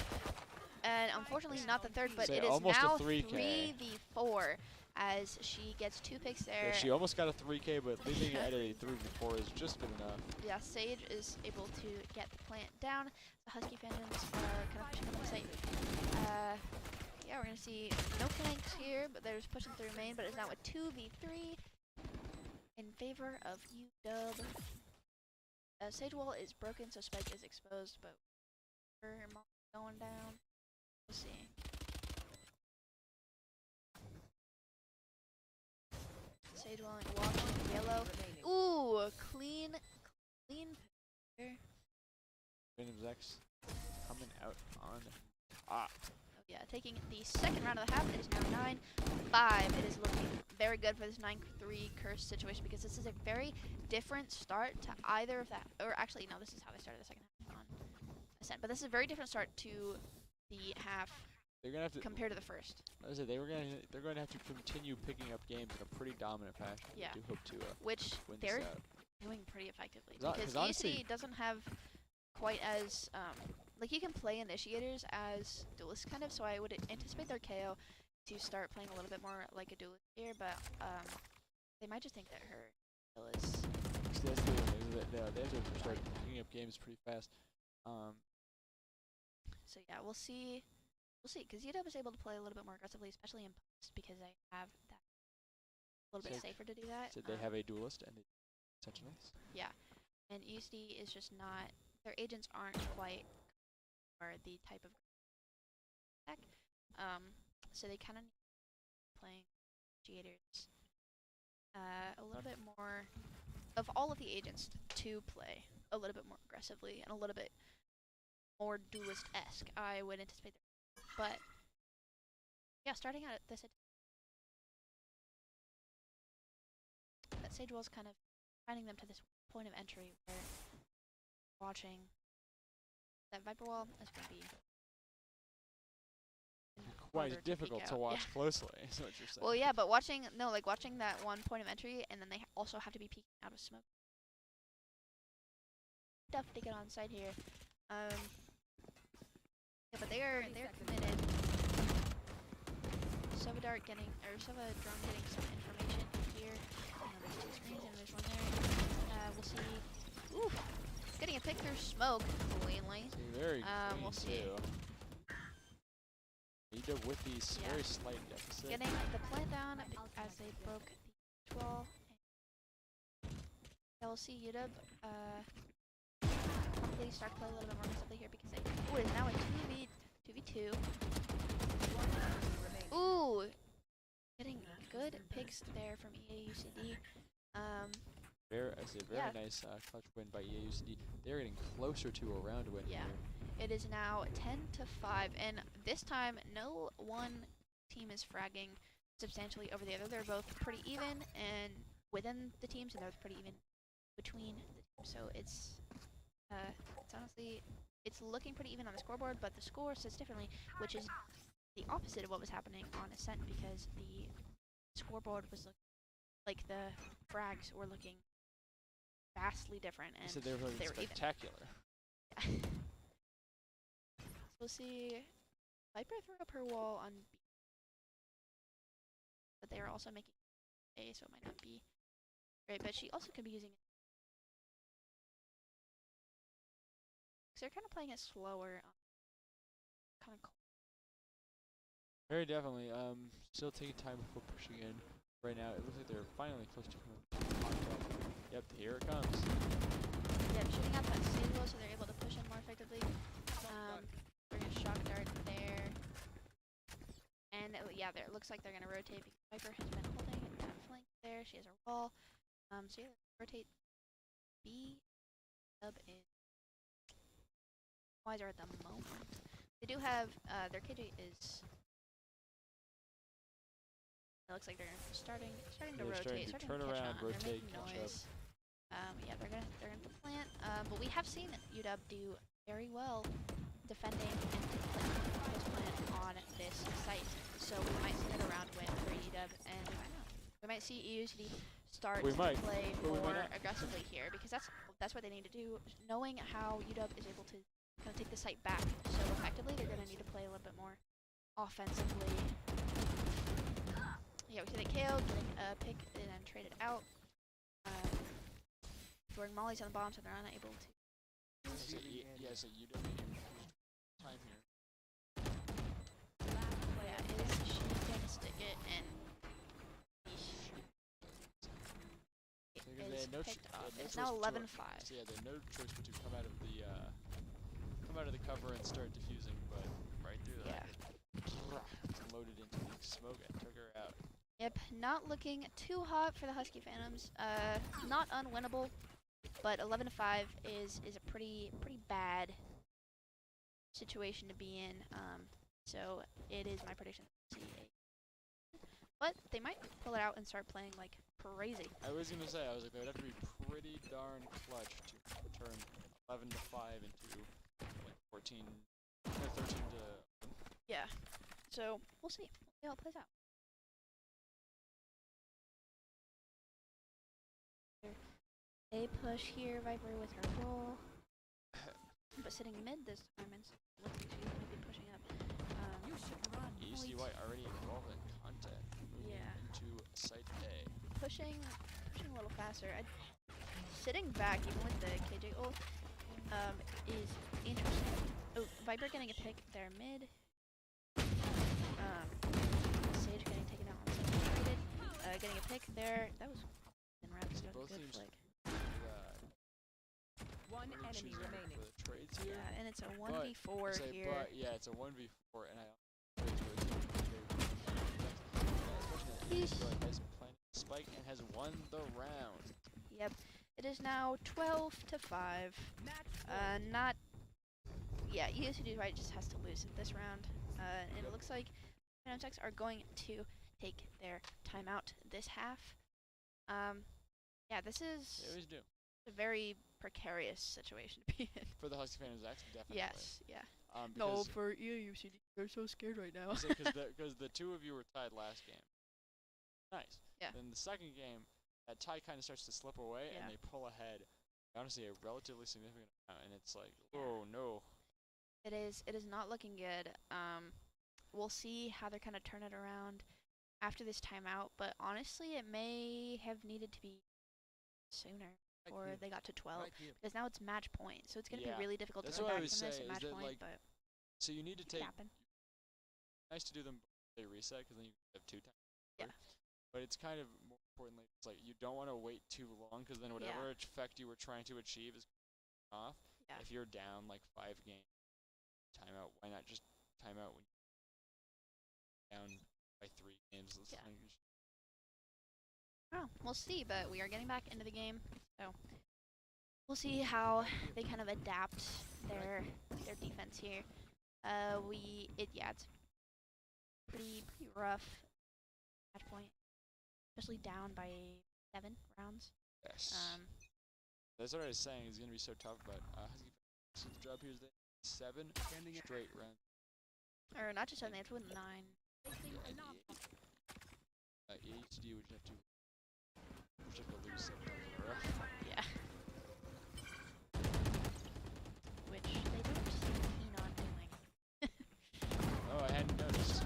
And unfortunately not the third, but Say it is almost a now 3K. 3v4 as she gets 2 picks there. Yeah, she almost got a 3K, but leaving it at a 3v4 is just good enough. Yeah, Sage is able to get the plant down. The Husky Phantoms are kind of pushing them safe. Yeah, we're going to see no flanks here, but they're just pushing through main, but it's now a 2v3 in favor of UW. Sage wall is broken, so Spike is exposed, but her mom going down. We'll see. Sage wall walking yellow. Ooh, clean. Phantom's X coming out on. Ah. Oh yeah, taking the second round of the half. It is now 9-5. It is looking very good for this 9-3 curse situation because this is a very different start to either of that. Or actually, no, this is how they started the second half on Ascent. But this is a very different start to the half They're gonna have to compared to the first. I said they're going to have to continue picking up games in a pretty dominant fashion. Yeah. To hope to Which win they're this out. doing pretty effectively. 'Cause Because honestly- UCD doesn't have quite as, like you can play initiators as duelists kind of, so I would anticipate their KO to start playing a little bit more like a duelist here, but they might just think that her skill is... See, that's the thing, is that they have to start picking up games pretty fast. So yeah, we'll see. We'll see, because UW is able to play a little bit more aggressively, especially in post, because they have that a little bit So- safer to do that. So they have a duelist and the sentinels. Yeah, and UCD is just not, their agents aren't quite or the type of deck. So they kind of need playing initiators a little bit more of all of the agents to play a little bit more aggressively and a little bit more duelist-esque. I would anticipate that. But yeah, starting out at this, that Sage Wall's kind of finding them to this point of entry where watching that Viper Wall is going to be harder Quite difficult peek to out. watch Yeah. closely, is what you're saying. Well, yeah, but watching that one point of entry, and then they also have to be peeking out of smoke. Tough to get on site here. Yeah, but they're committed. Sova Drone getting some information here. There's two screens and there's one there. We'll see. Ooh, getting a pick through smoke cleanly. Very We'll clean see. too. UW with these Yeah. very slight deficit. Getting the plant down as they broke the wall. Yeah, we'll see UW probably start to play a little bit more aggressively here because it is now a 2v2. Ooh, getting good picks there from EA UCD. I say very nice clutch win by EAUCD. They're getting closer to a round win Yeah. here. It is now 10-5, and this time no one team is fragging substantially over the other. They're both pretty even and within the teams, and they're pretty even between the teams. So it's honestly looking pretty even on the scoreboard, but the score says differently, which is the opposite of what was happening on Ascent because the scoreboard was like the frags were looking vastly different, and So they were really they were even. spectacular. Yeah. We'll see. Viper threw up her wall on B, but they are also making A, so it might not be great. But she also could be using it. So they're kind of playing it slower. Kind of. Very definitely. Still taking time before pushing in. Right now, it looks like they're finally close to coming up. Yep, here it comes. Yep, shooting out that stable so they're able to push in more effectively. They're gonna shock dart there. And yeah, it looks like they're gonna rotate because Viper has been holding that flank there. She has her wall. So yeah, rotate B. Sub is wiser at the moment. They do have their KJ is. It looks like they're starting to rotate, starting turn to catch around, on. rotate, They're making catch up. noise. Yeah, they're gonna plant. But we have seen UW do very well defending and post plant on this site. So we might see another round win for UW, and we might see EUCD start to play more aggressively here because that's what they need to do. Knowing how UW is able to kind of take the site back so effectively, they're gonna need to play a little bit more offensively. Yeah, we see that KO getting a pick and then traded out. Throwing mollies on the bomb so they're unable to. So UW time here. Yeah, is she gonna stick it and it is picked up. It's now 11-5. So yeah, they had no choice but to come out of the cover and start defusing, but right through that. Yeah. Loaded into the smoke and took her out. Yep, not looking too hot for the Husky Phantoms. Not unwinnable, but 11-5 is a pretty bad situation to be in. So it is my prediction. But they might pull it out and start playing like crazy. I was gonna say, I was like, they would have to be pretty darn clutch to turn 11-5 into like 13 to. Yeah. So we'll see. We'll see how it plays out. They push here, Viper with her roll, but sitting mid this time and looking to maybe pushing up. You should run. UCY already involved in contact. Moving into site A. Pushing a little faster. Sitting back even with the KJ ult is interesting. Oh, Viper getting a pick there mid. Sage getting taken out on traded. Getting a pick there. That was in rounds. Both Good teams flick. One enemy remaining. For the trades here. Yeah, and it's a 1v4 here. But yeah, it's a 1v4, and Yeesh. has planted spike and has won the round. Yep. it is now 12-5. Not. Yeah, UCD right just has to lose this round. And it looks like Phantom are going to take their timeout this half. Yeah, this is They always do. a very precarious situation to be in. For the Husky Phantoms X, definitely. Yes, yeah. No, Because for UCD, they're so scared right now. because the two of you were tied last game. Nice. Yeah. Then the second game, that tie kind of starts to slip away, Yeah. and they pull ahead. Honestly, a relatively significant amount, and it's like, Yeah. oh no. It is not looking good. We'll see how they're kind of turn it around after this timeout, but honestly, it may have needed to be sooner, or they got to 12, because now it's match point, so it's going to Yeah. be really difficult That's to what come I back would from this say, at is match that, point, like, but So you need to it could take. happen. Nice to do them before they reset, because then you have 2 times. Yeah. But it's kind of more importantly, it's like you don't want to wait too long, because then whatever effect you were trying to achieve is off. Yeah. If you're down like 5 games, timeout. Why not just timeout when you're down by 3 games? Yeah. Oh, we'll see, but we are getting back into the game, so we'll see how they kind of adapt their defense here. It's pretty rough match point, especially down by 7 rounds. Yes. That's what I was saying. It's gonna be so tough, but Husky so the job here is that 7 straight rounds. Or not just 7, they have to win 9. EHD would have to lose 7 rounds in a row. Yeah. Which they don't seem keen on doing. Oh, I hadn't noticed.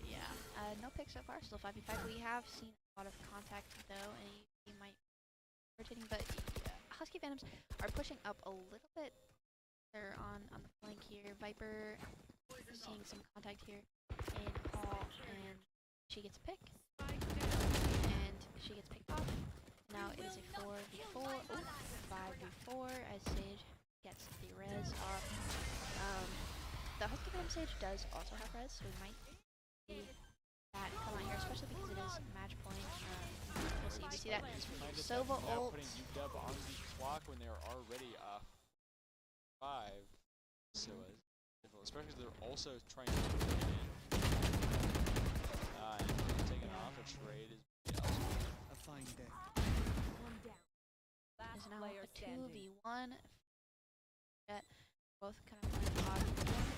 Yeah. No picks so far, still 5v5. We have seen a lot of contact though, and he might be rotating, but Husky Phantoms are pushing up a little bit. They're on the flank here. Viper seeing some contact here in Hall, and she gets a pick. And she gets picked off. Now it is a 4v4. Oh, 5v4 as Sage gets the res off. The Husky Phantom Sage does also have res, so we might see that come out here, especially because it is match point. We'll see. We see that Sova ult. Putting UW on the clock when they're already 5. So especially because they're also trying to get in. And taking off a trade is A fine day. It is now a 2v1. Both kind of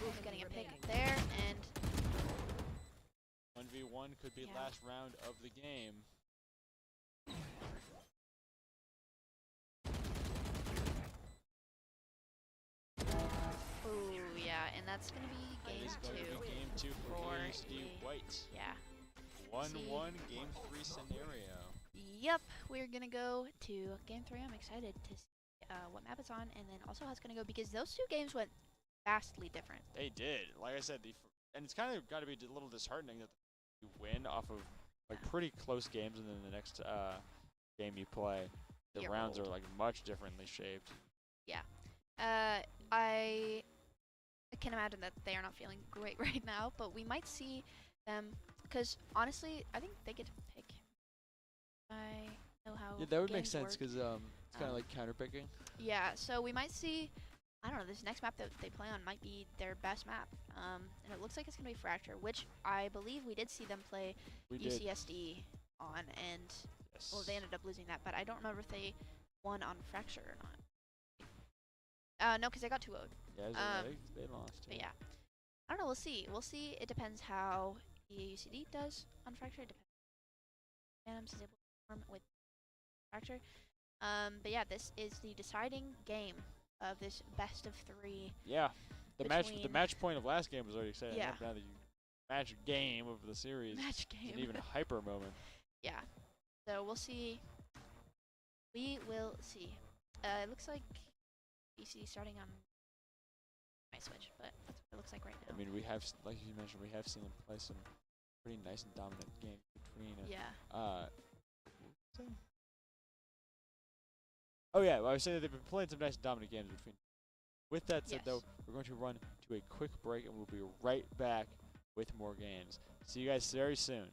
both getting a pick there, and 1v1 could be Yeah. last round of the game. ooh, yeah, and that's gonna be game It's going to be 2. game 2 for for UCD a- White. Yeah. 1-1 game 3 scenario. Yep, we're gonna go to game 3. I'm excited to see what map it's on, and then also how it's gonna go, because those 2 games went vastly different. They did. Like I said, and it's kind of got to be a little disheartening that you win off of like pretty close games, and then the next game you play, the You're rounds old. are like much differently shaped. I can imagine that they are not feeling great right now, but we might see them, because honestly, I think they get to pick. I know how Yeah, that would make games sense work. because it's kind of Um, like counterpicking. Yeah, so we might see, I don't know, this next map that they play on might be their best map. And it looks like it's going to be Fracture, which I believe we did see them play We did. UCSD on, and Yes. well, they ended up losing that, but I don't remember if they won on Fracture or not. No, because they got 2-0'd. Yeah, they lost. But yeah, I don't know. We'll see. We'll see. It depends how the UCD does on Fracture. It depends. Phantoms is able to perform with Fracture. But yeah, this is the deciding game of this best of 3. Yeah. The between- match point of last game was already exciting. Yeah. Now that you match game of the series, Match it's game. an even hyper moment. Yeah. So we'll see. We will see. It looks like UCD starting on my switch, but that's what it looks like right now. I mean, we have, like you mentioned, we have seen them play some pretty nice and dominant games between. Yeah. Oh yeah, well, I was saying that they've been playing some nice and dominant games between. With that said, Yes. though, we're going to run to a quick break, and we'll be right back with more games. See you guys very soon.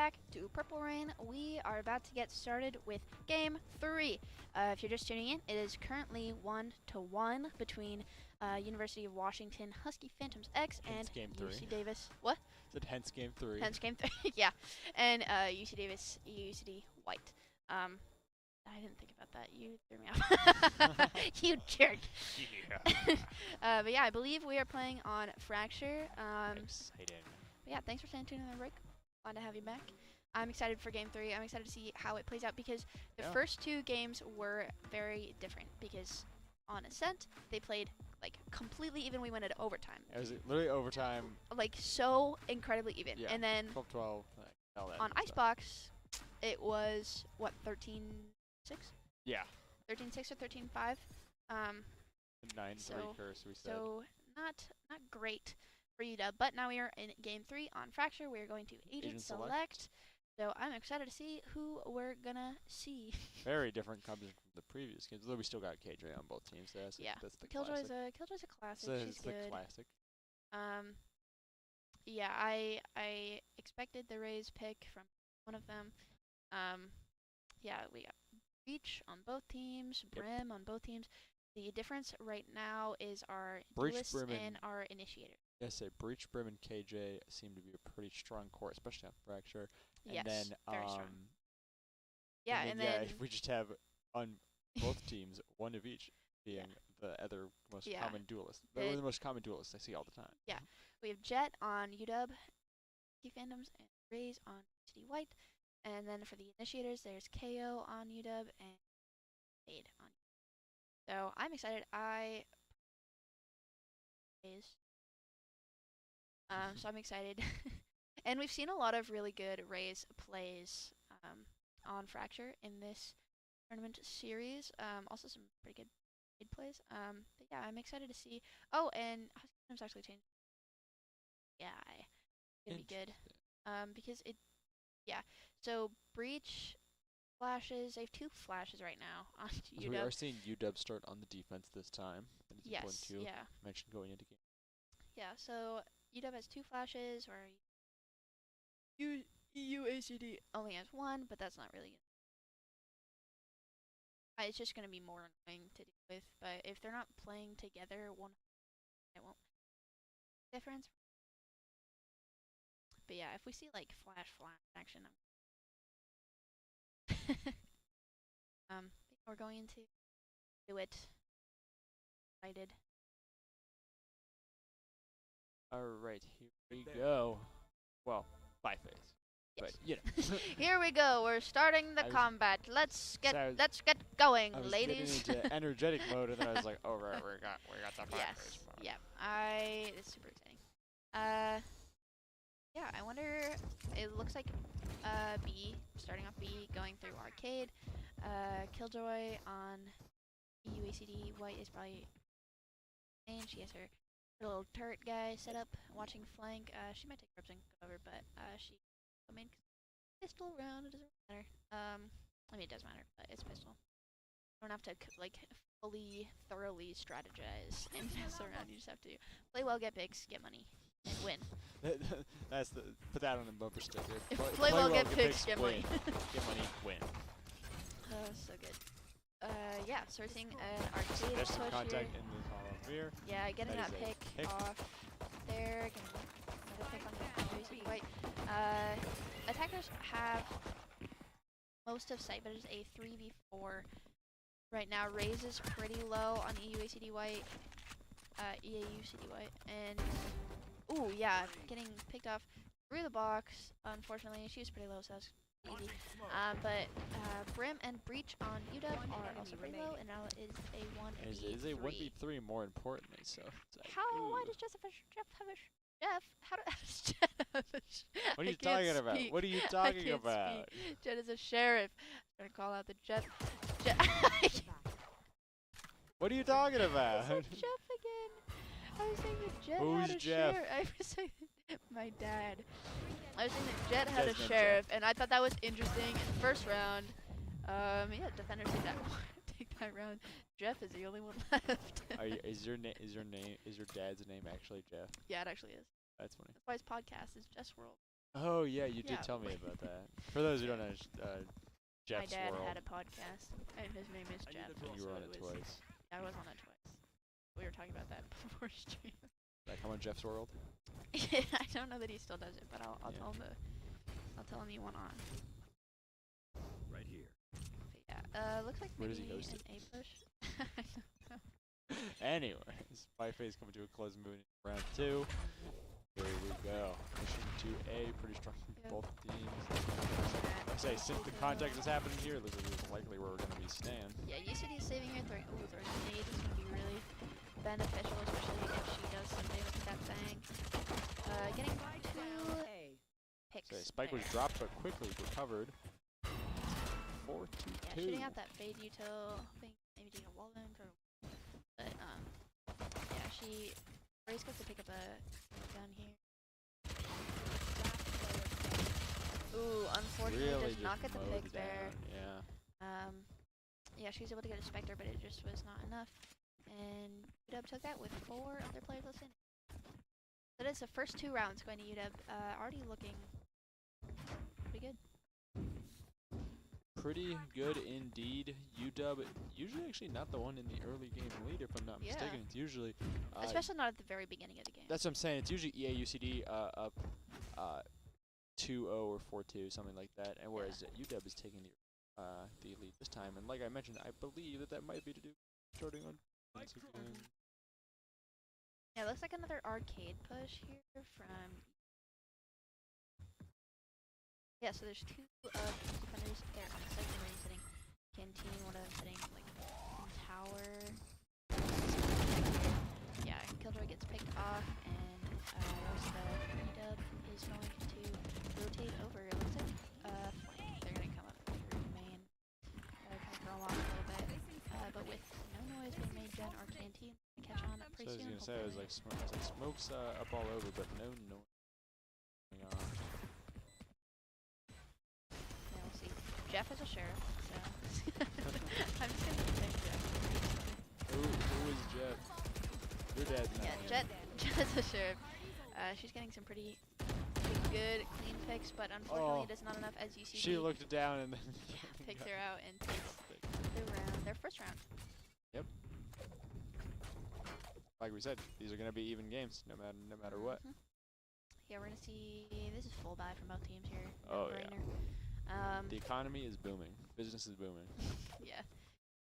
back to Purple Rain. We are about to get started with Game 3. If you're just tuning in, it is currently 1-1 between University of Washington Husky Phantoms X Hence and Game 3. UC Davis. What? Said hence Game 3. Hence Game 3. Yeah. And UC Davis, UCD White. I didn't think about that. You threw me off. You jerk. Yeah. But yeah, I believe we are playing on Fracture. Exciting. But yeah, thanks for staying tuned in the break. Glad to have you back. I'm excited for Game 3. I'm excited to see how it plays out because the first two games were very different because on Ascent, they played like completely even. We went at overtime. It was literally overtime. Like so incredibly even. Yeah. And then 12-12. All that on good stuff. Icebox, it was what, 13-6? Yeah. 13-6 or 13-5. 9-3 So- curse, we said. So not great for UW, but now we are in Game 3 on Fracture. We are going to Agent Select. So I'm excited to see who we're gonna see. Very different combination from the previous games, though we still got KJ on both teams. That's Yeah. that's the Killjoy's classic. a classic. So She's it's the good. classic. Yeah, I expected the Rays pick from one of them. Yeah, we got Breach on both teams, Yep. Brim on both teams. The difference right now is our Breach, duelists Brim, and our initiator. Yes, Breach, Brim, and KJ seem to be a pretty strong core, especially on Fracture. And Yes, then, very strong. Yeah, and yeah, then if we just have on both teams one of each being Yeah. the other most Yeah. common duelist. They're The- the most common duelists I see all the time. Yeah. we have Jet on UW, T Phantoms, and Rays on City White. And then for the initiators, there's KO on UW and Aid on UW. So I'm excited. So I'm excited. And we've seen a lot of really good Rays plays on Fracture in this tournament series. Also some pretty good mid plays. But yeah, I'm excited to see. Oh, and Husky Phantoms actually changed. Yeah, it's gonna be good. Because it, yeah. So Breach flashes. They have 2 flashes right now on So we are UW. seeing UW start on the defense this time. That is important Yes. to Yeah. mention going into game. Yeah. So UW has 2 flashes, or EUACD only has 1, but that's not really. It's just gonna be more annoying to deal with. But if they're not playing together, it won't difference. But yeah, if we see like flash action, we're going to do it. Excited. Alright, here we go. Well, by phase. But, Yes. you know. Here we go. We're starting the I was- combat. Let's get So going, I was ladies. getting into energetic mode, and then I was like, oh, right, we got the by Yes. phase mode. Yeah. It's super exciting. Yeah. I wonder. It looks like B, starting off B, going through arcade. Killjoy on EUACD. White is probably. And she has her little turret guy set up, watching flank. She might take ropes and go over, but she. I mean, pistol round. It doesn't matter. I mean, it does matter, but it's pistol. You don't have to like fully, thoroughly strategize and mess around. You just have to play well, get picks, get money, and win. That's the put that on a bumper sticker. Play well, get picks, get money. Get money, win. So good. Yeah, so we're seeing an arcade There's some push contact here. in the hollow rear. Yeah, getting That that is a pick pick. off there. Getting another pick on the UCD White. Attackers have most of sight, but it's a 3v4 right now. Raze is pretty low on EUACD White, EAUCD White, and ooh, yeah, getting picked off through the box. Unfortunately, she was pretty low, so that's easy. But Brim and Breach on UW are also pretty low, and now it is a 1v3. It is a 1v3 more importantly, so. It's like, How? Why ooh. does Jeff have a Jeff? How does Jeff have a What are I you can't talking about? speak. What are you I talking can't about? speak. Jet is a sheriff. I'm gonna call out the Jeff. What are you talking I about? said Jeff again. I was saying that Jet Who's had a Jeff? sheriff. I was saying my dad. I was saying that Jet had Jet's a name's sheriff, and I thought that was interesting in the first round. Yeah, defenders take that round. Jeff is the only one left. Is your dad's name actually Jeff? Yeah, it actually is. That's funny. That's why his podcast is Jeff's World. Oh yeah, you Yeah. did tell me about that. For those who don't know, My Jeff's dad World. had a podcast, and his name is Jeff. And you were so on it twice. I was on it twice. We were talking about that before stream. Did I come on Jeff's World? I don't know that he still does it, but I'll Yeah. tell him you went on. Right here. But yeah, looks like Where does maybe he host an it? A push. Anyways, my face coming to a close, moving into round 2. Here we go. Mission 2A, pretty strong from Yep. both teams. I say, since the contact is happening here, it looks like it's likely where we're going to be staying. Yeah, UCD is saving her throwing a nade is going to be really beneficial, especially if she does some damage with that thing. Getting two A. picks. So Spike was there. dropped, but quickly recovered. 4-2-2. Yeah, shooting out that fade util, hoping maybe to get a wall down for. But yeah, Raze gets to pick up a gun here. Ooh, unfortunately Really does not get just the mowed pick there. down, Yeah. Yeah, she was able to get a Spectre, but it just was not enough. And UW took that with 4 other players left in. So that's the first 2 rounds going to UW. Already looking pretty good. Pretty good indeed. UW, usually actually not the one in the early game lead, if I'm not Yeah. mistaken. It's usually... Especially not at the very beginning of the game. That's what I'm saying. It's usually EA UCD up 2-0 or 4-2, something like that. And whereas UW is taking the lead this time. And like I mentioned, I believe that might be to do starting on defense again. Yeah, looks like another arcade push here from. Yeah, so there's 2 defenders there on the second where he's sitting canteen, one of them sitting like in tower. Yeah, Killjoy gets picked off, and the UW is going to rotate over. It looks like they're gonna come up through main, kind of throw 'em off a little bit. But with no noise being made, Gen or canteen catch on So pretty I was soon. gonna say, it was like, smoke's up all over, but no noise going on. Yeah, we'll see. Jeff is a sheriff, so I'm just gonna say Jeff. Who is Jet? Your dad. Yeah, Jet is a sheriff. She's getting some pretty good clean picks, but unfortunately does not enough as UCD. She looked down and then picks her out and takes their first round. Yep. Like we said, these are gonna be even games, no matter what. Yeah, we're gonna see. This is full buy from both teams here. Oh, yeah. The economy is booming. Business is booming. Yeah.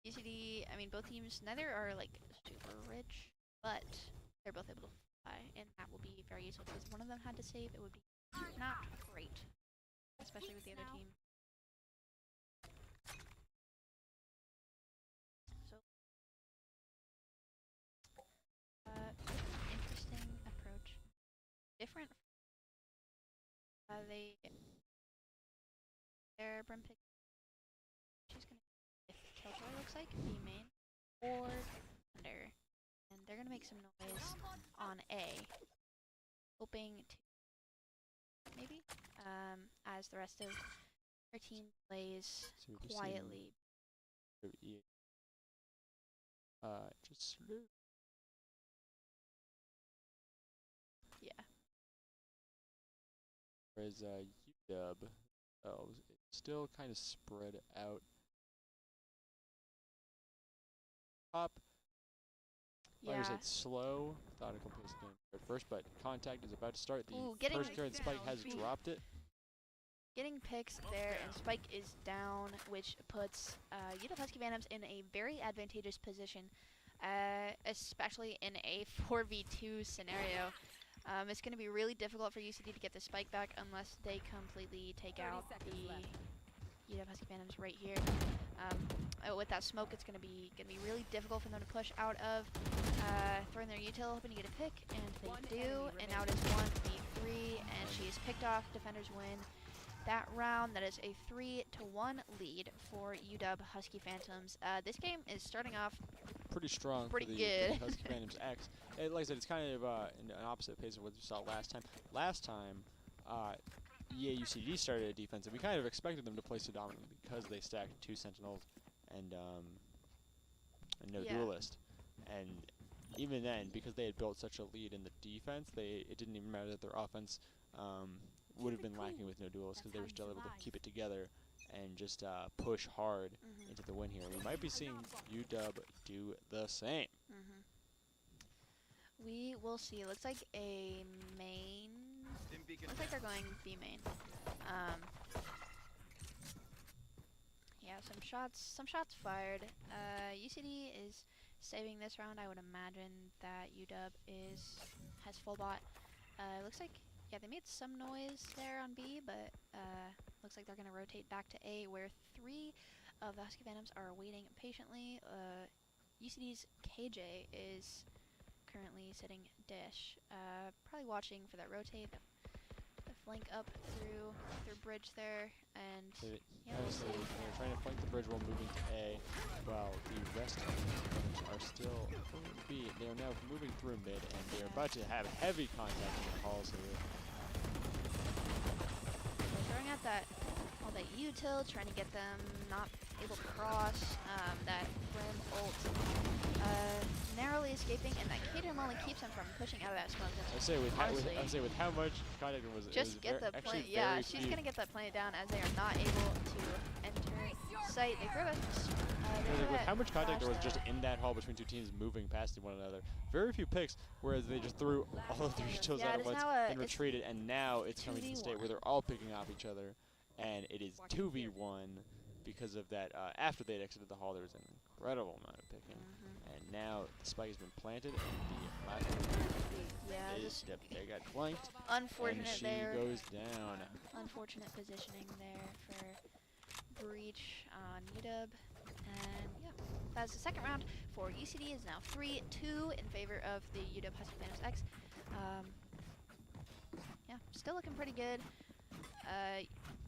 UCD. I mean, both teams. Neither are like super rich, but they're both able to buy, and that will be very useful because one of them had to save. It would be not great, especially with the other team. So, interesting approach. Different. Their brim pick. She's gonna. If Killjoy looks like B main or under, and they're gonna make some noise on A, hoping to maybe as the rest of her team plays So we're just quietly. seeing just Yeah. whereas UW, it's still kind of spread out. Up. Like I Yeah. said, slow. Thought it completes the game at first, but contact is about to start. The Ooh, getting first card Spike has dropped it. Getting picks there, and Spike is down, which puts UW Husky Phantoms in a very advantageous position, especially in a 4v2 scenario. It's going to be really difficult for UCD to get the Spike back unless they completely take 30 out seconds the left. UW Husky Phantoms right here. With that smoke, it's going to be really difficult for them to push out of. Throwing their util, hoping to get a pick, and they One do. enemy And now it is 1v3, and she is picked off. Defenders win that round. That is a 3-1 lead for UW Husky Phantoms. This game is starting off Pretty strong pretty for the good. Husky Phantoms X. Like I said, it's kind of an opposite pace of what we saw last time. Last time, EA UCD started a defense, and we kind of expected them to play so dominantly because they stacked 2 Sentinels and no Duelist. And even then, because they had built such a lead in the defense, it didn't even matter that their offense would have been lacking with no duels because they were still able to keep it together and just push hard into the win here. We might be seeing UW do the same. We will see. Looks like a main. Looks like they're going B main. Yeah, some shots fired. UCD is saving this round. I would imagine that UW has full bot. Looks like, yeah, they made some noise there on B, but looks like they're gonna rotate back to A, where 3 of the Husky Phantoms are waiting patiently. UCD's KJ is currently sitting dish, probably watching for that rotate, the flank up through bridge there, and yeah, Obviously, they're trying to flank the bridge while moving to A, while the rest of them are still B. They are now moving through mid, and they are about to have heavy contact in the halls here. they're throwing out all that util, trying to get them not able to cross. That Brim ult narrowly escaping, and that KJ only keeps him from pushing out of that smoke. I say with how much contact there was, just get the plant. Yeah, she's gonna get that plant down as they are not able to enter site. They throw with how much contact there was just in that hall between two teams moving past one another. Very few picks, whereas they just threw all of 3 kills out at once and retreated, and now it's coming to the state where they're all picking off each other, and it is 2v1 because of that. After they'd exited the hall, there was an incredible amount of picking, and now the spike has been planted, and the last one they got flanked. Unfortunate and she there. goes down. Unfortunate positioning there for breach on UW, and yeah, that's the second round for UCD. Is now 3-2 in favor of the UW Husky Phantoms X. Yeah, still looking pretty good.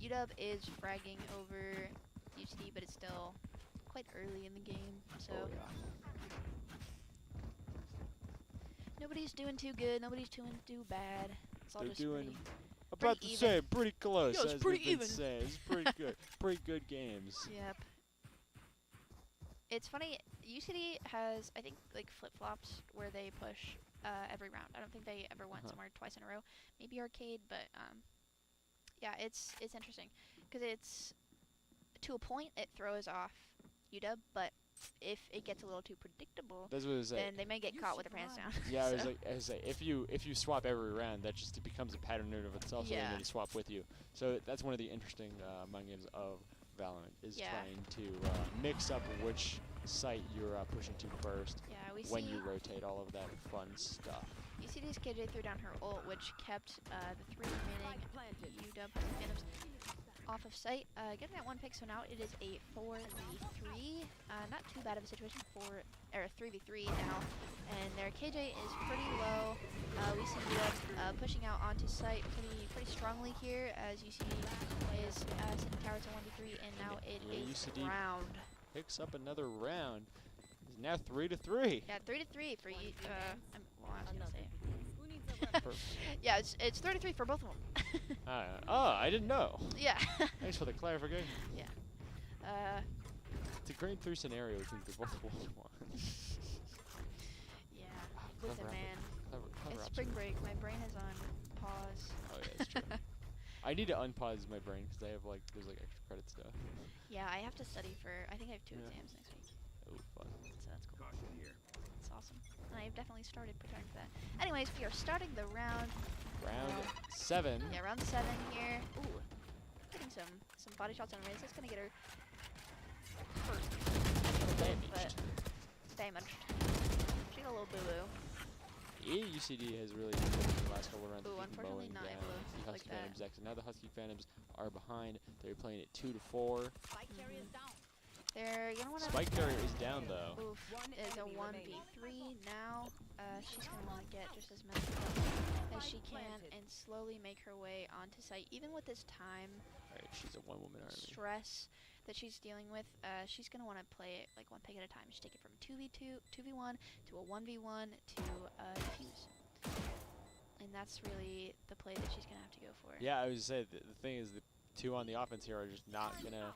UW is fragging over UCD, but it's still quite early in the game, so nobody's doing too good, nobody's doing too bad. It's all They're just doing pretty about the same, pretty close. Yeah, it's as pretty we've been even. saying. It's pretty good, pretty good games. Yep. It's funny, UCD has, I think, like flip-flops where they push every round. I don't think they ever went somewhere twice in a row. Maybe arcade, but yeah, it's interesting because it's, to a point, it throws off UW, but if it gets a little too predictable, That's what I was saying. then they may get caught with their pants down. Yeah, So, I was like, if you swap every round, that just becomes a pattern in and of itself. So Yeah. they need to swap with you. So that's one of the interesting mind games of Valorant is Yeah. trying to mix up which site you're pushing to first yeah, we when see you rotate all of that fun stuff. UCD's KJ threw down her ult, which kept the 3 remaining UW Husky Phantoms off of site. Getting that 1 pick, so now it is a 4v3. Not too bad of a situation, 3v3 now. And their KJ is pretty low. We see UW pushing out onto site pretty strongly here, as UCD is sitting tower to 1v3, and now it Yeah, is UCD round. Picks up another round. It's now 3-3. Yeah, 3-3 for you. Well, I was gonna say. For- Yeah, it's 3-3 for both of them. I didn't know. Yeah. Thanks for the clarification. Yeah. It's a grade 3 scenario since they both won one. Yeah. Clever Listen, effort. man. Clever It's observation. spring break. My brain is on pause. Oh yeah, that's true. I need to unpause my brain because I have there's extra credit stuff. Yeah, I have to study for, I think I have 2 Yeah. exams next week. Oh, fun. So that's cool. Caution here. That's awesome. And I have definitely started preparing for that. Anyways, we are starting the round. Round 7. Yeah, round 7 here. Ooh. Getting some body shots on Raze. That's gonna get her hurt. But damaged. She got a little boo-boo. UCD has really improved the last couple of rounds. Ooh, keeping unfortunately mowing not down able to the like Husky that. Phantoms X. And now the Husky Phantoms are behind. They're playing it 2-4. They're gonna wanna. Spike carrier is down though. Oof, is a 1v3 now. She's gonna wanna get just as many as she can and slowly make her way onto site. Even with this time Alright, she's a one-woman army. stress that she's dealing with, she's gonna wanna play it like 1 pick at a time. She take it from 2v2, 2v1 to a 1v1 to defuse. And that's really the play that she's gonna have to go for. Yeah, I was gonna say the thing is the 2 on the offense here are just not gonna.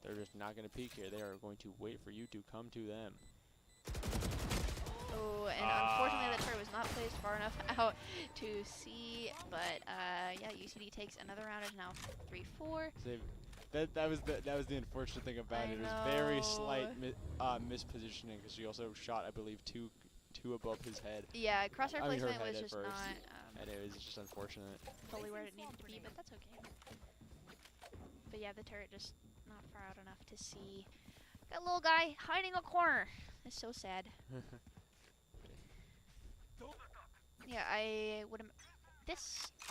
They're just not gonna peek here. They are going to wait for you to come to them. Oh, and unfortunately that turret was not placed far enough out to see. But yeah, UCD takes another round. It's now 3-4. That was the unfortunate thing about it. It was very slight mispositioning because she also shot, I believe, two above his head. Yeah, crosshair I mean, her placement head was at just first, not and it was just unfortunate. fully where it needed to be, but that's okay. But yeah, the turret just not far out enough to see. That little guy hiding a corner. It's so sad. Yeah, I would.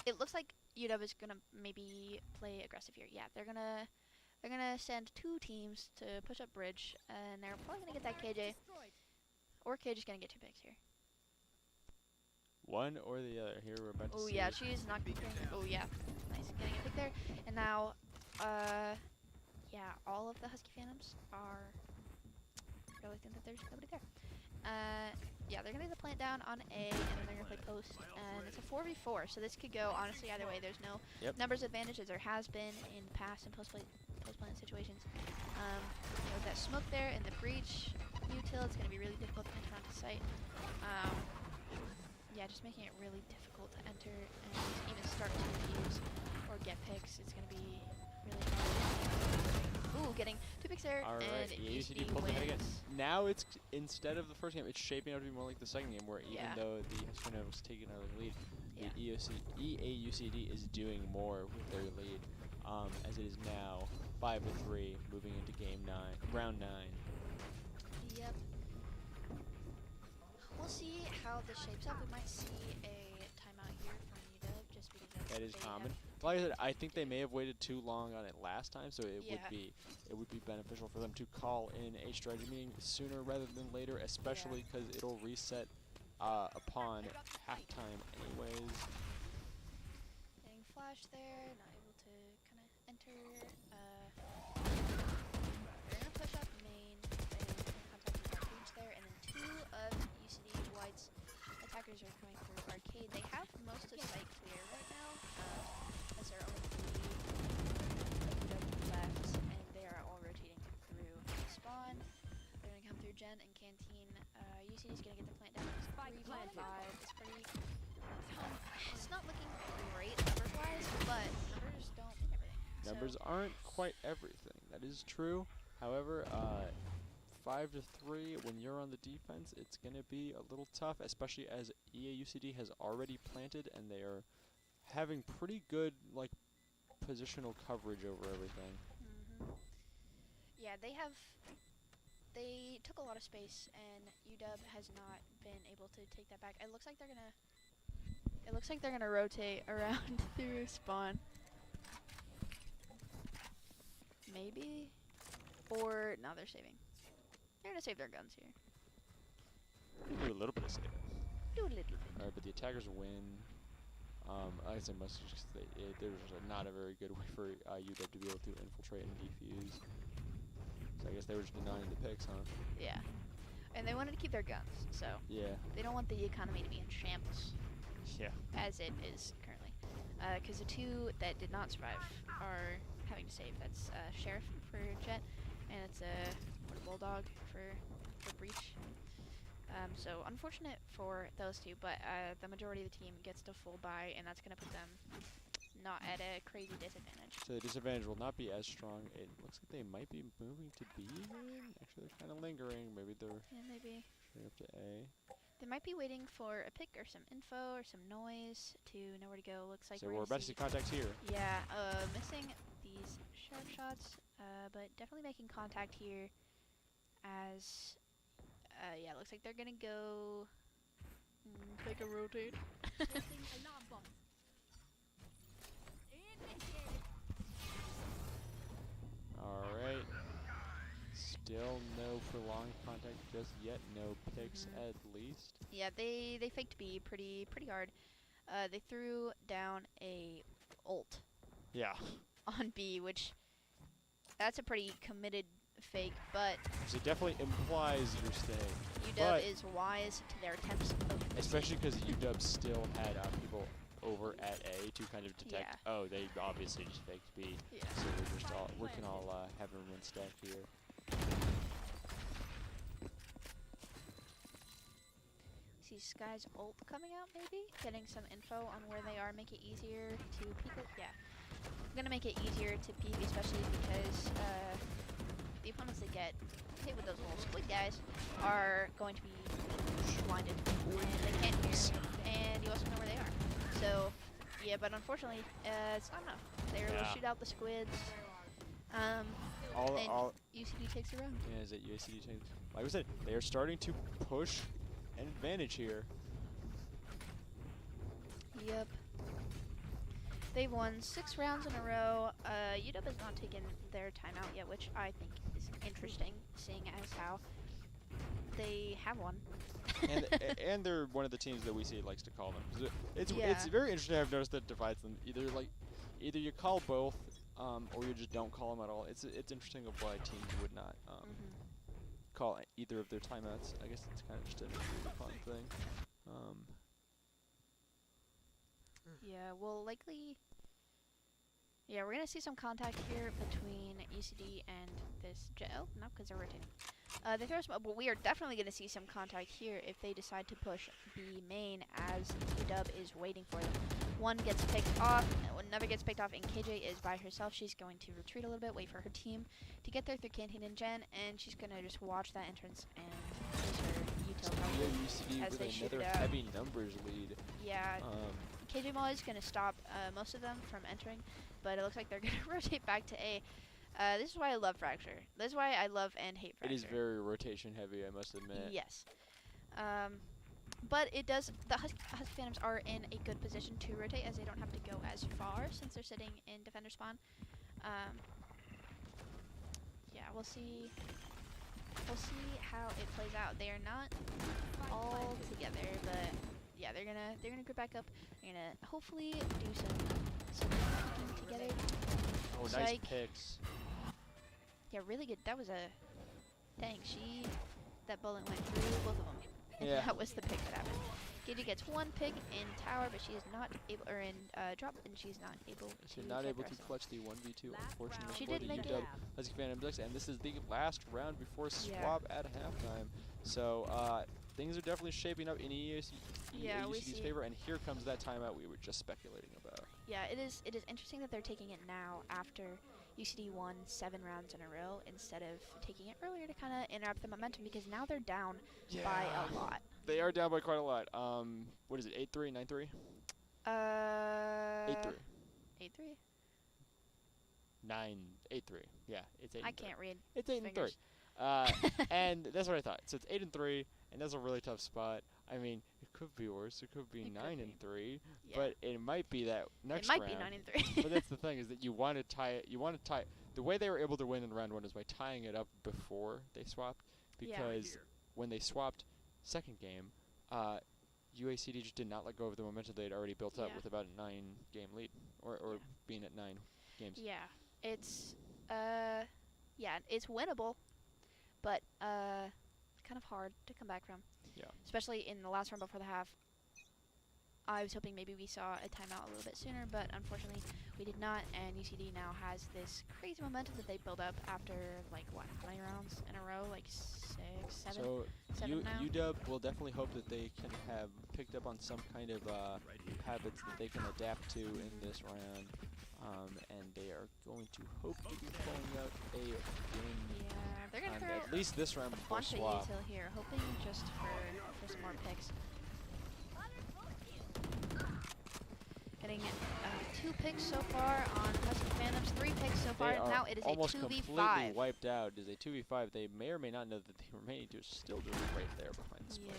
It looks like UW is gonna maybe play aggressive here. Yeah, they're gonna send 2 teams to push up bridge, and they're probably gonna get that KJ, or KJ's gonna get 2 picks here. One or the other. Here we're about to see. Oh yeah, she's not. Oh yeah, nice getting a pick there, and now, yeah, all of the Husky Phantoms are realizing that there's nobody there. Yeah, they're gonna get the plant down on A, and then they're gonna play post, and it's a 4v4, so this could go honestly either way. There's no numbers advantage as there has been in past and post plant situations. With that smoke there and the breach util, it's gonna be really difficult to enter onto site. Yeah, just making it really difficult to enter and even start to defuse or get picks. It's gonna be really hard. Ooh, getting 2 picks there, All right, and UCD UCD pulled ahead again. wins. Now it's instead of the first game, it's shaping out to be more like the second game, where even though the Husky was taking another lead, the EAUCD is doing more with their lead, as it is now 5-3, moving into round 9. Yep. We'll see how this shapes up. We might see a timeout here from UW just because That is common. Like I said, I think they may have waited too long on it last time, so it would be beneficial for them to call in a strategy meeting sooner rather than later, especially because it'll reset upon halftime anyways. Getting flash there, not able to kind of enter. They're gonna push up main and contact with our breach there, and then 2 of UCD White's attackers are coming through arcade. They have most of site clear right now, as there are only 3 left, and they are all rotating through spawn. They're gonna come through Gen and Canteen. UCD is gonna get the plant down. It's 3-5. It's pretty. It's not looking great numbers-wise, but numbers don't mean everything. Numbers aren't quite everything. That is true. However, 5-3, when you're on the defense, it's going to be a little tough, especially as EAUCD has already planted and they are having pretty good positional coverage over everything. Yeah, they took a lot of space, and UW has not been able to take that back. It looks like they're gonna rotate around through spawn. Maybe, or no, they're saving. They're gonna save their guns here. Do a little bit of saving. Do a little bit. Alright, but the attackers win. Like I said, mostly just because there's not a very good way for UW to be able to infiltrate and defuse. So I guess they were just denying the picks, huh? Yeah, and they wanted to keep their guns, so yeah, they don't want the economy to be in shambles. Yeah. As it is currently, because the 2 that did not survive are having to save. That's Sheriff for Jet, and it's a Bulldog for Breach. So unfortunate for those 2, but the majority of the team gets to full buy, and that's going to put them not at a crazy disadvantage. So the disadvantage will not be as strong. It looks like they might be moving to B again. Actually, they're kind of lingering. Maybe they're maybe straight up to A. They might be waiting for a pick or some info or some noise to know where to go. Looks like So we're about to see contact here. Yeah, missing these sharp shots, but definitely making contact here as, yeah, looks like they're gonna go take a rotate. Alright. Still no prolonged contact just yet. No picks at least. Yeah, they faked B pretty hard. They threw down a ult. Yeah. On B, which that's a pretty committed fake, but So it definitely implies you're staying. UW is wise to their attempts of especially because UW still had people over at A to kind of detect, oh, they obviously just faked B. Yeah. So we can all have everyone stack here. see Sky's ult coming out, maybe? Getting some info on where they are, make it easier to peek it. Yeah. I'm going to make it easier to peek, especially because the opponents that get hit with those little squid guys are going to be blinded, and they can't hear, and you also know where they are. So, yeah, but unfortunately, it's not enough. They're able to shoot out the squids. And UCD takes the round. Yeah, is it UCD change? Like I said, they are starting to push an advantage here. Yep. They've won 6 rounds in a row. UW has not taken their timeout yet, which I think is interesting, seeing as how they have one. and they're one of the teams that we see likes to call them. 'Cause it's Yeah. very interesting. I've noticed that divides them. Either you call both, or you just don't call them at all. It's interesting of why teams would not call either of their timeouts. I guess it's kind of just a fun thing. Yeah, we'll likely... Yeah, we're going to see some contact here between UCD and this Oh, no, because they're rotating. They throw some, but we are definitely going to see some contact here if they decide to push B main as UW is waiting for them. One gets picked off, another gets picked off, and KJ is by herself. She's going to retreat a little bit, wait for her team to get there through Canteen and Jen, and she's going to just watch that entrance and use her util probably UCD as with they shoot another it out. heavy numbers lead. Yeah. KJ Mall is going to stop most of them from entering, but it looks like they're going to rotate back to A. This is why I love Fracture. This is why I love and hate Fracture. It is very rotation heavy, I must admit. Yes. But it does, the Husky Phantoms are in a good position to rotate as they don't have to go as far since they're sitting in defender spawn. Yeah, we'll see how it plays out. They are not all together, but yeah, they're gonna group back up. They're gonna hopefully do some picking together. Oh, nice Psych. picks. Yeah, really good. That was a dang. That bullet went through both of them. Yeah. That was the pick that happened. Giddy gets 1 pick in tower, but she is not able, or in drop, and she's not able to. She's not get able the to rest of clutch the 1v2, Last unfortunately. round. She for did the make UW it. Husky Phantoms, and this is the last round before Yeah. swap at halftime. So things are definitely shaping up in Yeah, we UCD's see. favor, and here comes that timeout we were just speculating about. Yeah, it is interesting that they're taking it now after UCD won 7 rounds in a row instead of taking it earlier to kind of interrupt the momentum, because now they're down by a lot. They are down by quite a lot. What is it, 8-3, 9-3? 8-3. 8-3? 8-3. Yeah, it's 8 I can't read. It's 8-3. fingers. And that's what I thought. So it's 8-3, and that's a really tough spot. I mean, it could be worse. It could be It could 9-3, Yeah. but it might be that next it might round. be 9-3. But that's the thing, is that you want to tie it. You want to tie. The way they were able to win in round 1 is by tying it up before they swapped, Yeah. because when they swapped second game, UACD just did not let go of the momentum they had already built up Yeah. with about a 9-game lead, or Yeah. being at 9 games. Yeah, it's it's winnable, but kind of hard to come back from. Yeah. Especially in the last round before the half. I was hoping maybe we saw a timeout a little bit sooner, but unfortunately we did not, and UCD now has this crazy momentum that they built up after, like, what, how many rounds in a row? Like 6, 7? So 7 now? UW will definitely hope that they can have picked up on some kind of habits that they can adapt to in this round, and they are going to hope to be pulling out a win Yeah, they're going to on throw at least this round a before bunch of swap. util here, hoping just for some more picks. Getting 2 picks so far on Husky Phantoms, 3 picks so far. They are Now it is a almost completely 2v5. wiped out. It is a 2v5. They may or may not know that the remaining 2 are still doing right there behind the spike.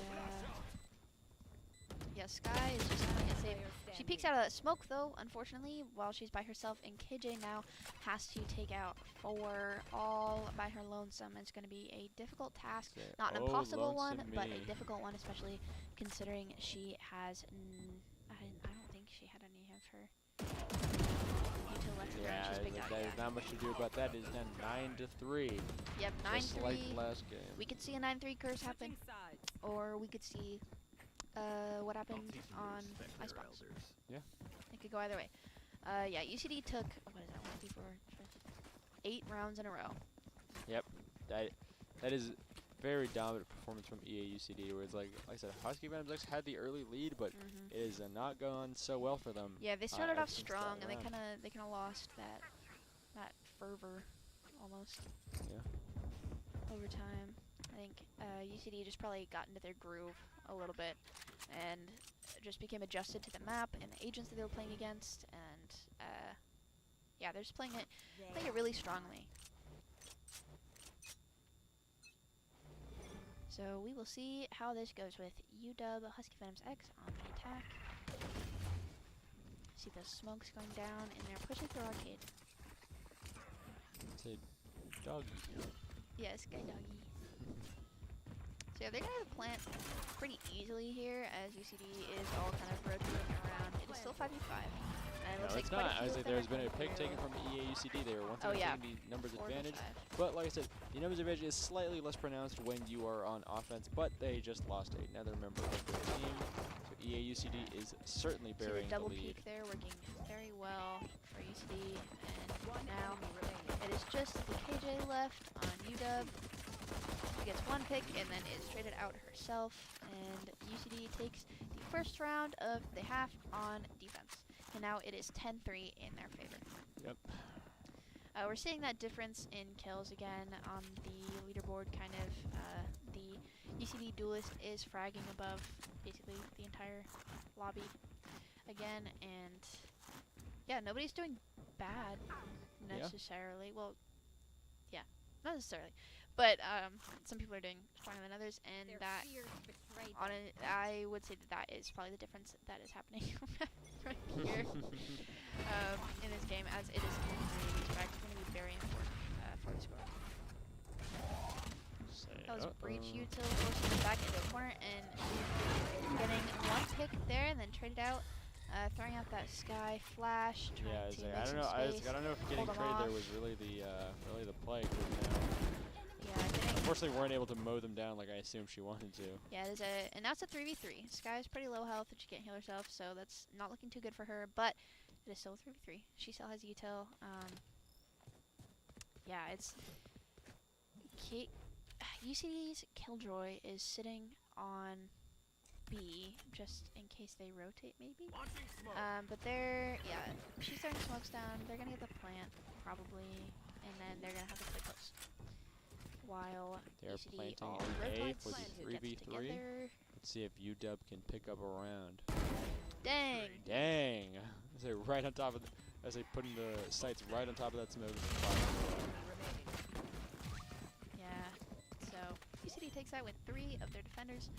Yeah, Sky is just playing it safe. She peeks out of that smoke, though, unfortunately, while she's by herself, and KJ now has to take out 4 all by her lonesome. It's going to be a difficult task. Not an impossible one, lonesome but me. a difficult one, especially considering she has... I don't think she had any of her util left. Yeah, She's picked out, there's not much to do about that. It is now 9-3. Yep, Just like 9-3. last game. We could see a 9-3 curse happen, Switching sides. or we could see what happened on Icebox. Yeah. It could go either way. Yeah, UCD took, what is that, 1, 2, 4, 5, 8 rounds in a row. Yep. That is very dominant performance from EA UCD, where it's like I said, Husky Phantoms X had the early lead, but it has not gone so well for them. Yeah, they started ever off since strong, that and round. they kind of lost that fervor almost Yeah. over time. I think UCD just probably got into their groove a little bit, and just became adjusted to the map and the agents that they were playing against, and yeah, they're just playing it really strongly. So we will see how this goes with UW Husky Phantoms X on the attack. See the smokes going down, and they're pushing through arcade. It's a doggy. Yes, Sky Doggy. So yeah, they're gonna plant pretty easily here, as UCD is all kind of rotating around. It is still 5v5. And it No, looks like it's quite not. a I few was of like, them there's are been a coming pick taken through. from EA UCD. They were once Oh, again yeah. taking the numbers 4 advantage. versus 5. But like I said, the numbers advantage is slightly less pronounced when you are on offense, but they just lost another member of their team. So EA UCD is certainly See the bearing the double lead. peek there, working very well for UCD. And now it is just the KJ left on UW. She gets one pick and then is traded out herself. And UCD takes the first round of the half on defense. And now it is 10-3 in their favor. Yep. We're seeing that difference in kills again on the leaderboard. Kind of the UCD duelist is fragging above basically the entire lobby again, and yeah, nobody's doing bad necessarily. Well, yeah, not necessarily, but some people are doing stronger than others, and that I would say that is probably the difference that is happening right here in this game, as it is going to be very important for the score. That was breach util forcing him back into a corner, and getting one pick there, and then traded out, throwing out that sky flash, trying Yeah, to I make don't some know. space. I don't know if getting hold 'em traded there off. was really the play. 'Cause now, Yeah, getting, unfortunately, weren't able to mow them down like I assumed she wanted to. yeah, it is and now it's a 3v3. Sky is pretty low health and she can't heal herself, so that's not looking too good for her, but it is still a 3v3. She still has util. Yeah, it's UCD's Killjoy is sitting on B, just in case they rotate, maybe. But yeah, she's throwing smokes down. They're gonna get the plant probably, and then they're gonna have to play close. While They're UCD planting all an A rotates, for the gets 3v3. together. Let's see if UW can pick up a round. Dang! Dang! As they right on top of, as they putting the sights right on top of that smoke. Yeah. So UCD takes that with 3 of their defenders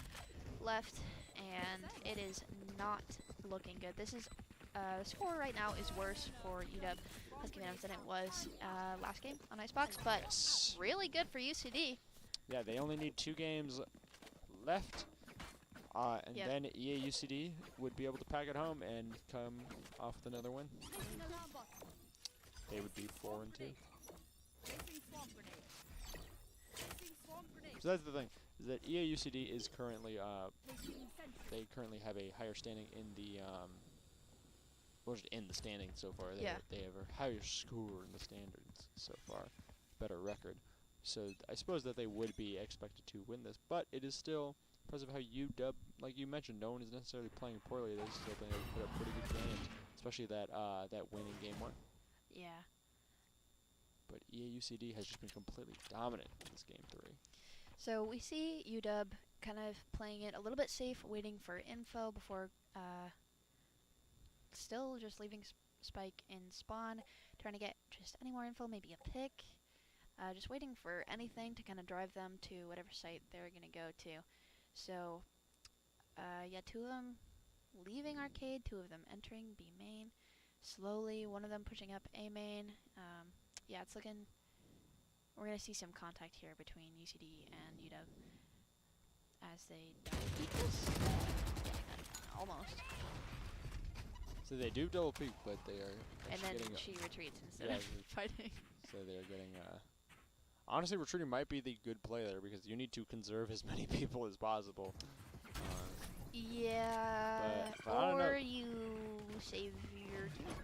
left, and it is not looking good. This is the score right now is worse for UW Husky Phantoms than it was last game on Icebox, but Yes. really good for UCD. Yeah, they only need 2 games left, and Yep. then EA UCD would be able to pack it home and come off with another win. They would be 4-2. So that's the thing, is that EA UCD is currently they currently have a higher standing in the well, just in the standings so far. Yeah. They have a higher score in the standards so far, better record. So I suppose that they would be expected to win this, but it is still impressive how UW, like you mentioned, no one is necessarily playing poorly. They've still been able to put up pretty good games, especially that win in game 1. Yeah. But EA UCD has just been completely dominant in this game 3. So we see UW kind of playing it a little bit safe, waiting for info before still just leaving Spike in spawn, trying to get just any more info, maybe a pick. Just waiting for anything to kind of drive them to whatever site they're going to go to. So, yeah, 2 of them leaving arcade, 2 of them entering B main. Slowly, one of them pushing up A main. Yeah, it's looking... We're going to see some contact here between UCD and UW as they double peek this. Yeah, almost. So they do double peek, but they are And then getting she retreats instead yeah, of fighting. so they're getting honestly, retreating might be the good play there because you need to conserve as many people as possible. Yeah, but I don't know. or you save your team.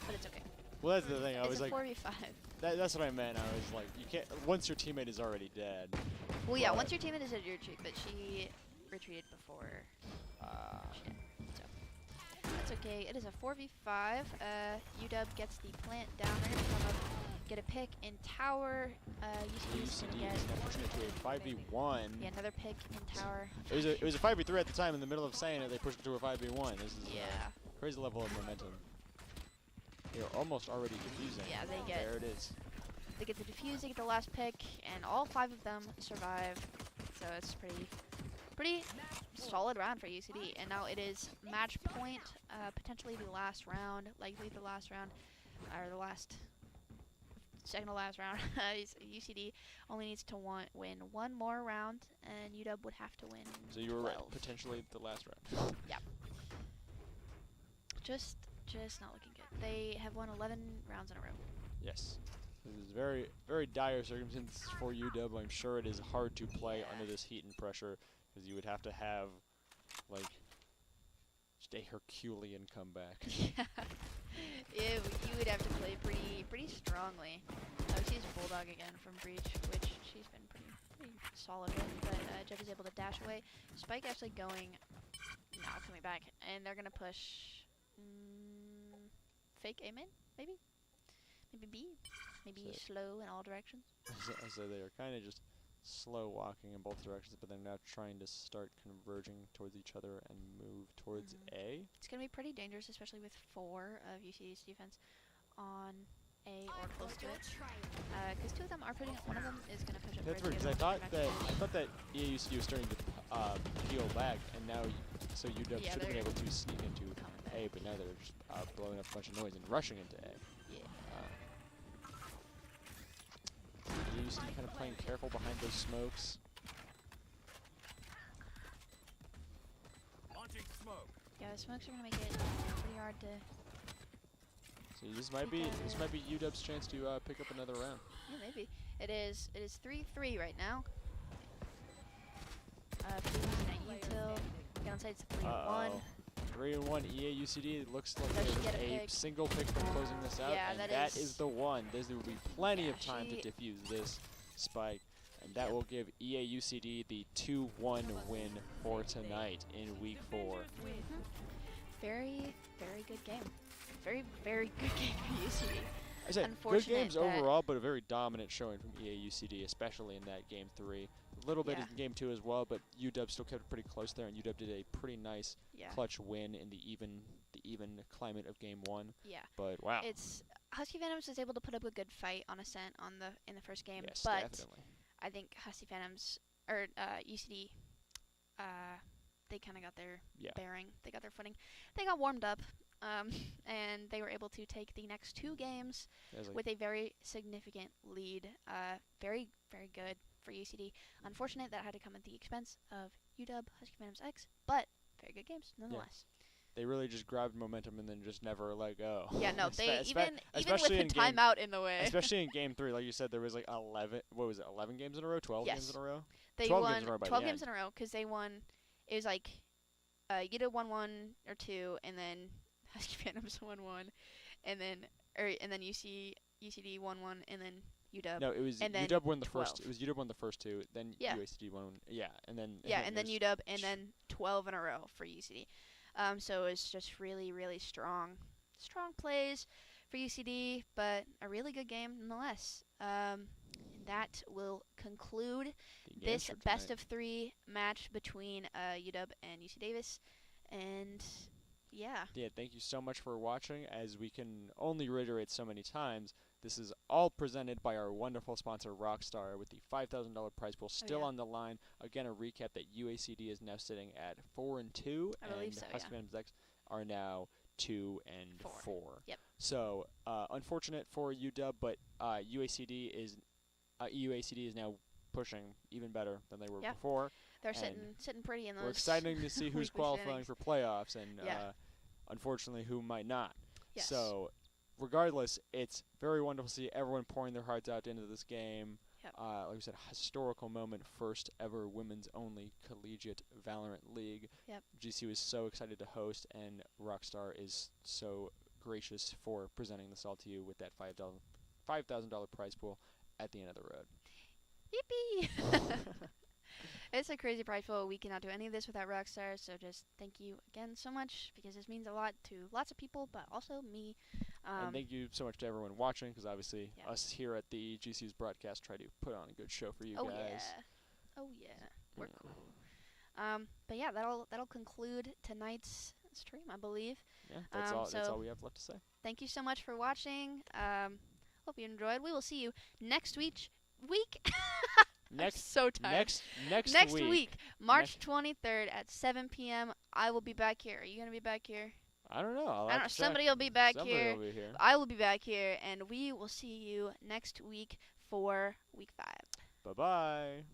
But it's okay. Well, that's the thing. I It's was a like, 4v5. that's what I meant. I was like, you can't. Once your teammate is already dead. Well, yeah, But, once your teammate is at your retreat, but she retreated before she did. So that's okay. It is a 4v5. UW gets the plant down. They're gonna come up, get a pick in tower. UCD is gonna UCD get is now pushing it to a 5v1. yeah, another pick in tower. It was a 5v3 at the time. In the middle of saying it, they pushed it to a 5v1. This is Yeah. a crazy level of momentum. They're almost already defusing. Yeah, they get There it is. They get the defuse, they get the last pick, and all 5 of them survive. So it's pretty solid round for UCD. And now it is match point, potentially the last round, likely the last round, or the second to last round. UCD only needs to win one more round, and UW would have to win. So you were right. 12. Potentially the last round. Just not looking good. They have won 11 rounds in a row. Yes. This is very, very dire circumstances for UW. I'm sure it is hard to play under this heat and pressure, because you would have to have, like, just a Herculean comeback. Yeah, you would have to play pretty strongly. She's Bulldog again from Breach, which she's been pretty solid with, but Jeff is able to dash away. Spike actually going, now coming back, and they're going to push fake A main, maybe? Maybe B? Maybe slow in all directions? So they are kind of just slow walking in both directions, but they're now trying to start converging towards each other and move towards A. It's going to be pretty dangerous, especially with 4 of UCD's defense on A or close to it. Because 2 of them are putting, one of them is going to push up. That's weird, because I thought that EAUCD was starting to peel back, and now so UW should have been able to sneak into A, but now they're just blowing up a bunch of noise and rushing into A. Yeah. EAUCD kind of playing careful behind those smokes. Launching smoke. Yeah, the smokes are going to make it pretty hard to... So this might be UW's chance to pick up another round. Yeah, maybe. It is 3-3 right now. Util. Downside it's 3-1. 3-1 EAUCD. Looks like Does she there's get a a pick? single pick from closing this out, Yeah, and that that is- is the one. There will be plenty Yeah, of time to she- defuse this spike, and that Yep. will give EAUCD the 2-1 win for tonight in Week 4. Very, very good game. Very, very good game for UCD. I said good Unfortunate games that- overall, but a very dominant showing from EAUCD, especially in that Game 3. A little bit Yeah. in Game 2 as well, but UW still kept it pretty close there, and UW did a pretty nice Yeah. clutch win in the even climate of Game 1. Yeah. But wow. It's Husky Phantoms was able to put up a good fight on Ascent in the first game, Yes, but definitely. I think Husky Phantoms or UCD, they kind of got their bearing. They got their footing. They got warmed up, and they were able to take the next 2 games with a very significant lead. Very, very good for UCD. Unfortunate that had to come at the expense of UW Husky Phantoms X, but very good games nonetheless. They really just grabbed momentum and then just never let go. Yeah, no, they even with especially the in game- timeout in the way. Especially in Game 3, like you said, there was like 11. What was it? 11 games in a row? 12 Yes. games in a row? They 12 won games in a row by 12 the games end. in a row because they won. It was like UW won 1 or 2, and then Husky Phantoms won 1, and then UCD won 1, and then UW. No, it was and then UW won the 12. first. It was UW won the first 2, then Yeah. UACD won. Yeah, and then And then it was- UW, and then 12 in a row for UCD. So it's just really, really strong plays for UCD, but a really good game nonetheless. That will conclude the games this for best tonight. of 3 match between UW and UC Davis, and yeah. Yeah, thank you so much for watching. As we can only reiterate so many times, this is all presented by our wonderful sponsor, Rockstar, with the $5,000 prize pool still yeah. on the line. Again, a recap that UACD is now sitting at 4-2, I believe and so, Husky Phantoms X are now 2-4. Yep. So unfortunate for UW, but UACD is now pushing even better than they were Yeah. before. They're And sitting pretty in those. We're excited to see who's weekly qualifying standings. for playoffs, and Yeah. unfortunately, who might not. Yes. So, regardless, it's very wonderful to see everyone pouring their hearts out into this game. Yep. Like we said, historical moment, first ever women's only collegiate Valorant League. Yep. GCU is so excited to host, and Rockstar is so gracious for presenting this all to you with that $5,000 prize pool at the end of the road. Yippee! It's a crazy prize pool. We cannot do any of this without Rockstar, so just thank you again so much because this means a lot to lots of people, but also me. And thank you so much to everyone watching, because obviously Yeah. us here at the GC's broadcast try to put on a good show for you Oh guys. yeah. Oh yeah. We're Yeah. cool. But yeah, that'll conclude tonight's stream, I believe. Yeah, that's all. That's so all we have left to say. thank you so much for watching. Hope you enjoyed. We will see you next week. I'm Next, so tired. next week, March 23rd at 7 p.m. I will be back here. Are you gonna be back here? I don't know. I don't know. have to check. Somebody will be back Somebody here. will be here. I will be back here, and we will see you next week for week 5. Bye bye.